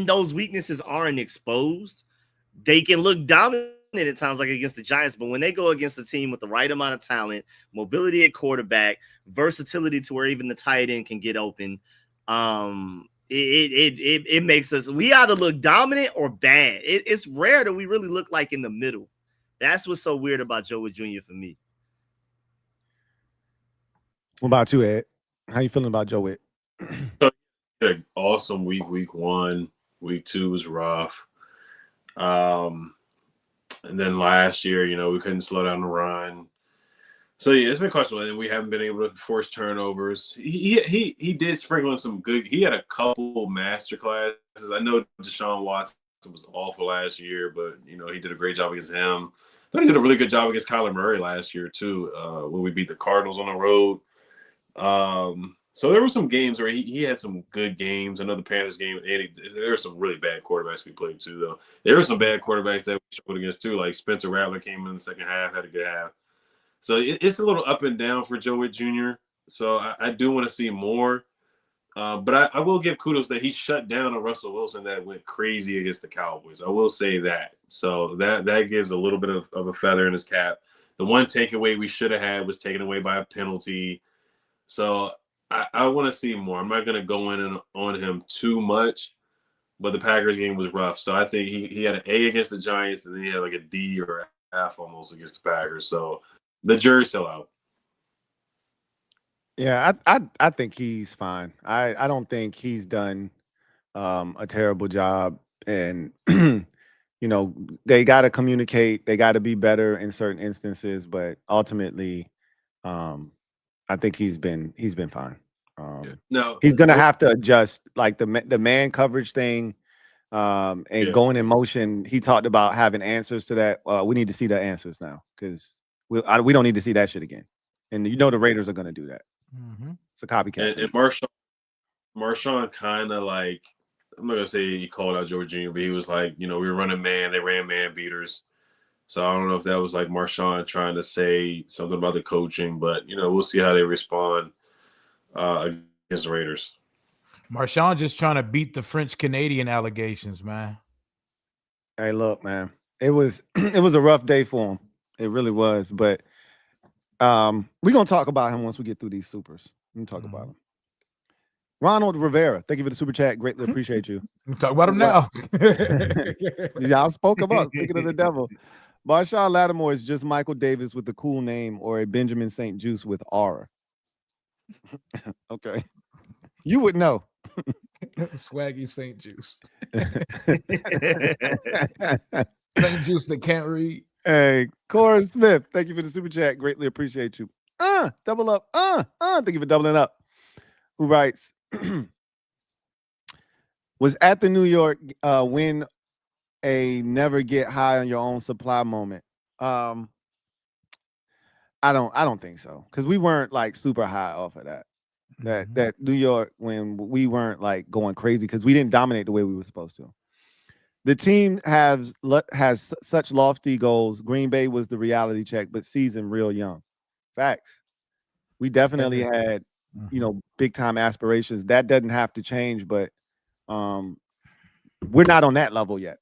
those weaknesses aren't exposed, they can look dominant at times, like against the Giants. But when they go against a team with the right amount of talent, mobility at quarterback, versatility to where even the tight end can get open, it makes us, we either look dominant or bad. It's rare that we really look like in the middle. That's what's so weird about Joe Witt Jr. for me. What about you, Ed? How you feeling about Joe Witt? Awesome week 1. Week 2 was rough. And then last year, we couldn't slow down the run. So yeah, it's been questionable, and we haven't been able to force turnovers. He did sprinkle in some good. He had a couple master classes. I know Deshaun Watson was awful last year, but he did a great job against him. I thought he did a really good job against Kyler Murray last year too, when we beat the Cardinals on the road. So there were some games where he had some good games. Another Panthers game, and there were some really bad quarterbacks we played too, though. There were some bad quarterbacks that we struggled against too, like Spencer Rattler came in the second half, had a good half. So it's a little up and down for Joe Witt Jr. So I do want to see more. But I will give kudos that he shut down a Russell Wilson that went crazy against the Cowboys. I will say that. So that gives a little bit of a feather in his cap. The one takeaway we should have had was taken away by a penalty. So I want to see more. I'm not going to go in on him too much, but the Packers game was rough. So I think he had an A against the Giants, and then he had like a D or an F almost against the Packers. So the jury's still out. Yeah, I think he's fine. I don't think he's done a terrible job, and they got to communicate. They got to be better in certain instances, but ultimately, I think he's been fine. No, he's gonna have to adjust, like the man coverage thing, and going in motion. He talked about having answers to that. We need to see the answers now because we don't need to see that shit again. And the Raiders are gonna do that. Mm-hmm. It's a copycat. And Marshawn kind of like, I'm not gonna say he called out Joe Jr., but he was like, we were running man, they ran man beaters. So I don't know if that was like Marshawn trying to say something about the coaching, but we'll see how they respond against the Raiders. Marshawn just trying to beat the French Canadian allegations, man. Hey, look, man. It was it was a rough day for him. It really was. But we're gonna talk about him once we get through these supers. We're gonna talk about him. Ronald Rivera, thank you for the super chat. Greatly appreciate you. We'll talk about him now. Y'all spoke about speaking of the devil. Marshawn Lattimore is just Michael Davis with a cool name or a Benjamin St. Juice with aura. Okay. You would know. Swaggy St. Juice. St. Juice that can't read. Hey, Cora Smith, thank you for the super chat. Greatly appreciate you. Double up. Thank you for doubling up. Who writes, was at the New York win a never get high on your own supply moment? I don't think so, because we weren't like super high off of that. That New York, when we weren't like going crazy because we didn't dominate the way we were supposed to. The team has such lofty goals. Green Bay was the reality check, but season real young. Facts. We definitely had, big time aspirations. That doesn't have to change, but we're not on that level yet.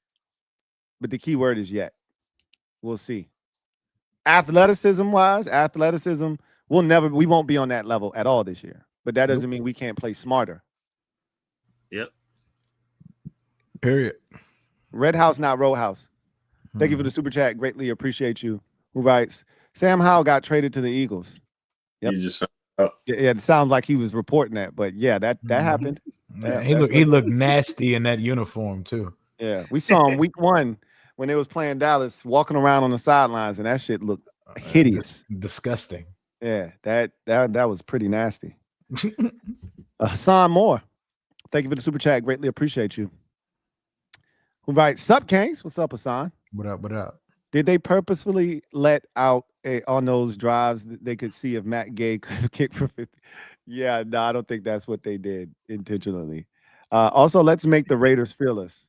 But the key word is yet. We'll see. Athleticism, we won't be on that level at all this year. But that doesn't mean we can't play smarter. Yep. Period. Red House, not Row House. Thank you for the super chat. Greatly appreciate you. Who writes, Sam Howell got traded to the Eagles. Yep. Yeah, it sounds like he was reporting that, but yeah, that happened. Yeah, he looked nasty in that uniform too. Yeah, we saw him week 1 when they was playing Dallas, walking around on the sidelines, and that shit looked hideous, disgusting. Yeah, that was pretty nasty. Hassan Moore, thank you for the super chat. Greatly appreciate you. Who writes, Sup, Kings? What's up, Hassan? What up? Did they purposefully let out on those drives that they could see if Matt Gay could kick for 50? Yeah, no, I don't think that's what they did intentionally. Also, let's make the Raiders fearless.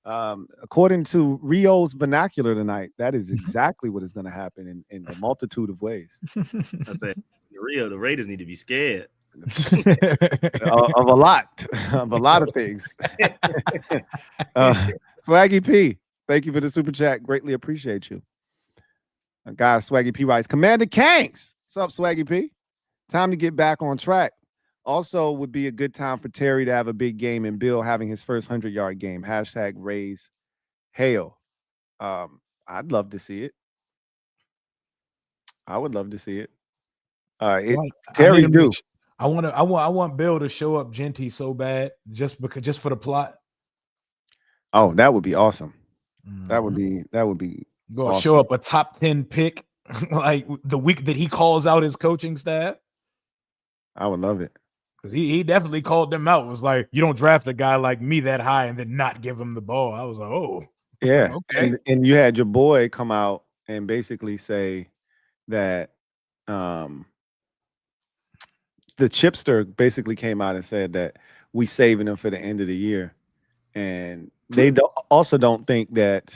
According to Rio's vernacular tonight, that is exactly what is going to happen in a multitude of ways. I said, Rio, the Raiders need to be scared. of a lot of things. Swaggy P, thank you for the super chat. Greatly appreciate you. Guy Swaggy P writes, Commander Kangs. What's up, Swaggy P? Time to get back on track. Also would be a good time for Terry to have a big game and Bill having his first 100-yard game. # raise hail. I'd love to see it. I would love to see it. Terry do. I want Bill to show up Genty so bad just for the plot. Oh, that would be awesome. That would be go awesome. Show up a top 10 pick like the week that he calls out his coaching staff. I would love it. Because he definitely called them out. It was like, you don't draft a guy like me that high and then not give him the ball. I was like, oh. Yeah. Okay. And you had your boy come out and basically say that the chipster basically came out and said that we saving him for the end of the year. And they also don't think that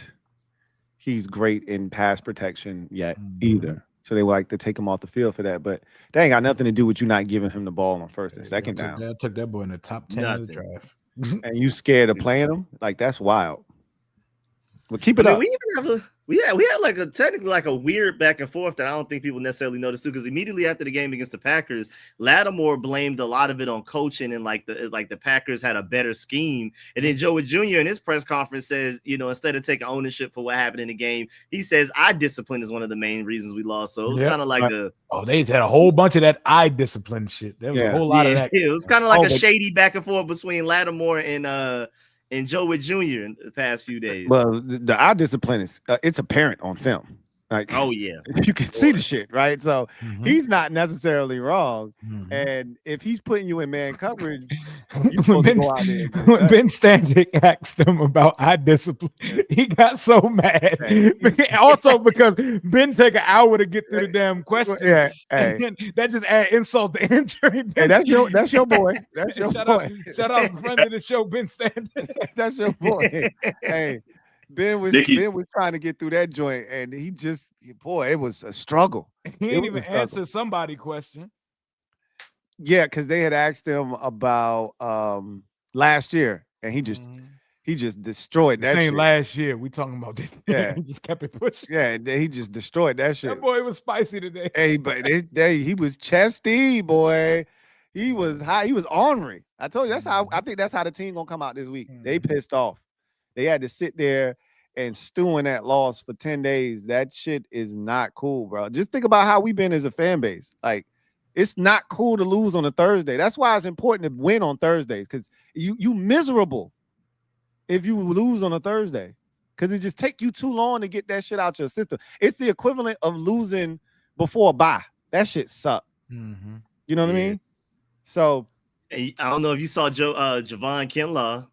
he's great in pass protection yet either. So they would like to take him off the field for that. But that ain't got nothing to do with you not giving him the ball on first and second down. I took that boy in the top 10 of the draft. And you scared of playing him? Like, that's wild. Well, keep it up. We had like technically like a weird back and forth that I don't think people necessarily noticed too, because immediately after the game against the Packers, Lattimore blamed a lot of it on coaching and like the Packers had a better scheme. And then Joey Jr. in his press conference says, instead of taking ownership for what happened in the game, he says eye discipline is one of the main reasons we lost. So it was kind of like they had a whole bunch of that eye discipline shit. There was a whole lot of that. It was kind of like a shady back and forth between Lattimore and Joey Jr. in the past few days. Well, the eye discipline is it's apparent on film. Like, oh yeah, you can see the shit, right? So he's not necessarily wrong. And if he's putting you in man coverage, you're supposed to go out there. When Ben Stanzik asked him about eye discipline, he got so mad. Also because Ben take an hour to get through the damn question. Yeah, hey. That just add insult to injury. Hey, that's your boy. That's your boy. Shout out friend of the show, Ben Stanzik. That's your boy. Hey. Ben was trying to get through that joint, and it was a struggle. He didn't even answer somebody's question. Yeah, because they had asked him about last year, and he just destroyed This that ain't shit. last year. We talking about this. Yeah. He just kept it pushing. Yeah, he just destroyed that shit. That boy was spicy today. Hey, but he was chesty, boy. He was high. He was ornery. I told you that's how I think that's how the team gonna come out this week. They pissed off. They had to sit there and stew in that loss for 10 days. That shit is not cool, bro. Just think about how we've been as a fan base. Like, it's not cool to lose on a Thursday. That's why it's important to win on Thursdays, because you miserable if you lose on a Thursday. Because it just take you too long to get that shit out your system. It's the equivalent of losing before a bye. That shit suck. Mm-hmm. You know what I mean? So I don't know if you saw Javon Kinlaw.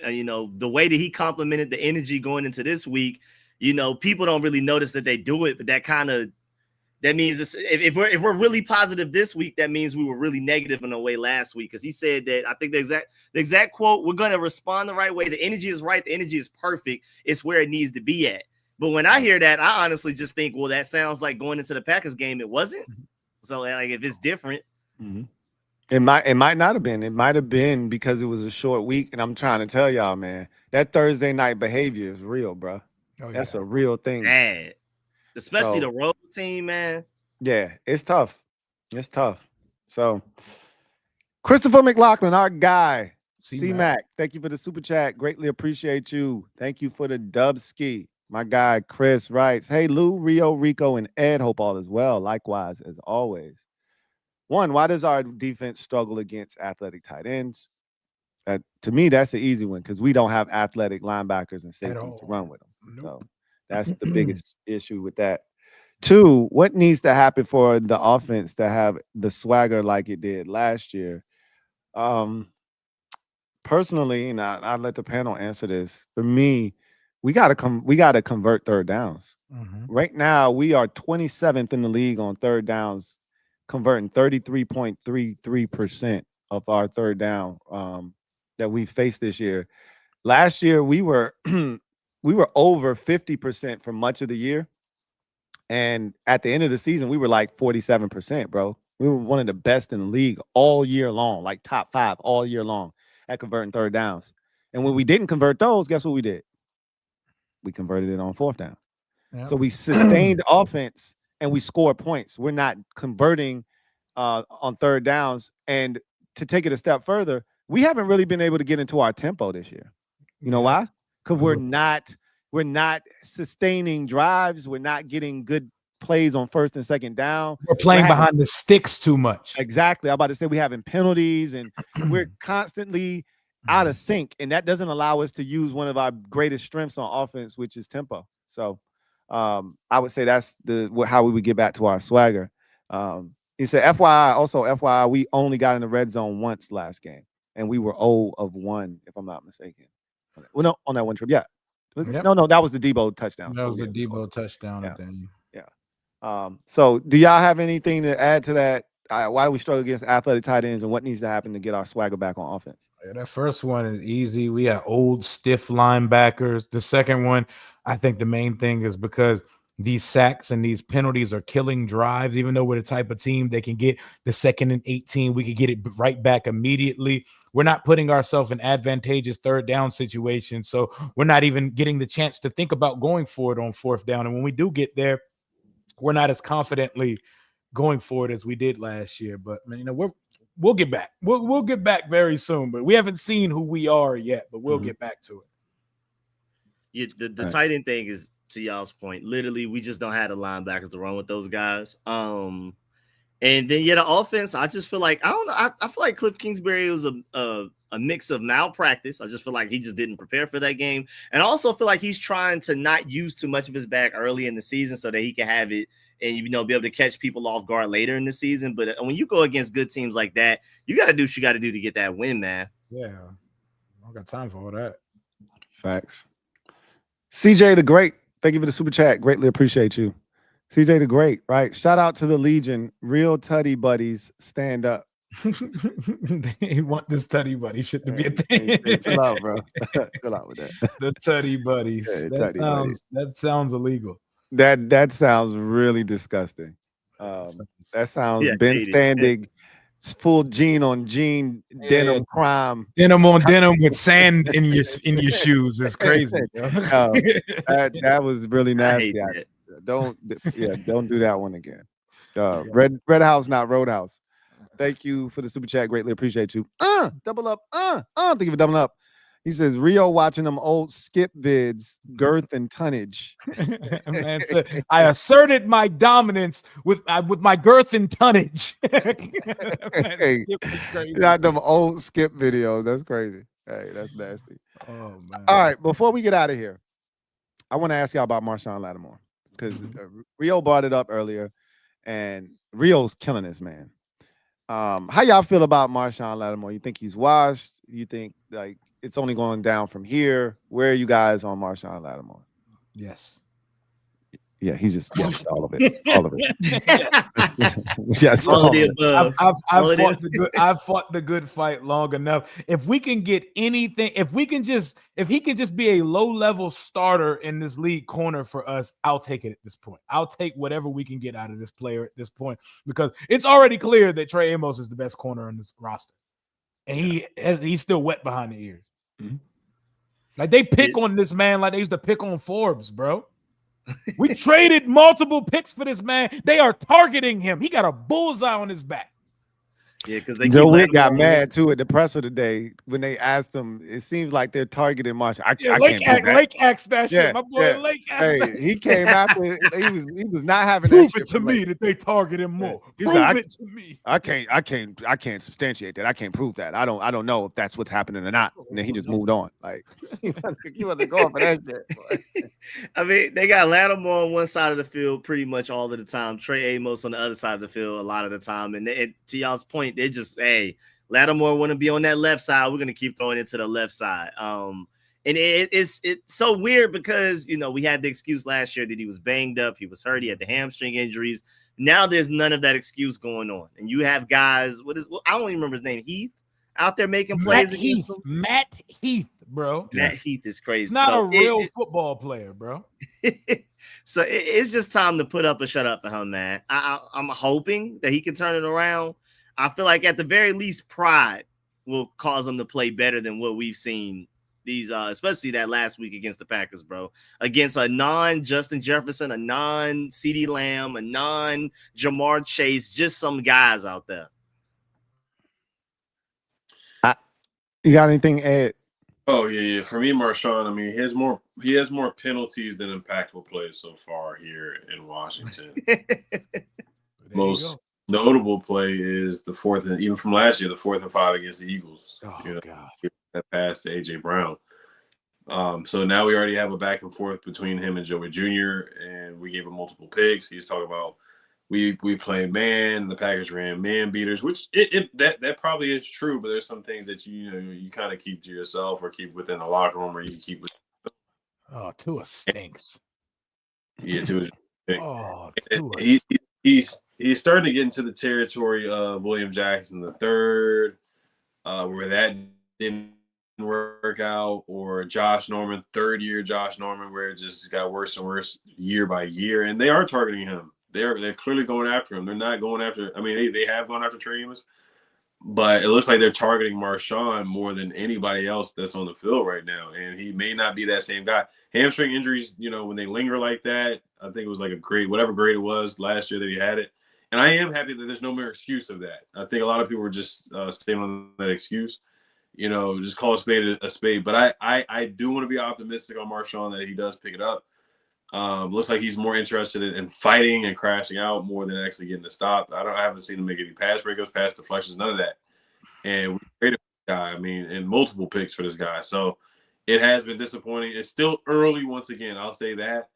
You know, the way that he complimented the energy going into this week. You know, people don't really notice that they do it, but that means if we're really positive this week, that means we were really negative in a way last week. Because he said that, I think the exact quote, we're going to respond the right way. The energy is right. The energy is perfect. It's where it needs to be at. But when I hear that, I honestly just think, well, that sounds like going into the Packers game. It wasn't. So like, if it's different. it might not have been. It might have been because it was a short week. And I'm trying to tell y'all, man, that Thursday night behavior is real, bro. That's a real thing. Bad. Especially the road team, man. Yeah, it's tough. It's tough. So, Christopher McLaughlin, our guy, C-Mac, thank you for the super chat. Greatly appreciate you. Thank you for the dub ski. My guy, Chris, writes, hey, Lou, Rio, Rico, and Ed, hope all is well. Likewise, as always. One, why does our defense struggle against athletic tight ends? To me, that's the easy one because we don't have athletic linebackers and safeties to run with them. So that's the biggest issue with that. Two, what needs to happen for the offense to have the swagger like it did last year? Personally, and I'll let the panel answer this. For me, we gotta convert third downs. Right now, we are 27th in the league on third downs, converting 33.33% of our third down that we faced this year. Last year, we were we were over 50% for much of the year. And at the end of the season, we were like 47%, bro. We were one of the best in the league all year long, like top 5 all year long at converting third downs. And when we didn't convert those, guess what we did? We converted it on fourth down. So we sustained offense and we scored points. We're not converting on third downs. And to take it a step further, we haven't really been able to get into our tempo this year. You know why? Because we're not sustaining drives. We're not getting good plays on first and second down. We're playing behind the sticks too much. Exactly. I'm about to say we're having penalties and we're constantly out of sync. And that doesn't allow us to use one of our greatest strengths on offense, which is tempo. So I would say that's how we would get back to our swagger. He said, FYI, we only got in the red zone once last game. And we were 0 of 1, if I'm not mistaken. Well, no, on that one trip. Yeah. No, that was the Debo touchdown. That was the Debo touchdown. Yeah. So do y'all have anything to add to that? Why do we struggle against athletic tight ends and what needs to happen to get our swagger back on offense? That first one is easy. We have old, stiff linebackers. The second one, I think the main thing is because these sacks and these penalties are killing drives. Even though we're the type of team that can get the 2nd and 18, we could get it right back immediately. We're not putting ourselves in advantageous third down situations. So we're not even getting the chance to think about going for it on fourth down. And when we do get there, we're not as confidently going for it as we did last year. But you know, we'll get back. We'll get back very soon. But we haven't seen who we are yet. But we'll get back to it. Yeah, the tight end thing is, to y'all's point, literally we just don't have the linebackers to run with those guys. And then the offense, I just feel like I don't know. I feel like Cliff Kingsbury was a mix of malpractice. I just feel like he just didn't prepare for that game, and I also feel like he's trying to not use too much of his back early in the season so that he can have it and be able to catch people off guard later in the season. But when you go against good teams like that, you got to do what you got to do to get that win, man. Yeah, I don't got time for all that. Facts. CJ the Great, thank you for the super chat. Greatly appreciate you. CJ the Great, right? Shout out to the Legion. Real Tutty buddies, stand up. They want this Tutty buddy shit to be a thing. Hey, chill out, bro. Chill out with that. The Tutty buddies. Yeah, that sounds illegal. That sounds really disgusting. That sounds Ben Standig full jean on jean, denim prime. Denim on denim with sand in your shoes is crazy. That was really nasty. Don't do that one again. Red House, not Roadhouse. Thank you for the super chat. Greatly appreciate you. Double up. Thank you for doubling up. He says Rio watching them old skip vids, girth and tonnage. Man said, I asserted my dominance with my girth and tonnage. Man, Hey, not them old skip videos. That's crazy. Hey, that's nasty. Oh man. All right, before we get out of here, I want to ask y'all about Marshawn Lattimore because Rio brought it up earlier, and Rio's killing this man. How y'all feel about Marshawn Lattimore? You think he's washed? You think like it's only going down from here? Where are you guys on Marshawn Lattimore? Yes. Yeah, he's just all of it. All of it. Yes, all of the above. I've fought the good fight long enough. If we can get anything, if he can just be a low-level starter in this league corner for us, I'll take it at this point. I'll take whatever we can get out of this player at this point, because it's already clear that Trey Amos is the best corner on this roster. And he's still wet behind the ears. Mm-hmm. Like they pick on this man like they used to pick on Forbes, bro. We traded multiple picks for this man. They are targeting him. He got a bullseye on his back. Yeah, because Joe Wick got mad too at the presser today when they asked him. It seems like they're targeting Marshall. Lake asked that shit. My boy Lake asked that. He came after. He was not having. Prove it to me that they target him more. Prove it to me. I can't substantiate that. I can't prove that. I don't know if that's what's happening or not. And then he just moved on. Like he wasn't going for that shit. I mean, they got Lattimore on one side of the field pretty much all of the time. Trey Amos on the other side of the field a lot of the time. And to y'all's point, they just, hey, Lattimore want to be on that left side. We're going to keep throwing it to the left side. And it's so weird because, we had the excuse last year that he was banged up. He was hurt. He had the hamstring injuries. Now there's none of that excuse going on. And you have guys, I don't even remember his name, Heath, out there making plays against him. Matt Heath, bro. Matt Heath is crazy. He's not a real football player, bro. So it's just time to put up or shut up for him, man. I'm hoping that he can turn it around. I feel like at the very least, pride will cause him to play better than what we've seen these, especially that last week against the Packers, bro. Against a non-Justin Jefferson, a non-CeeDee Lamb, a non-Jamar Chase, just some guys out there. You got anything, Ed? Oh yeah. For me, Marshawn, I mean, he has more penalties than impactful plays so far here in Washington. Most notable play is the fourth, and even from last year, the 4th and 5 against the Eagles. Oh God, that pass to AJ Brown. So now we already have a back and forth between him and Joey Jr. and we gave him multiple picks. He's talking about we play man, the Packers ran man beaters, which that probably is true, but there's some things that you kind of keep to yourself or keep within the locker room, or you keep with. Oh, Tua stinks. Yeah, Tua. Oh, he's starting to get into the territory of William Jackson III, where that didn't work out, or Josh Norman, third year Josh Norman, where it just got worse and worse year by year, and they are targeting him. They're clearly going after him. They're not going after. I mean, they have gone after Trey Amos, but it looks like they're targeting Marshawn more than anybody else that's on the field right now. And he may not be that same guy. Hamstring injuries, when they linger like that, I think it was like a grade, whatever grade it was last year that he had it. And I am happy that there's no more excuse of that. I think a lot of people were just staying on that excuse. Just call a spade a spade. But I do want to be optimistic on Marshawn that he does pick it up. Looks like he's more interested in fighting and crashing out more than actually getting a stop. I haven't seen him make any pass breakups, pass deflections, none of that. And we traded this guy, and multiple picks for this guy. So it has been disappointing. It's still early once again, I'll say that.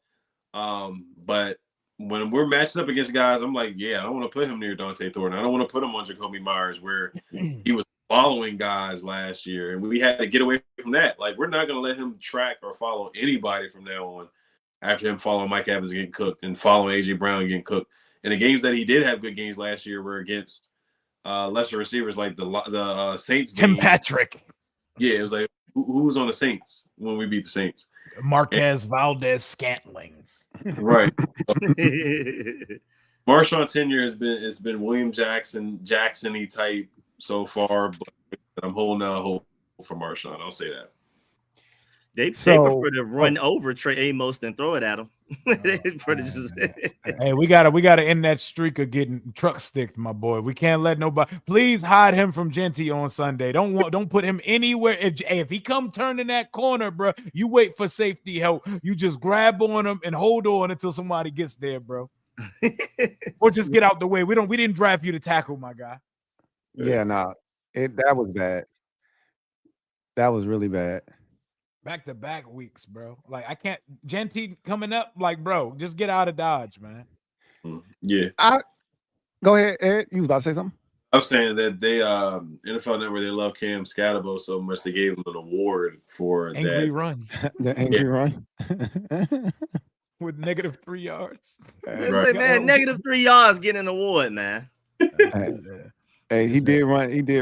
But when we're matching up against guys, I'm like, yeah, I don't want to put him near Dante Thornton. I don't want to put him on Jacoby Myers where he was following guys last year. And we had to get away from that. Like, we're not going to let him track or follow anybody from now on. After him following Mike Evans getting cooked and following A.J. Brown getting cooked. And the games that he did have good games last year were against lesser receivers like the Saints Tim game. Patrick. Yeah, it was like, who was on the Saints when we beat the Saints? Marquez Valdez Scantling. Right. Marshawn tenure has been William Jackson-y type so far, but I'm holding out hope for Marshawn. I'll say that. They So prefer to run over Trey Amos than throw it at him. They prefer to just- Hey, we gotta end that streak of getting truck sticked, my boy. We can't let nobody. Please hide him from Genty on Sunday. Don't put him anywhere. If he come turning that corner, bro, you wait for safety help. You just grab on him and hold on until somebody gets there, bro. Or just get out the way. We didn't draft you to tackle, my guy. yeah, nah, that was bad. That was really bad. Back-to-back weeks, bro. Like I can't. Genty coming up, like, bro, just get out of Dodge, man. Yeah. Go ahead, Ed. You was about to say something? I'm saying that they NFL Network, they love Cam Scatterbo so much they gave him an award for Angry that. runs The angry run. with -3 yards. Let's say, man, -3 yards getting an award, man. Hey, he did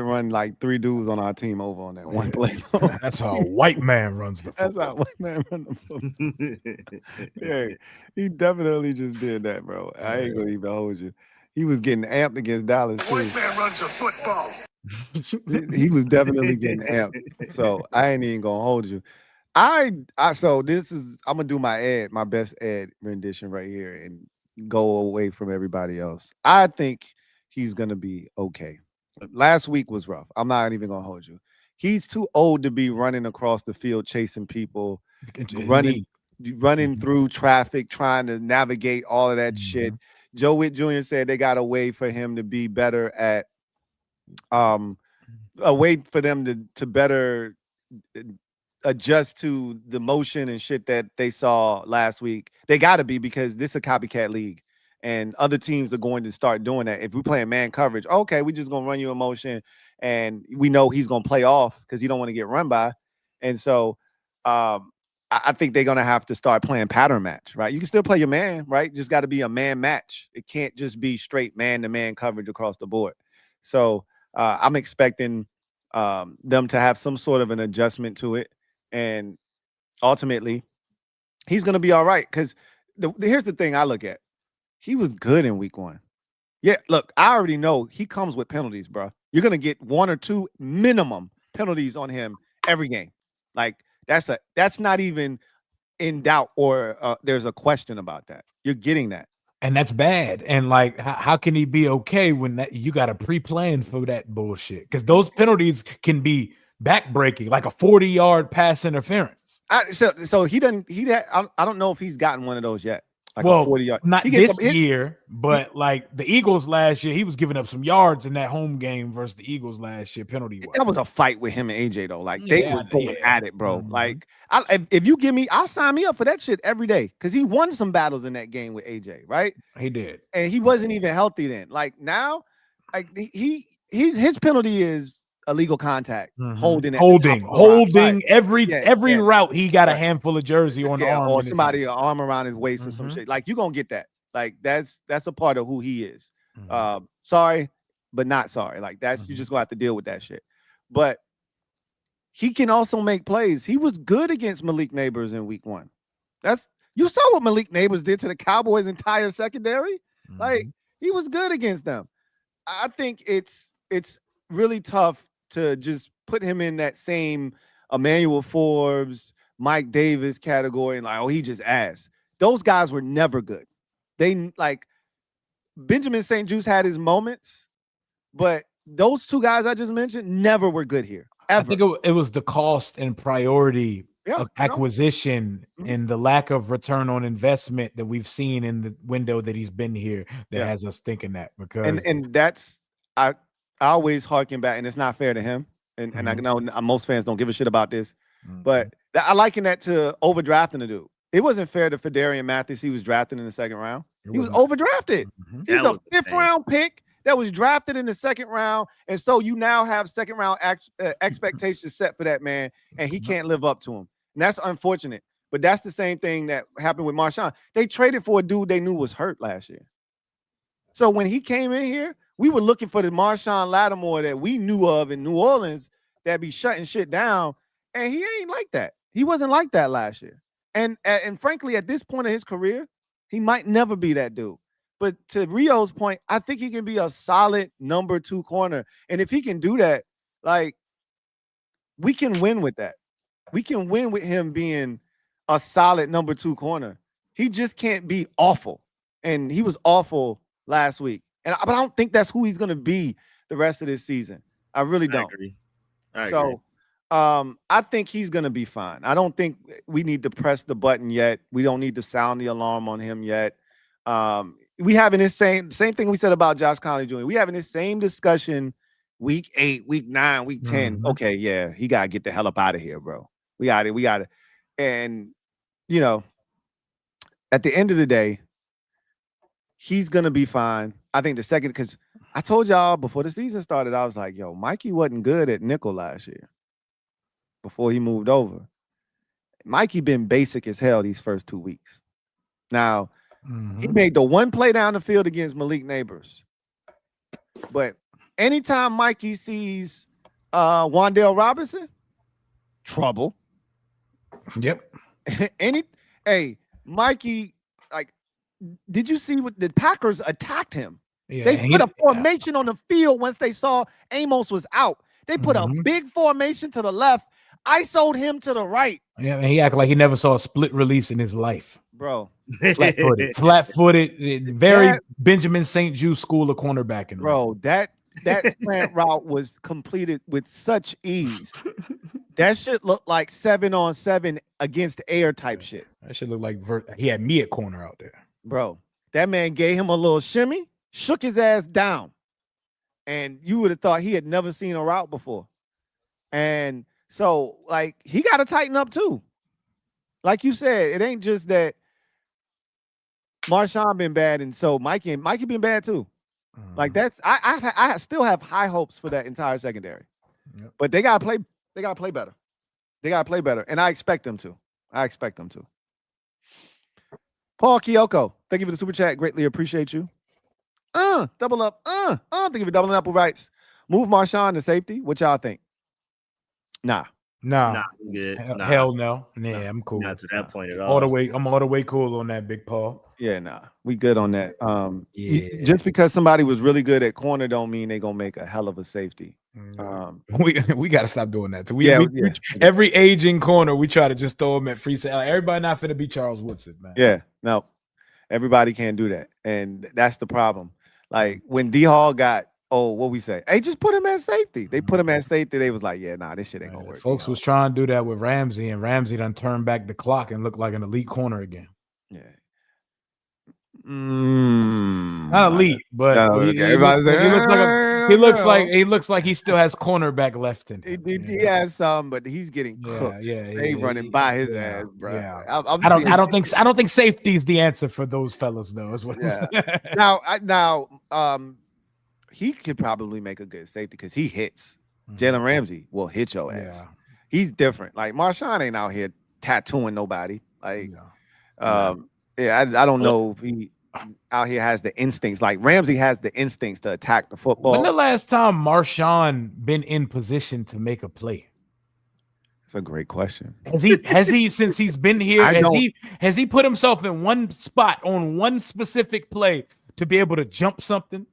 run like 3 dudes on our team over on that one play. That's how a white man runs the football. That's how white man run the football. Yeah, he definitely just did that, bro. I ain't gonna even hold you. He was getting amped against Dallas too. White man runs a football. He was definitely getting amped. So I ain't even gonna hold you. So this is I'm gonna do my best Ed rendition right here and go away from everybody else. I think he's gonna be okay. Last week was rough. I'm not even gonna hold you. He's too old to be running across the field chasing people, running through traffic, trying to navigate all of that shit. Joe Witt Jr. said they got a way for him to be better at a way for them to better adjust to the motion and shit that they saw last week. They got to be, because this is a copycat league and other teams are going to start doing that. If we play man coverage, okay, we just going to run you in motion and we know he's going to play off because he don't want to get run by. And so I think they're going to have to start playing pattern match, right? You can still play your man, right? Just got to be a man match. It can't just be straight man-to-man coverage across the board. So I'm expecting them to have some sort of an adjustment to it. And ultimately, he's going to be all right. Because here's the thing I look at. He was good in week 1. Yeah, look, I already know he comes with penalties, bro. You're going to get 1 or 2 minimum penalties on him every game. Like, that's not even in doubt or there's a question about that. You're getting that. And that's bad. And like, how can he be okay when that you got to pre-plan for that bullshit? Because those penalties can be backbreaking, like a 40-yard pass interference. So he doesn't. I don't know if he's gotten one of those yet. Like well, a 40-yard. Not this year, but like the Eagles last year, he was giving up some yards in that home game versus the Eagles last year, penalty-wise. That was a fight with him and AJ though. Like they were going at it, bro. Like if you give me, I'll sign me up for that shit every day because he won some battles in that game with AJ, right? He did, and he wasn't even healthy then. Like now, like his penalty is illegal contact, holding every route. He got a handful of jersey on the arm, or somebody an arm around his waist or some shit. Like you gonna get that. Like that's a part of who he is. Sorry, but not sorry. Like that's you just gonna have to deal with that shit. But he can also make plays. He was good against Malik Neighbors in week 1. You saw what Malik Neighbors did to the Cowboys' entire secondary. Like he was good against them. I think it's really tough to just put him in that same Emmanuel Forbes, Mike Davis category and like, oh, he just ass. Those guys were never good. They like Benjamin St. Juste had his moments, but those 2 guys I just mentioned never were good here. Ever. I think it was the cost and priority of acquisition and the lack of return on investment that we've seen in the window that he's been here that has us thinking that. Because and that's I always harken back, and it's not fair to him. And I know most fans don't give a shit about this, but I liken that to overdrafting a dude. It wasn't fair to Fedarian Mathis. He was drafted in the 2nd round. He was overdrafted. He was a 5th round pick that was drafted in the 2nd round. And so you now have 2nd round expectations set for that man, and he can't live up to them. And that's unfortunate. But that's the same thing that happened with Marshawn. They traded for a dude they knew was hurt last year. So when he came in here, we were looking for the Marshawn Lattimore that we knew of in New Orleans that be shutting shit down. And he ain't like that. He wasn't like that last year. And frankly, at this point of his career, he might never be that dude. But to Rio's point, I think he can be a solid number 2 corner. And if he can do that, like, we can win with that. We can win with him being a solid number 2 corner. He just can't be awful. And he was awful last week. But I don't think that's who he's going to be the rest of this season. I really don't. I agree. I think he's going to be fine. I don't think we need to press the button yet. We don't need to sound the alarm on him yet. We having this same thing we said about Josh Conley Jr. We having this same discussion week 8, week 9, week 10. Mm-hmm. Okay, yeah, he got to get the hell up out of here, bro. We got it. And, you know, at the end of the day, he's going to be fine. I think the second, because I told y'all before the season started, I was like, yo, Mikey wasn't good at nickel last year before he moved over. Mikey been basic as hell these first 2 weeks. Now, he made the one play down the field against Malik Neighbors. But anytime Mikey sees Wandale Robinson, trouble. Yep. Mikey, like, did you see what the Packers attacked him? Yeah, they put a formation on the field once they saw Amos was out. They put a big formation to the left, ISO'd him to the right. Yeah, and he acted like he never saw a split release in his life. Bro. Flat-footed, very Benjamin St. Jude school of cornerbacking. Bro, that slant route was completed with such ease. That shit looked like 7-on-7 against air type shit. That shit looked like he had me at corner out there. Bro, that man gave him a little shimmy, shook his ass down, and you would have thought he had never seen a route before. And so, like, he got to tighten up too. Like you said, it ain't just that Marshawn been bad, and so Mikey been bad too. Like, that's I still have high hopes for that entire secondary. Yep. But they gotta play better. They gotta play better. And I expect them to. Paul Kyoko, thank you for the super chat. Greatly appreciate you. Double up. Thank you for doubling up with rights. Move Marshawn to safety. What y'all think? Nah. Nah, I'm good. Hell no. Nah, I'm cool. Not to that point at all. I'm all the way cool on that, Big Paul. Yeah, nah. We good on that. Just because somebody was really good at corner don't mean they gonna make a hell of a safety. We got to stop doing that. Every aging corner, we try to just throw them at free sale. Everybody not finna be Charles Woodson, man. Yeah, no. Everybody can't do that. And that's the problem. Like, when D-Hall got, what we say? Hey, just put him at safety. They put him at safety. They was like, yeah, nah, this shit ain't gonna work. Folks was trying to do that with Ramsey, and Ramsey done turned back the clock and looked like an elite corner again. Yeah. Not elite, but he looks like he still has cornerback left in him. He has some, but he's getting cooked. They running by his ass, bro. Yeah. I don't think safety is the answer for those fellas, though. Is what now he could probably make a good safety because he hits. Jalen Ramsey will hit your ass. Yeah. He's different. Like, Marshawn ain't out here tattooing nobody. Like, I don't know if he out here has the instincts. Like, Ramsey has the instincts to attack the football. When the last time Marshawn been in position to make a play? That's a great question. Has he since he's been here? Has he put himself in one spot on one specific play to be able to jump something,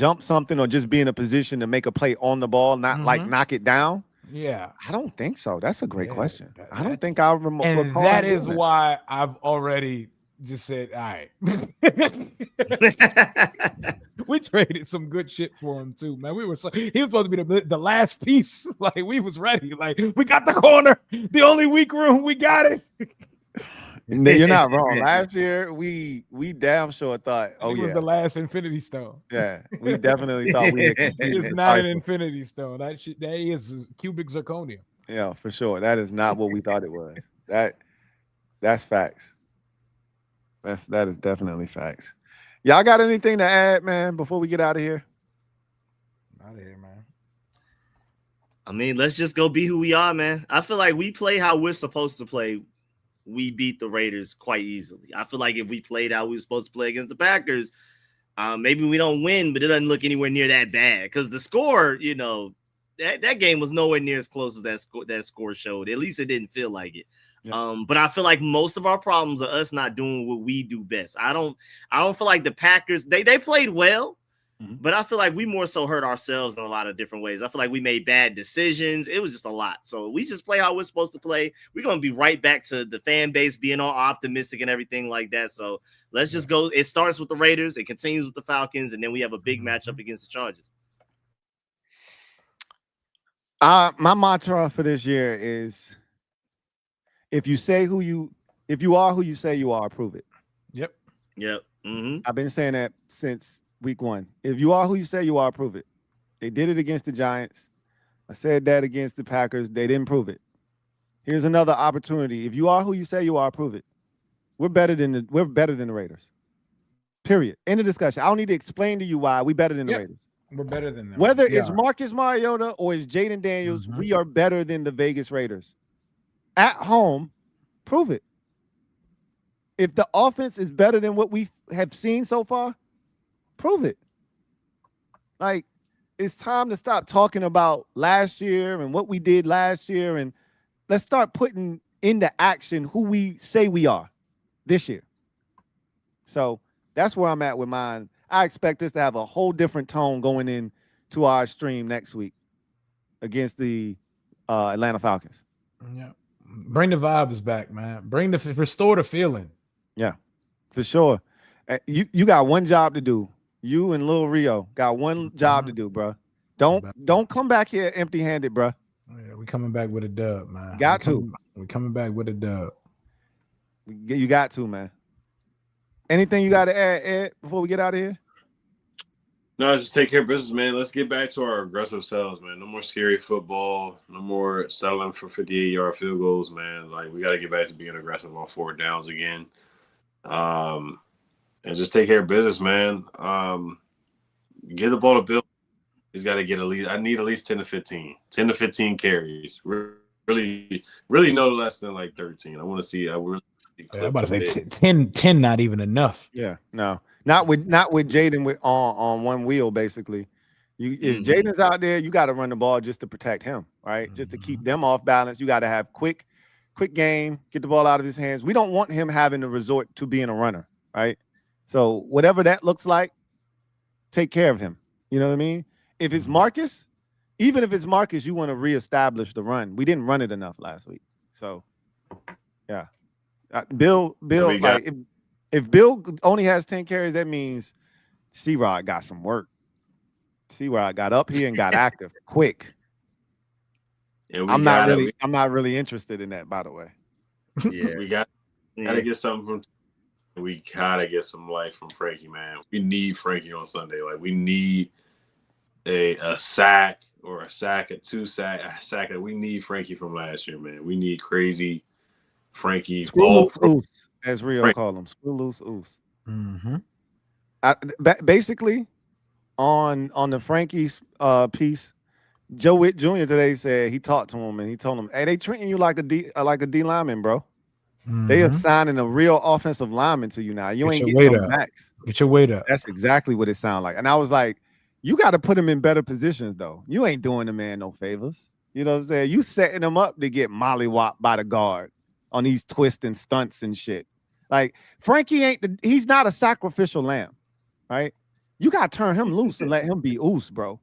or just be in a position to make a play on the ball, not like knock it down? Yeah, I don't think so. That's a great question. I don't think I remember. And that is why I've already just said, all right. We traded some good shit for him too, man. He was supposed to be the last piece. Like, we was ready. Like, we got the corner, the only weak room, we got it. You're not wrong. Last year, we damn sure thought, it was the last Infinity Stone. Yeah, we definitely thought we had It's not an Infinity Stone. That is cubic zirconia. Yeah, for sure. That is not what we thought it was. That's facts. That is definitely facts. Y'all got anything to add, man, before we get out of here? Out of here, man. I mean, let's just go be who we are, man. I feel like we play how we're supposed to play. We beat the Raiders quite easily. I feel like if we played how we were supposed to play against the Packers, maybe we don't win, but it doesn't look anywhere near that bad. Because the score, that game was nowhere near as close as that score showed. At least it didn't feel like it. But I feel like most of our problems are us not doing what we do best. I don't feel like the Packers, they played well, but I feel like we more so hurt ourselves in a lot of different ways. I feel like we made bad decisions. It was just a lot. So we just play how we're supposed to play. We're going to be right back to the fan base being all optimistic and everything like that. So let's just go. It starts with the Raiders. It continues with the Falcons. And then we have a big matchup against the Chargers. My mantra for this year is, if you are who you say you are, prove it. Yep. I've been saying that since week 1. If you are who you say you are, prove it. They did it against the Giants. I said that against the Packers. They didn't prove it. Here's another opportunity. If you are who you say you are, prove it. We're better than the Raiders. Period. End of discussion. I don't need to explain to you why we're better than the Raiders. We're better than them. Whether it's Marcus Mariota or it's Jayden Daniels, we are better than the Vegas Raiders. At home, prove it. If the offense is better than what we have seen so far, prove it. Like, it's time to stop talking about last year and what we did last year, and let's start putting into action who we say we are this year. So that's where I'm at with mine. I expect us to have a whole different tone going into our stream next week against the Atlanta Falcons. Yeah. Bring the vibes back, man. Restore the feeling. Yeah, for sure. You got one job to do. You and Lil Rio got one job to do, bro. Don't come back here empty-handed, bro. Yeah, we coming back with a dub, man. We're coming back with a dub. You got to, man. Anything you got to add, Ed, before we get out of here? No, just take care of business, man. Let's get back to our aggressive selves, man. No more scary football. No more settling for 58-yard field goals, man. Like, we got to get back to being aggressive on 4th downs again. And just take care of business, man. Get the ball to Bill. He's got to get I need at least 10 to 15. 10 to 15 carries. Really no less than like 13. I want to see. I'm about to say 10 not even enough. Yeah, no. Not with Jayden on one wheel, basically. If Jayden's out there, you got to run the ball just to protect him, right? Just to keep them off balance. You got to have quick game, get the ball out of his hands. We don't want him having to resort to being a runner, right? So whatever that looks like, take care of him. You know what I mean? If it's Marcus, even if it's Marcus, you want to reestablish the run. We didn't run it enough last week. So, yeah. Bill, like, if Bill only has 10 carries, that means C-Rod got some work. C-Rod got up here and got active quick. Yeah, I'm not really interested in that, by the way. Yeah, we gotta get something from. We gotta get some life from Frankie, man. We need Frankie on Sunday. Like, we need a sack or a sack, a sack. We need Frankie from last year, man. We need crazy Frankie. Screw loose, as Rio called him. Screw loose oos. Basically, on the Frankie's piece, Joe Witt Jr. today said he talked to him and he told him, "Hey, they treating you like a D lineman, bro. They are signing a real offensive lineman to you now. You ain't getting no max. Get your weight up." That's exactly what it sounded like. And I was like, you got to put him in better positions, though. You ain't doing the man no favors. You know what I'm saying? You setting him up to get mollywopped by the guard on these twists and stunts and shit. Like, Frankie he's not a sacrificial lamb, right? You got to turn him loose and let him be oos, bro.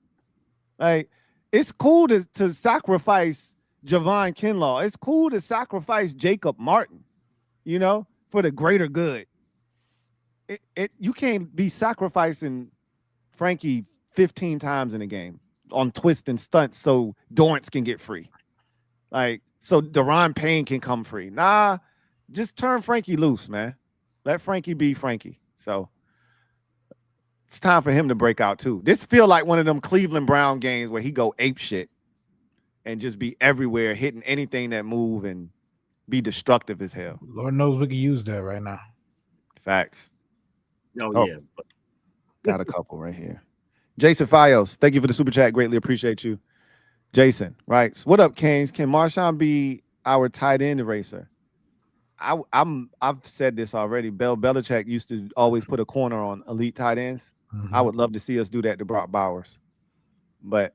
Like, it's cool to sacrifice Javon Kinlaw. It's cool to sacrifice Jacob Martin, you know, for the greater good. You can't be sacrificing Frankie 15 times in a game on twist and stunts so Dorrance can get free. Like, so Daron Payne can come free. Nah, just turn Frankie loose, man. Let Frankie be Frankie. So it's time for him to break out too. This feel like one of them Cleveland Brown games where he go ape shit and just be everywhere, hitting anything that move and be destructive as hell. Lord knows we can use that right now. Facts. Oh yeah. Got a couple right here. Jason Fios, thank you for the super chat. Greatly appreciate you. Jason writes, "What up, Kings? Can Marshawn be our tight end eraser?" I've said this already. Bill Belichick used to always put a corner on elite tight ends. I would love to see us do that to Brock Bowers. But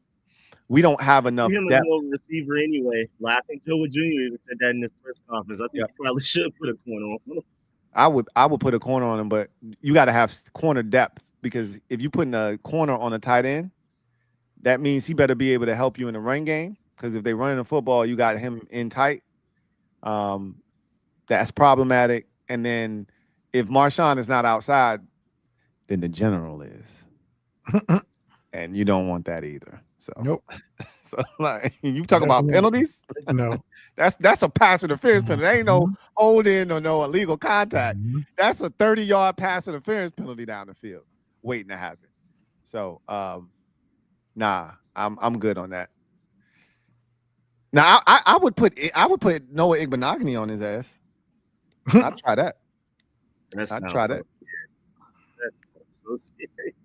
we don't have enough Him as depth. more of a receiver anyway. Like, I think Joe Jr. even said that in his press conference. I think he probably should put a corner on him. I would put a corner on him, but you got to have corner depth, because if you putting a corner on a tight end, that means he better be able to help you in the run game. Because if they running the football, you got him in tight. That's problematic. And then if Marshawn is not outside, then the general is, and you don't want that either. So Nope. So like you talk about penalties, No, that's a pass interference penalty. There ain't no holding or no illegal contact. That's a 30-yard pass interference penalty down the field waiting to happen. So nah, I'm good on that. Now I would put Noah Igbenogany on his ass. I'd try that. I'd try that. That's so scary.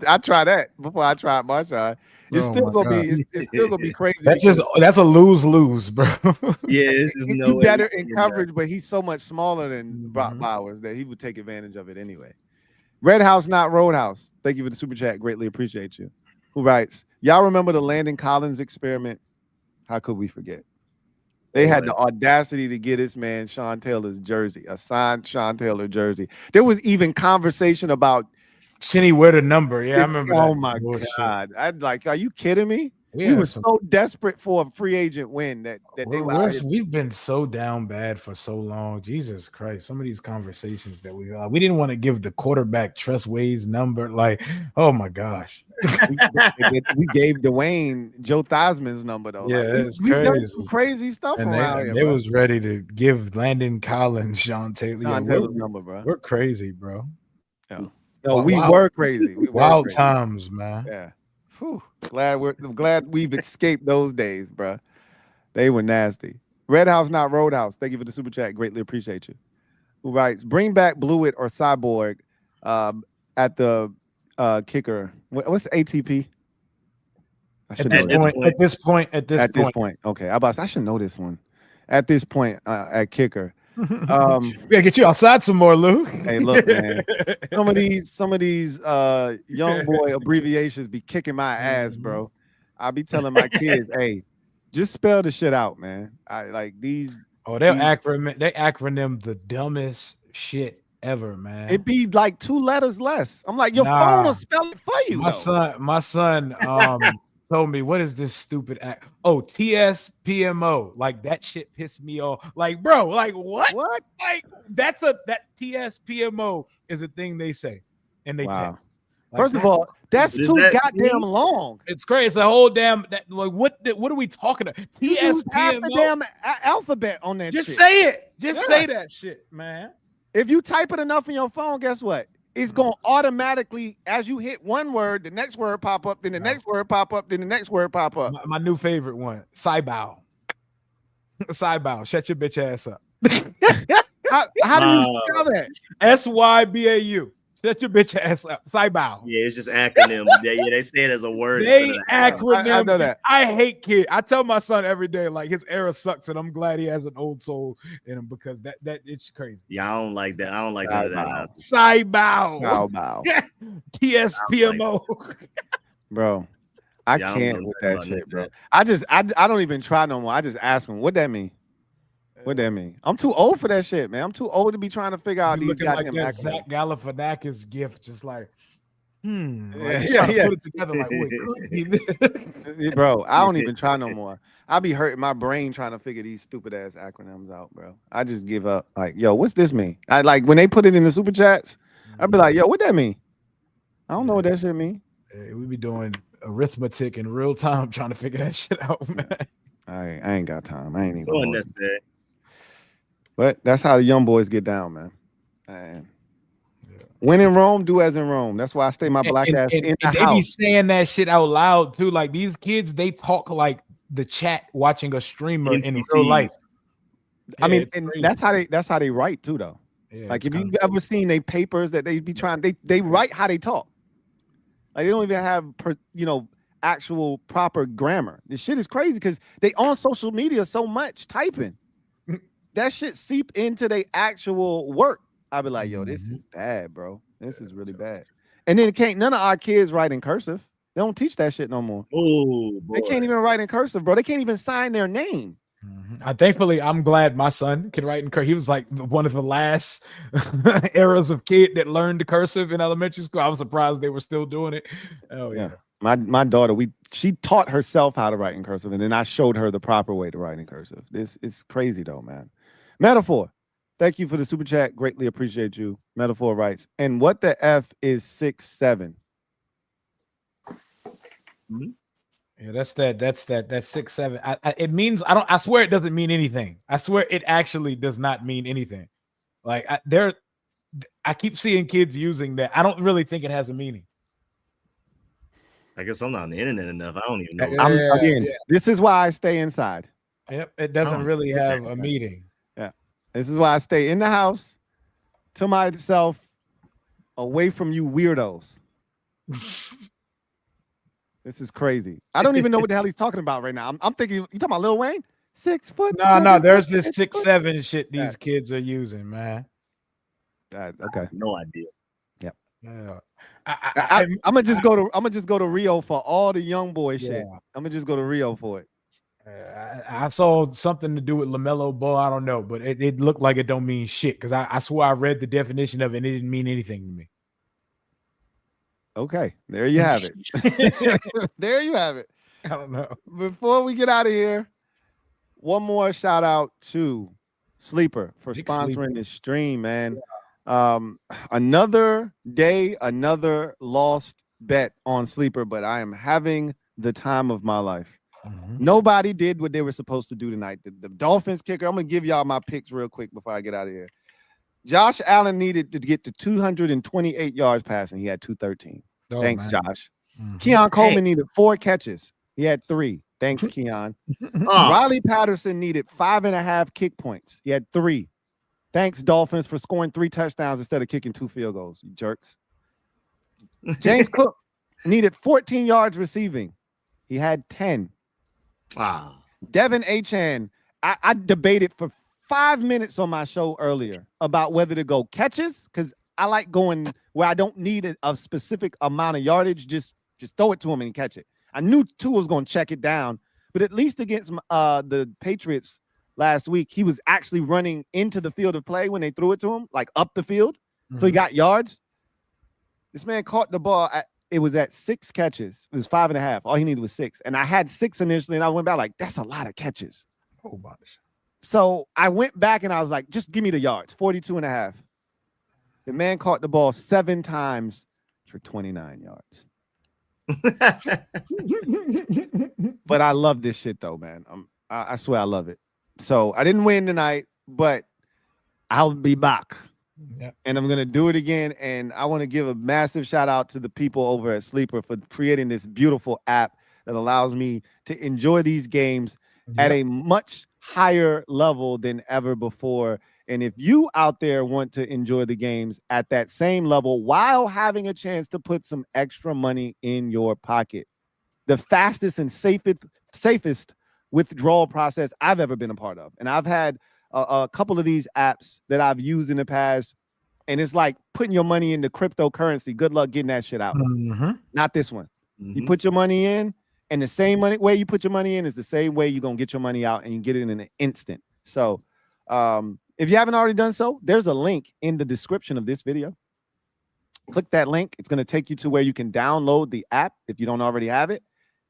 I try that before I try Marshawn. It's still gonna be crazy. That's a lose-lose, bro. Yeah, it's just he's no way better in coverage, but he's so much smaller than Brock Bowers that he would take advantage of it anyway. Red House, not Roadhouse. Thank you for the super chat. Greatly appreciate you. Who writes, y'all remember the Landon Collins experiment? How could we forget? They had the audacity to get this man Sean Taylor's jersey, a signed Sean Taylor jersey. There was even conversation about Shinny wear the number. Yeah, I remember that. Oh my God. I'd like, are you kidding me? Yeah, we were so desperate for a free agent win that we've been so down bad for so long. Jesus Christ. Some of these conversations that we didn't want to give the quarterback Trustway's number. Like, oh my gosh. we gave Dwayne Joe Theismann's number though. Yeah, like, it's we crazy. done some crazy stuff and around here. They was ready to give Landon Collins Sean Taylor's number, bro. We're crazy, bro. Yeah. No, we were crazy. Wild times, man. Yeah. Whew. I'm glad we've escaped those days, bro. They were nasty. Red House, not Roadhouse. Thank you for the super chat. Greatly appreciate you. Who writes, bring back Blewett or Cyborg at the kicker. What's ATP? At this point. Okay. I should know this one. At this point, at kicker. We gotta get you outside some more, Lou. Hey, look, man. Some of these young boy abbreviations be kicking my ass, bro. I be telling my kids, hey, just spell the shit out, man. I like these. Oh, they acronym the dumbest shit ever, man. It be like 2 letters less. I'm like, your phone will spell it for you. My son told me, what is this stupid act? Oh, TSPMO. Like that shit pissed me off. Like, bro, like what? What? Like that TSPMO is a thing they say and they text. Like, first of all, that's too goddamn long. It's crazy. It's a whole damn like what are we talking about? TSPMO. Half the damn alphabet on that Just shit. say it. Just say that shit, man. If you type it enough in your phone, guess what? It's going to automatically, as you hit one word, the next word pop up, then the next word pop up, then the next word pop up. My new favorite one, Cybow. Cybow. Shut your bitch ass up. How do you spell that? SYBAU. Shut your bitch ass up. Cybow. Yeah, it's just acronym. They say it as a word. They acronym. I know that. I hate kids. I tell my son every day, like his era sucks, and I'm glad he has an old soul in him because that it's crazy. Yeah, I don't like that. I don't like that. Cybow. TSPMO. Bro, I can't with that shit, bro. I don't even try no more. I just ask him, what that mean? What that mean? I'm too old for that shit, man. I'm too old to be trying to figure out these goddamn like that Zach Galifianakis gift, just like, Like, yeah. put it together like, wait, bro, I don't even try no more. I be hurting my brain trying to figure these stupid ass acronyms out, bro. I just give up. Like, yo, what's this mean? I like when they put it in the super chats, I'd be like, yo, what that mean? I don't know what that shit mean. Hey, we be doing arithmetic in real time trying to figure that shit out, man. I ain't got time. I ain't even. So unnecessary. But that's how the young boys get down, man. When in Rome, do as in Rome. That's why I stay my black ass in the house. They be saying that shit out loud too. Like these kids, they talk like the chat watching a streamer in real life. I mean, and that's how they write too, though. Yeah, like if you've ever seen they papers that they be trying, they write how they talk. Like they don't even have actual proper grammar. This shit is crazy because they on social media so much typing. That shit seep into their actual work. I be like, yo, this is bad, bro. This is really bad. And then none of our kids write in cursive. They don't teach that shit no more. Oh, boy. They can't even write in cursive, bro. They can't even sign their name. Thankfully, I'm glad my son can write in cursive. He was like one of the last eras of kid that learned the cursive in elementary school. I was surprised they were still doing it. Oh yeah. My daughter, she taught herself how to write in cursive, and then I showed her the proper way to write in cursive. This is crazy though, man. Metaphor, thank you for the super chat. Greatly appreciate you. Metaphor writes, and what the F is 6'7"? Yeah, that's that 6'7". It means I swear it doesn't mean anything. I swear it actually does not mean anything. Like I keep seeing kids using that. I don't really think it has a meaning. I guess I'm not on the internet enough. I don't even know. This is why I stay inside. Yep, it doesn't really have a meaning. Yeah, this is why I stay in the house to myself, away from you weirdos. This is crazy. I don't even know what the hell he's talking about right now. I'm thinking, you talking about Lil Wayne? 6 foot? No, there's this 6'7" shit these kids are using, man. Okay. No idea. Yep. Yeah. I'm gonna just go to Rio for all the young boy shit. I'm gonna just go to Rio for it. I saw something to do with LaMelo Ball. I don't know, but it looked like it don't mean shit because I swear I read the definition of it and it didn't mean anything to me. Okay, there you have it. There you have it. I don't know. Before we get out of here, one more shout out to Sleeper for sponsoring this stream, man. Another day, another lost bet on Sleeper, but I am having the time of my life. Nobody did what they were supposed to do tonight. The Dolphins kicker, I'm going to give y'all my picks real quick before I get out of here. Josh Allen needed to get to 228 yards passing. He had 213. Thanks, man. Josh. Keon Coleman needed 4 catches. He had 3. Thanks, Keon. Riley Patterson needed 5.5 kick points. He had 3. Thanks, Dolphins, for scoring 3 touchdowns instead of kicking 2 field goals, you jerks. James Cook needed 14 yards receiving. He had 10. Wow. Devin Achane, I debated for 5 minutes on my show earlier about whether to go catches, because I like going where I don't need a specific amount of yardage. Just throw it to him and catch it. I knew Tua was going to check it down, but at least against the Patriots last week, he was actually running into the field of play when they threw it to him, like up the field. So he got yards. This man caught the ball. It was at 6 catches. It was 5.5. All he needed was 6. And I had 6 initially, and I went back like, that's a lot of catches. Oh, gosh. So I went back and I was like, just give me the yards, 42.5. The man caught the ball 7 times for 29 yards. But I love this shit though, man. I swear I love it. So I didn't win tonight, but I'll be back. Yeah. And I'm going to do it again. And I want to give a massive shout out to the people over at Sleeper for creating this beautiful app that allows me to enjoy these games at a much higher level than ever before. And if you out there want to enjoy the games at that same level while having a chance to put some extra money in your pocket, the fastest and safest withdrawal process I've ever been a part of. And I've had a couple of these apps that I've used in the past, and it's like putting your money into cryptocurrency. Good luck getting that shit out. Not this one. You put your money in, and the same way you put your money in is the same way you're going to get your money out, and you get it in an instant. So if you haven't already done so, there's a link in the description of this video. Click that link. It's going to take you to where you can download the app if you don't already have it.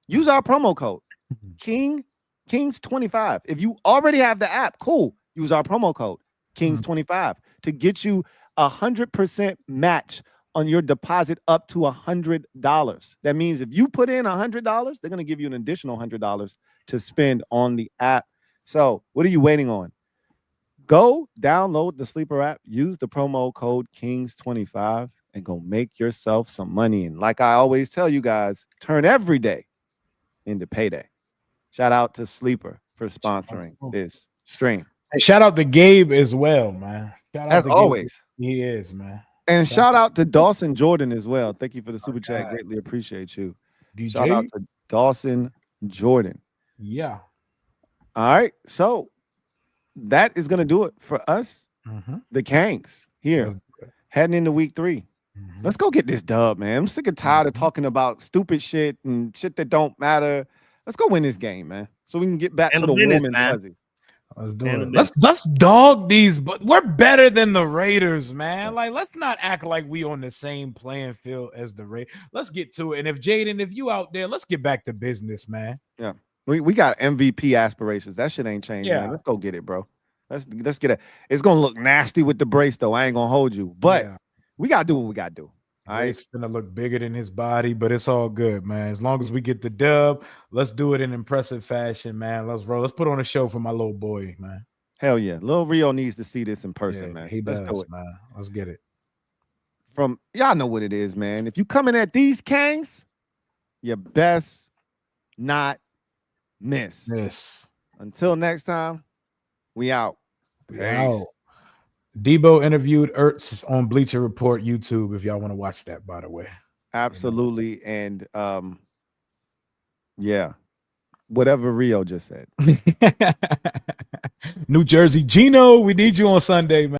Use our promo code, Kings25. If you already have the app, cool. Use our promo code, Kings25, to get you 100% match on your deposit up to $100. That means if you put in $100, they're going to give you an additional $100 to spend on the app. So what are you waiting on? Go download the Sleeper app, use the promo code Kings25, and go make yourself some money. And like I always tell you guys, turn every day into payday. Shout out to Sleeper for sponsoring this stream. And shout out to Gabe as well, man. Shout out as to always. Gabe. He is, man. And shout out to Dawson Jordan as well. Thank you for the super chat. Greatly appreciate you. DJ? Shout out to Dawson Jordan. Yeah. All right. So that is going to do it for us, the Kangs here, heading into week 3. Let's go get this dub, man. I'm sick and tired of talking about stupid shit and shit that don't matter. Let's go win this game, man, so we can get back And to the the business, warm and man. fuzzy. Let's do And it. the Let's dog these, but we're better than the Raiders, man. Like, let's not act like we on the same playing field as the Raiders. Let's get to it. And if Jayden, if you out there, let's get back to business, man. Yeah, we got MVP aspirations. That shit ain't changed, Yeah. man. Let's go get it, bro. Let's get it. It's gonna look nasty with the brace, though. I ain't gonna hold you, but Yeah. we gotta do what we gotta do. All right. Brace gonna look bigger than his body, but it's all good, man. As long as we get the dub, let's do it in impressive fashion, man. Let's roll. Let's put on a show for my little boy, man. Hell yeah, Lil Rio needs to see this in person, Yeah, man. he Let's does, do it. man. Let's get it. From y'all know what it is, man. If you coming at these Kangs, you best not miss. Yes. Until next time, we out. Wow. Debo interviewed Ertz on Bleacher Report YouTube. If y'all want to watch that, by the way. Absolutely, and yeah, whatever Rio just said. New Jersey Gino, we need you on Sunday, man.